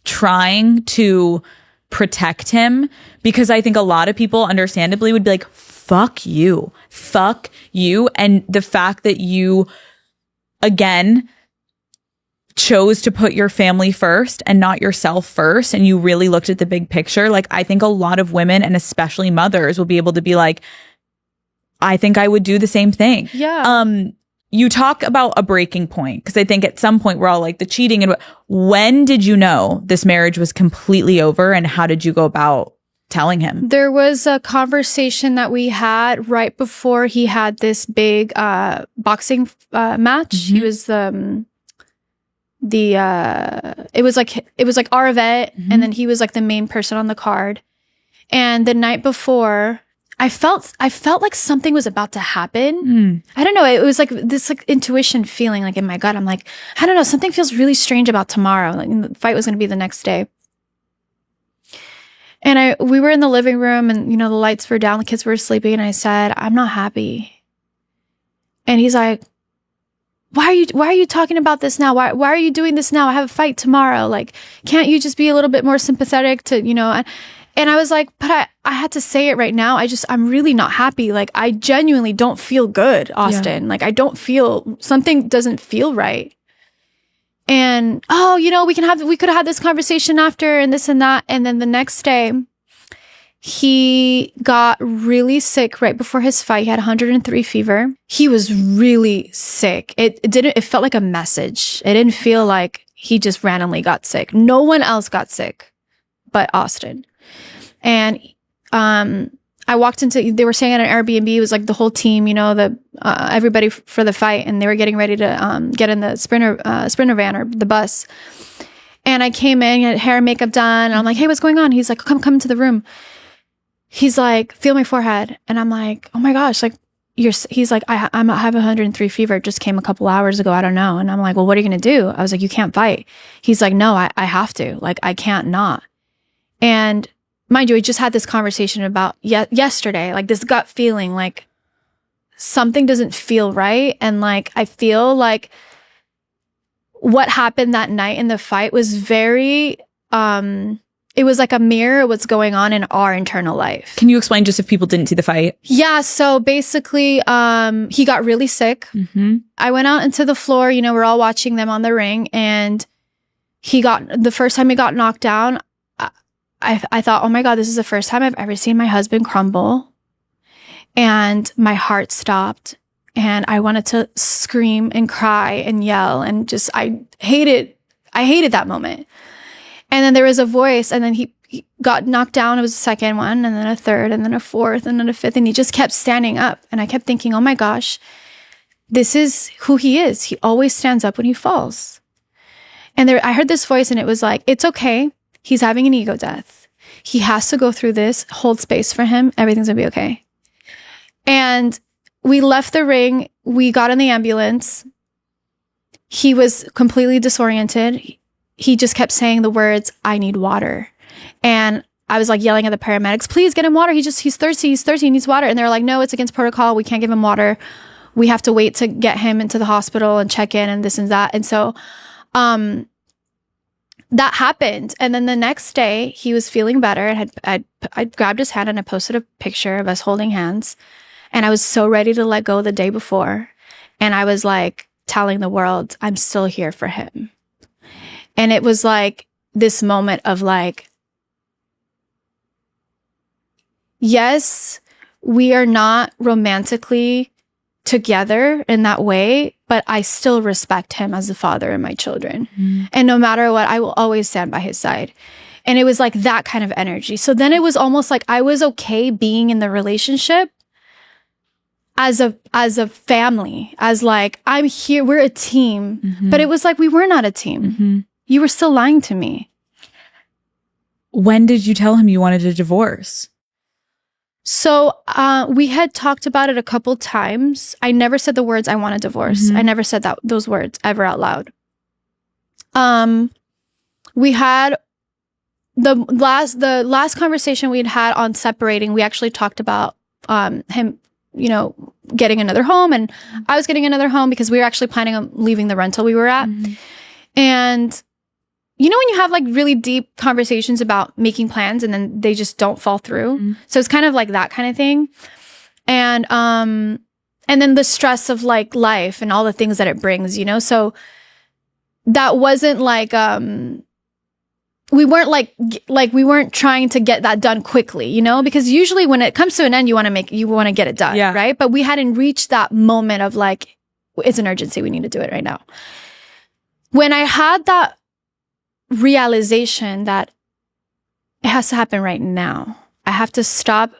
trying to protect him, because I think a lot of people understandably would be like, fuck you. And the fact that you, again, chose to put your family first and not yourself first, and you really looked at the big picture. Like, I think a lot of women, and especially mothers, will be able to be like, I think I would do the same thing. Yeah. You talk about a breaking point, because I think at some point we're all like, the cheating, and when did you know this marriage was completely over, and how did you go about telling him? There was a conversation that we had right before he had this big boxing match. He was it was like our event, and then he was like the main person on the card. And the night before, I felt like something was about to happen. I don't know. It was like this like intuition feeling like in my gut. I'm like, I don't know. Something feels really strange about tomorrow. Like, the fight was going to be the next day. And we were in the living room, and you know, the lights were down, the kids were sleeping, and I said, I'm not happy. And he's like, why are you talking about this now? Why are you doing this now? I have a fight tomorrow. Like, can't you just be a little bit more sympathetic to, you know? And I was like, but I had to say it right now. I'm really not happy. Like, I genuinely don't feel good, Austin. Like, something doesn't feel right. And, oh, you know, we could have had this conversation after, and this and that. And then the next day, He got really sick right before his fight. He had 103 fever. He was really sick. It felt like a message. It didn't feel like he just randomly got sick. No one else got sick but Austin. And I walked into, they were staying at an Airbnb. It was like the whole team, you know, everybody for the fight, and they were getting ready to get in the sprinter van or the bus. And I came in, had hair and makeup done, and I'm like, hey, what's going on? He's like, come into the room. He's like, feel my forehead. And I'm like, oh my gosh, like he's like, I have 103 fever. It just came a couple hours ago. I don't know. And I'm like, well, what are you going to do? I was like, you can't fight. He's like, no, I have to. Like, I can't not. And mind you, we just had this conversation about yesterday, like this gut feeling, like something doesn't feel right. And like, I feel like what happened that night in the fight was very, it was like a mirror of what's going on in our internal life. Can you explain, just if people didn't see the fight? Yeah. So basically, he got really sick. Mm-hmm. I went out into the floor, you know, we're all watching them on the ring, and the first time he got knocked down, I thought, oh my God, this is the first time I've ever seen my husband crumble. And my heart stopped, and I wanted to scream and cry and yell, and just, I hated that moment. And then there was a voice, and then he got knocked down. It was the second one, and then a third, and then a fourth, and then a fifth. And he just kept standing up. And I kept thinking, oh my gosh, this is who he is. He always stands up when he falls. And I heard this voice, and it was like, it's okay. He's having an ego death. He has to go through this. Hold space for him. Everything's gonna be okay. And we left the ring. We got in the ambulance. He was completely disoriented. He just kept saying the words, I need water. And I was like yelling at the paramedics, please get him water. He's thirsty. He needs water. And they're like, no, it's against protocol. We can't give him water. We have to wait to get him into the hospital and check in and this and that. And so, that happened. And then the next day he was feeling better. And I grabbed his hand and I posted a picture of us holding hands. And I was so ready to let go the day before. And I was like telling the world, I'm still here for him. And it was like this moment of like, yes, we are not romantically together in that way, but I still respect him as a father of my children. Mm. And no matter what, I will always stand by his side. And it was like that kind of energy. So then it was almost like I was okay being in the relationship as a family, as like, I'm here, we're a team. Mm-hmm. But it was like, we were not a team. Mm-hmm. You were still lying to me. When did you tell him you wanted a divorce? So we had talked about it a couple times. I never said the words, I want a divorce. Mm-hmm. I never said those words ever out loud. We had the last conversation we'd had on separating. We actually talked about him, you know, getting another home, and I was getting another home because we were actually planning on leaving the rental we were at. Mm-hmm. And you know when you have like really deep conversations about making plans and then they just don't fall through? Mm-hmm. So it's kind of like that kind of thing. And then the stress of like life and all the things that it brings, you know? So that wasn't like, we weren't trying to get that done quickly, you know? Because usually when it comes to an end, you want to get it done, yeah. Right? But we hadn't reached that moment of like, it's an urgency. We need to do it right now. When I had that realization that it has to happen right now, I have to stop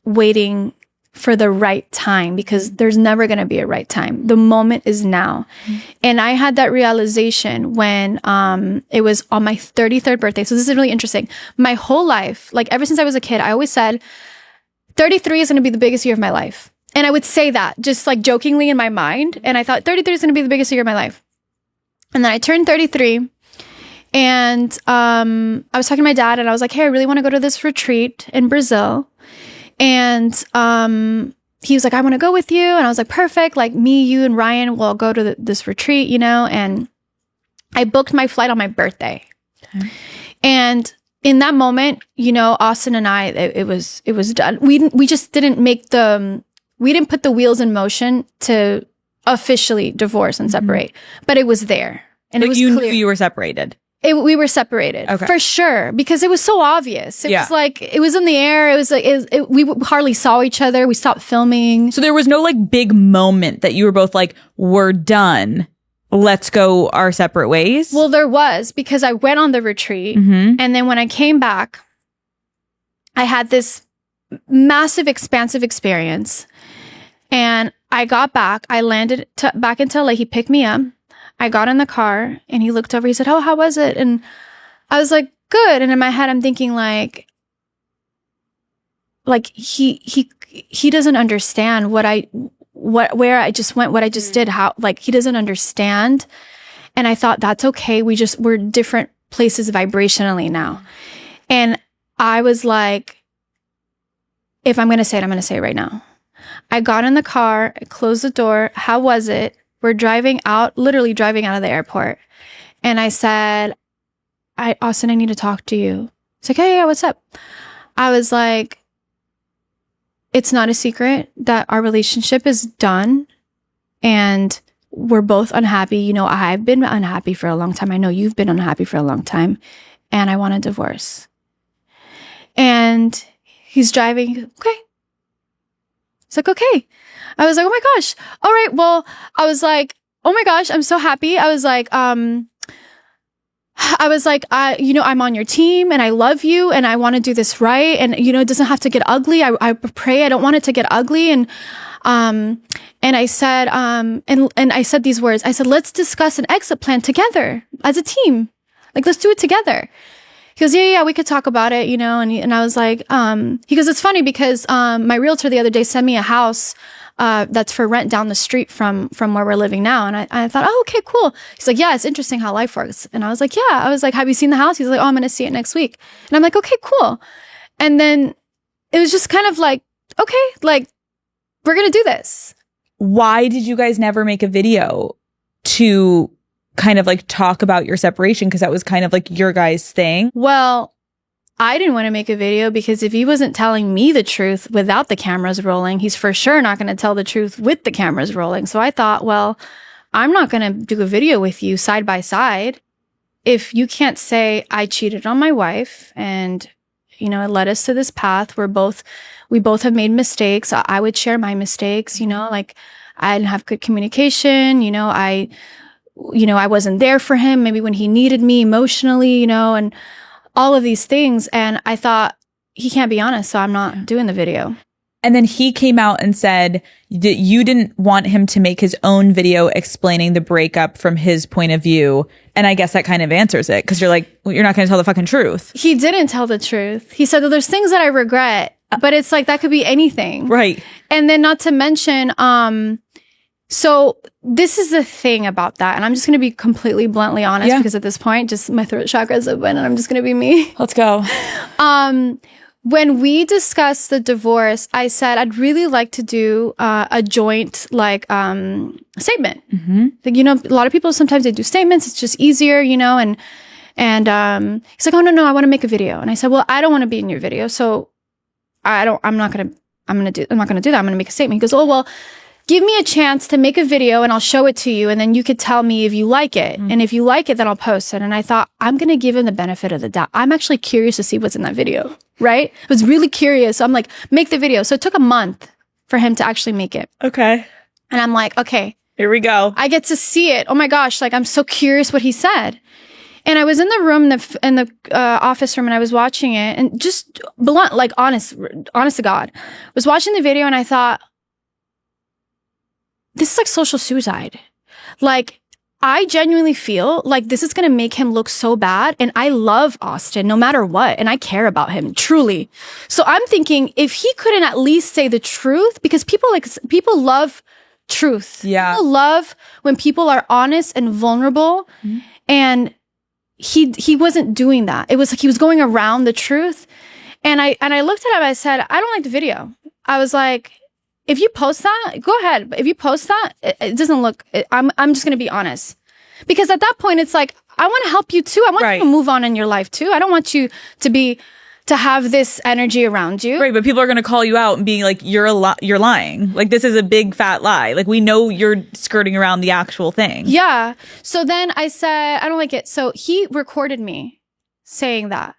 waiting for the right time, because there's never going to be a right time. The moment is now. Mm-hmm. And I had that realization when it was on my 33rd birthday. So this is really interesting. My whole life, like ever since I was a kid, I always said 33 is going to be the biggest year of my life. And I would say that just like jokingly in my mind. And I thought 33 is going to be the biggest year of my life. And then I turned 33, and I was talking to my dad, and I was like, hey, I really want to go to this retreat in Brazil. And he was like, I want to go with you. And I was like, perfect. Like me, you, and Ryan will go to this retreat, you know? And I booked my flight on my birthday. Okay. And in that moment, you know, Austin and I, it was done. We just didn't we didn't put the wheels in motion to officially divorce and separate, but it was there. And like, it was you clear. knew you were separated. We were separated for sure because it was so obvious. It was like, it was in the air. It was like, we hardly saw each other. We stopped filming. So there was no like big moment that you were both like, we're done. Let's go our separate ways. Well, there was, because I went on the retreat. And then when I came back, I had this massive, expansive experience. And I got back. I landed back into LA. He picked me up. I got in the car and he looked over. He said, "Oh, how was it?" And I was like, "Good." And in my head, I'm thinking like he doesn't understand where I just went, what I just did, how, like, he doesn't understand. And I thought, that's okay. We're different places vibrationally now. And I was like, if I'm going to say it, I'm going to say it right now. I got in the car, I closed the door. How was it? We're literally driving out of the airport. And I said, Austin, I need to talk to you. He's like, "Hey, yeah, what's up?" I was like, it's not a secret that our relationship is done and we're both unhappy. You know, I've been unhappy for a long time. I know you've been unhappy for a long time, and I want a divorce. And he's driving. Okay. It's like, okay. I was like, oh my gosh. All right. Well, I was like, oh my gosh, I'm so happy. I was like, I'm on your team and I love you and I want to do this right. And, you know, it doesn't have to get ugly. I pray. I don't want it to get ugly. And I said, and I said these words. I said, let's discuss an exit plan together as a team. Like, let's do it together. He goes, yeah, we could talk about it, you know? And I was like, he goes, it's funny because, my realtor the other day sent me a house, that's for rent down the street from where we're living now. And I thought, oh, okay, cool. He's like, yeah, it's interesting how life works. And I was like, yeah. I was like, have you seen the house? He's like, oh, I'm going to see it next week. And I'm like, okay, cool. And then it was just kind of like, okay, like, we're going to do this. Why did you guys never make a video to kind of like talk about your separation? Because that was kind of like your guys' thing. Well, I didn't want to make a video because if he wasn't telling me the truth without the cameras rolling, he's for sure not going to tell the truth with the cameras rolling. So I thought, well, I'm not going to do a video with you side by side if you can't say I cheated on my wife and, you know, it led us to this path where we both have made mistakes. I would share my mistakes, you know, like I didn't have good communication, you know, I wasn't there for him maybe when he needed me emotionally, you know, and all of these things. And I thought, he can't be honest, so I'm not doing the video. And then he came out and said that you didn't want him to make his own video explaining the breakup from his point of view. And I guess that kind of answers it because you're like, well, you're not going to tell the fucking truth. He didn't tell the truth. He said that there's things that I regret, but it's like, that could be anything. Right. And then not to mention, so this is the thing about that. And I'm just going to be completely bluntly honest because at this point, just my throat chakra is open and I'm just going to be me. Let's go. When we discussed the divorce, I said, I'd really like to do a joint like statement. Like, you know, a lot of people, sometimes they do statements. It's just easier, you know, and he's like, oh, no, I want to make a video. And I said, well, I don't want to be in your video. So I'm not going to do that. I'm going to make a statement. He goes, oh, well, give me a chance to make a video and I'll show it to you. And then you could tell me if you like it. And if you like it, then I'll post it. And I thought, I'm going to give him the benefit of the doubt. I'm actually curious to see what's in that video, right? I was really curious. So I'm like, make the video. So it took a month for him to actually make it. Okay. And I'm like, okay. Here we go. I get to see it. Oh my gosh. Like, I'm so curious what he said. And I was in the room, in the office room, and I was watching it. And just blunt, like honest to God, was watching the video and I thought, this is like social suicide. Like, I genuinely feel like this is going to make him look so bad. And I love Austin no matter what. And I care about him, truly. So I'm thinking if he couldn't at least say the truth, because people love truth. Yeah. People love when people are honest and vulnerable. And he wasn't doing that. It was like he was going around the truth. And I looked at him, I said, I don't like the video. I was like, if you post that, go ahead. But if you post that, it doesn't look, I'm just going to be honest. Because at that point, it's like, I want to help you too. I want you to move on in your life too. I don't want you to be to have this energy around you. Right, but people are going to call you out and being like, you're lying. Like, this is a big fat lie. Like, we know you're skirting around the actual thing. Yeah. So then I said, I don't like it. So he recorded me saying that.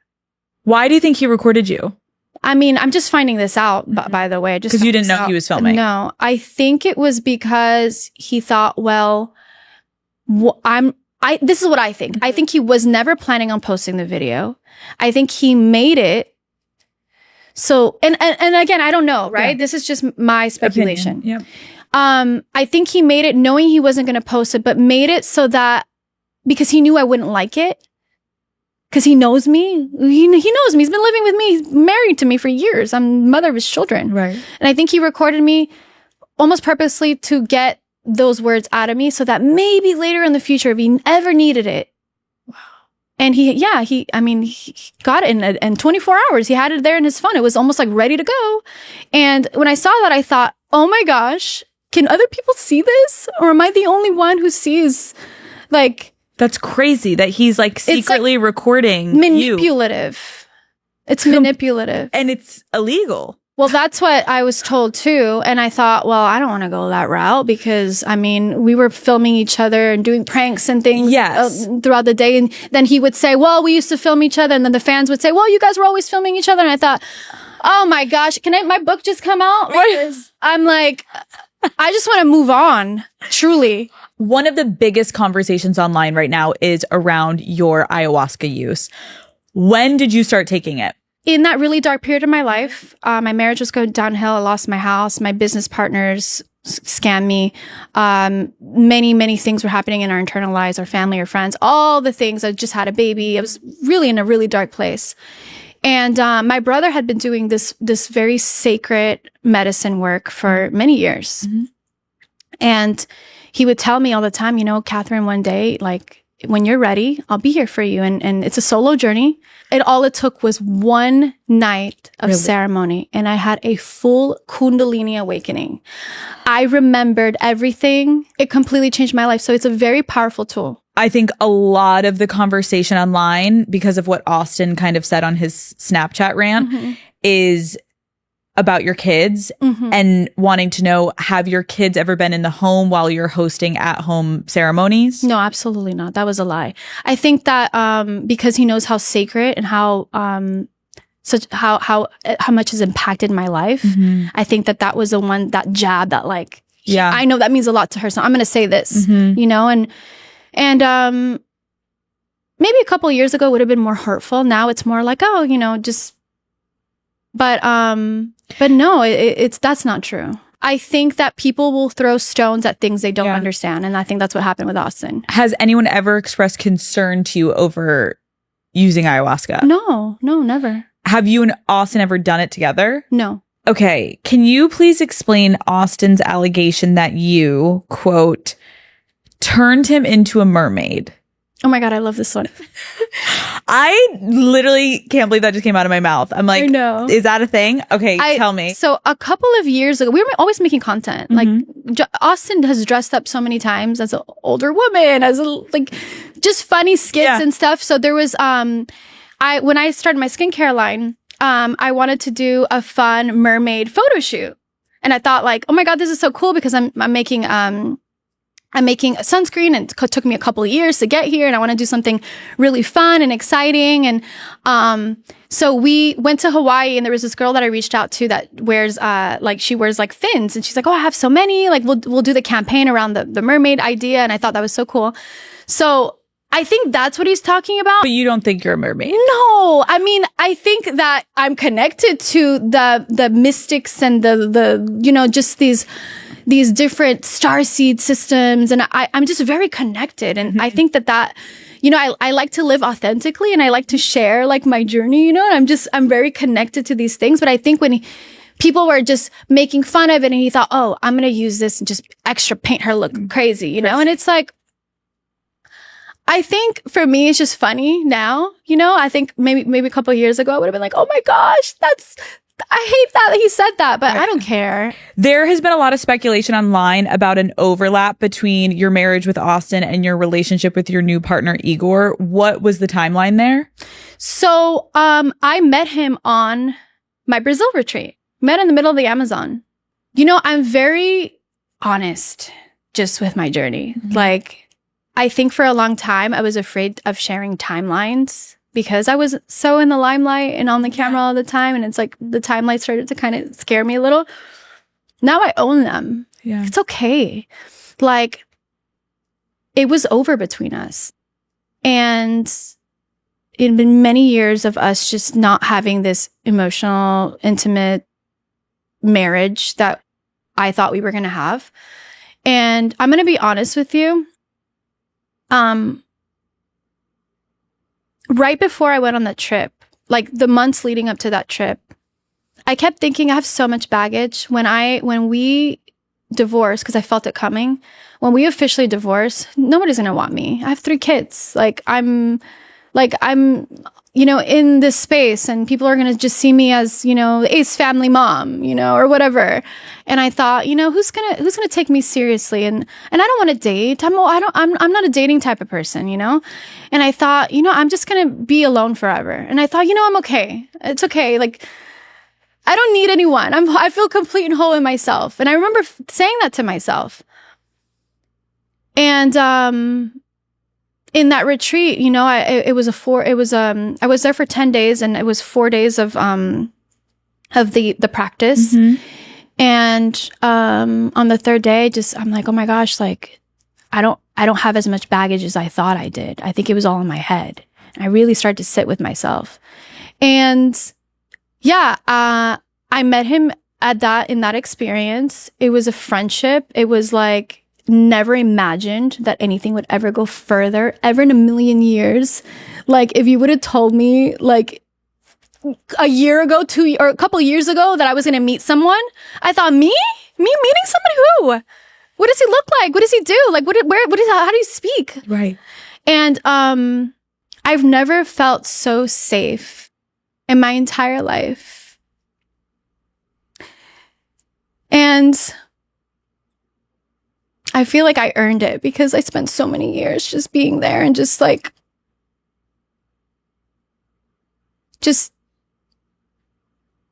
Why do you think he recorded you? I mean, I'm just finding this out, by the way. Because you didn't know he was filming. No, I think it was because he thought, well, this is what I think. I think he was never planning on posting the video. I think he made it. So, and again, I don't know, right? Yeah. This is just my speculation. Yeah. I think he made it knowing he wasn't going to post it, but made it so that because he knew I wouldn't like it. Because he knows me. He knows me. He's been living with me. He's married to me for years. I'm the mother of his children. Right. And I think he recorded me almost purposely to get those words out of me so that maybe later in the future, if he ever needed it. Wow. And he got it in 24 hours. He had it there in his phone. It was almost like ready to go. And when I saw that, I thought, oh my gosh, can other people see this? Or am I the only one who sees like... That's crazy that he's like secretly recording manipulative. It's manipulative. And it's illegal. Well, that's what I was told too. And I thought, well, I don't want to go that route because I mean, we were filming each other and doing pranks and things throughout the day. And then he would say, well, we used to film each other. And then the fans would say, well, you guys were always filming each other. And I thought, oh my gosh, my book just come out? Because I'm like, I just want to move on. Truly. One of the biggest conversations online right now is around your ayahuasca use. When did you start taking it? In that really dark period of my life, my marriage was going downhill. I lost my house. My business partners scammed me. Many, many things were happening in our internal lives, our family, our friends, all the things. I just had a baby. I was really in a really dark place. And my brother had been doing this very sacred medicine work for many years. Mm-hmm. And he would tell me all the time, Catherine, one day, like, when you're ready, I'll be here for you. And it's a solo journey. All it took was one night of ceremony. And I had a full Kundalini awakening. I remembered everything. It completely changed my life. So it's a very powerful tool. I think a lot of the conversation online, because of what Austin kind of said on his Snapchat rant, is about your kids and wanting to know, have your kids ever been in the home while you're hosting at-home ceremonies? No, absolutely not. That was a lie. I think that because he knows how sacred and how much has impacted my life, I think that was the one, that jab that like, I know that means a lot to her. So I'm going to say this, and maybe a couple of years ago would have been more hurtful. Now it's more like, but no, that's not true. I think that people will throw stones at things they don't understand. And I think that's what happened with Austin. Has anyone ever expressed concern to you over using ayahuasca? No, never. Have you and Austin ever done it together? No. Okay. Can you please explain Austin's allegation that you, quote, turned him into a mermaid? Oh my God, I love this one. I literally can't believe that just came out of my mouth. I'm like, I know. Is that a thing? Okay, tell me. So a couple of years ago, we were always making content. Like Austin has dressed up so many times as an older woman, as just funny skits and stuff. So there was, when I started my skincare line, I wanted to do a fun mermaid photo shoot. And I thought like, oh my God, this is so cool because I'm making a sunscreen and it took me a couple of years to get here and I want to do something really fun and exciting. And so we went to Hawaii and there was this girl that I reached out to that wears she wears like fins and she's like, oh, I have so many, like we'll do the campaign around the mermaid idea. And I thought that was so cool. So I think that's what he's talking about. But you don't think you're a mermaid? No. I mean, I think that I'm connected to the mystics and the just these different starseed systems. And I'm just very connected. And I think that I like to live authentically and I like to share like my journey, and I'm very connected to these things. But I think when people were just making fun of it and he thought, oh, I'm going to use this and just extra paint her look crazy, and it's like, I think for me, it's just funny now, I think maybe a couple of years ago, I would have been like, oh my gosh, I hate that he said that, but I don't care. There has been a lot of speculation online about an overlap between your marriage with Austin and your relationship with your new partner, Igor. What was the timeline there? So I met him on my Brazil retreat. Met in the middle of the Amazon. You know, I'm very honest just with my journey. Like, I think for a long time, I was afraid of sharing timelines because I was so in the limelight and on the camera all the time. And it's like the timeline started to kind of scare me a little. Now I own them. Yeah. It's okay. Like, it was over between us. And it had been many years of us just not having this emotional, intimate marriage that I thought we were going to have. And I'm going to be honest with you. Right before I went on that trip, like the months leading up to that trip, I kept thinking I have so much baggage. When we divorced, because I felt it coming, when we officially divorced, nobody's going to want me. I have 3 kids. I'm, you know, in this space and people are going to just see me as, you know, the Ace family mom, you know, or whatever. And I thought, you know, who's going to take me seriously? And I don't want to date. I'm not a dating type of person, you know? And I thought, you know, I'm just going to be alone forever. And I thought, you know, I'm okay. It's okay. Like, I don't need anyone. I feel complete and whole in myself. And I remember saying that to myself. And, in that retreat, you know, I was there for 10 days and it was 4 days of the practice. Mm-hmm. And, on the 3rd day, I'm like, oh my gosh, like, I don't have as much baggage as I thought I did. I think it was all in my head. And I really started to sit with myself. And yeah, I met him in that experience. It was a friendship. It was like, never imagined that anything would ever go further, ever in a million years. Like, if you would have told me, like, a year ago, or a couple of years ago that I was going to meet someone, I thought, me meeting somebody who? What does he look like? What does he do? Like, how do you speak? Right. And I've never felt so safe in my entire life. And I feel like I earned it because I spent so many years just being there and just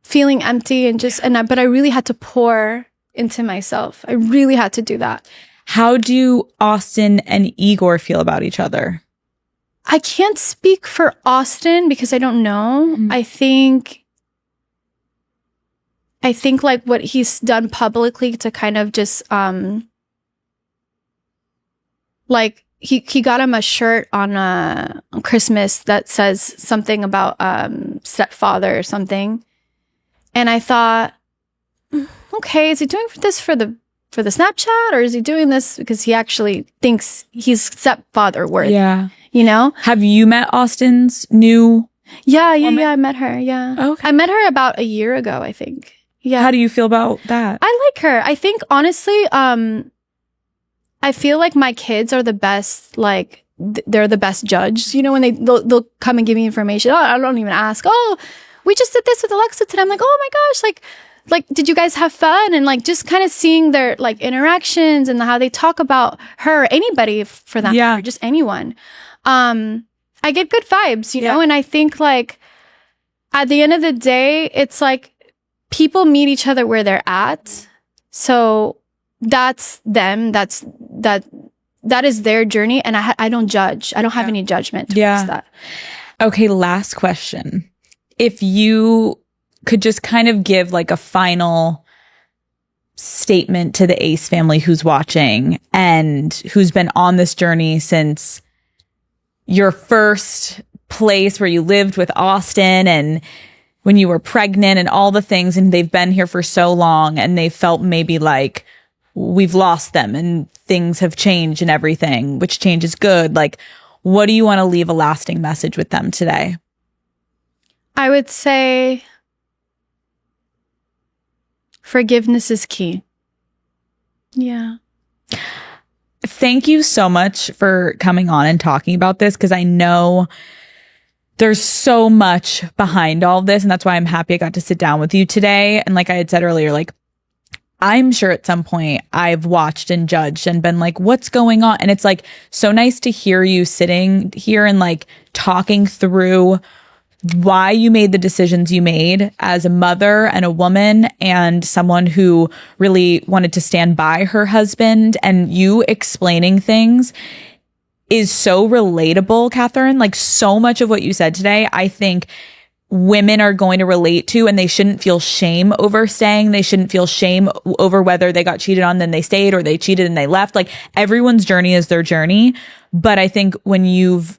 feeling empty but I really had to pour into myself. I really had to do that. How do Austin and Igor feel about each other? I can't speak for Austin because I don't know. Mm-hmm. I think like what he's done publicly to kind of just like he got him a shirt on Christmas that says something about stepfather or something. And I thought, okay, is he doing this for the Snapchat, or is he doing this because he actually thinks he's stepfather worthy? Yeah. You know? Have you met Austin's new Yeah, I met her. Yeah. Okay. I met her about a year ago, I think. Yeah. How do you feel about that? I like her. I think honestly, I feel like my kids are the best, like, they're the best judge. You know, when they'll come and give me information. Oh, I don't even ask. Oh, we just did this with Alexa today. I'm like, oh my gosh, like, did you guys have fun? And like, just kind of seeing their like interactions and how they talk about her, or anybody for that matter, just anyone. I get good vibes, you know? And I think like at the end of the day, it's like people meet each other where they're at. So that's them. That is their journey. And I don't judge. I don't have any judgment towards that. Okay. Last question. If you could just kind of give like a final statement to the Ace family who's watching and who's been on this journey since your first place where you lived with Austin and when you were pregnant and all the things, and they've been here for so long and they felt maybe like we've lost them and things have changed and everything, which change is good. Like, what do you want to leave a lasting message with them today? I would say forgiveness is key. Yeah. Thank you so much for coming on and talking about this, because I know there's so much behind all of this. And that's why I'm happy I got to sit down with you today. And like I had said earlier, like, I'm sure at some point I've watched and judged and been like, what's going on? And it's like so nice to hear you sitting here and like talking through why you made the decisions you made as a mother and a woman and someone who really wanted to stand by her husband, and you explaining things is so relatable, Catherine. Like, so much of what you said today, I think women are going to relate to, and they shouldn't feel shame over staying. They shouldn't feel shame over whether they got cheated on, then they stayed, or they cheated and they left. Like, everyone's journey is their journey. But I think when you've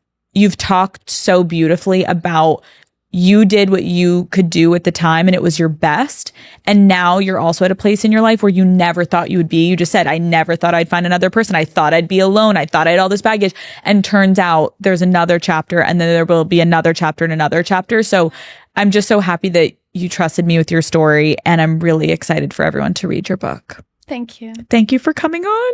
talked so beautifully about you did what you could do at the time and it was your best. And now you're also at a place in your life where you never thought you would be. You just said, I never thought I'd find another person. I thought I'd be alone. I thought I had all this baggage. And turns out there's another chapter, and then there will be another chapter and another chapter. So I'm just so happy that you trusted me with your story. And I'm really excited for everyone to read your book. Thank you. Thank you for coming on.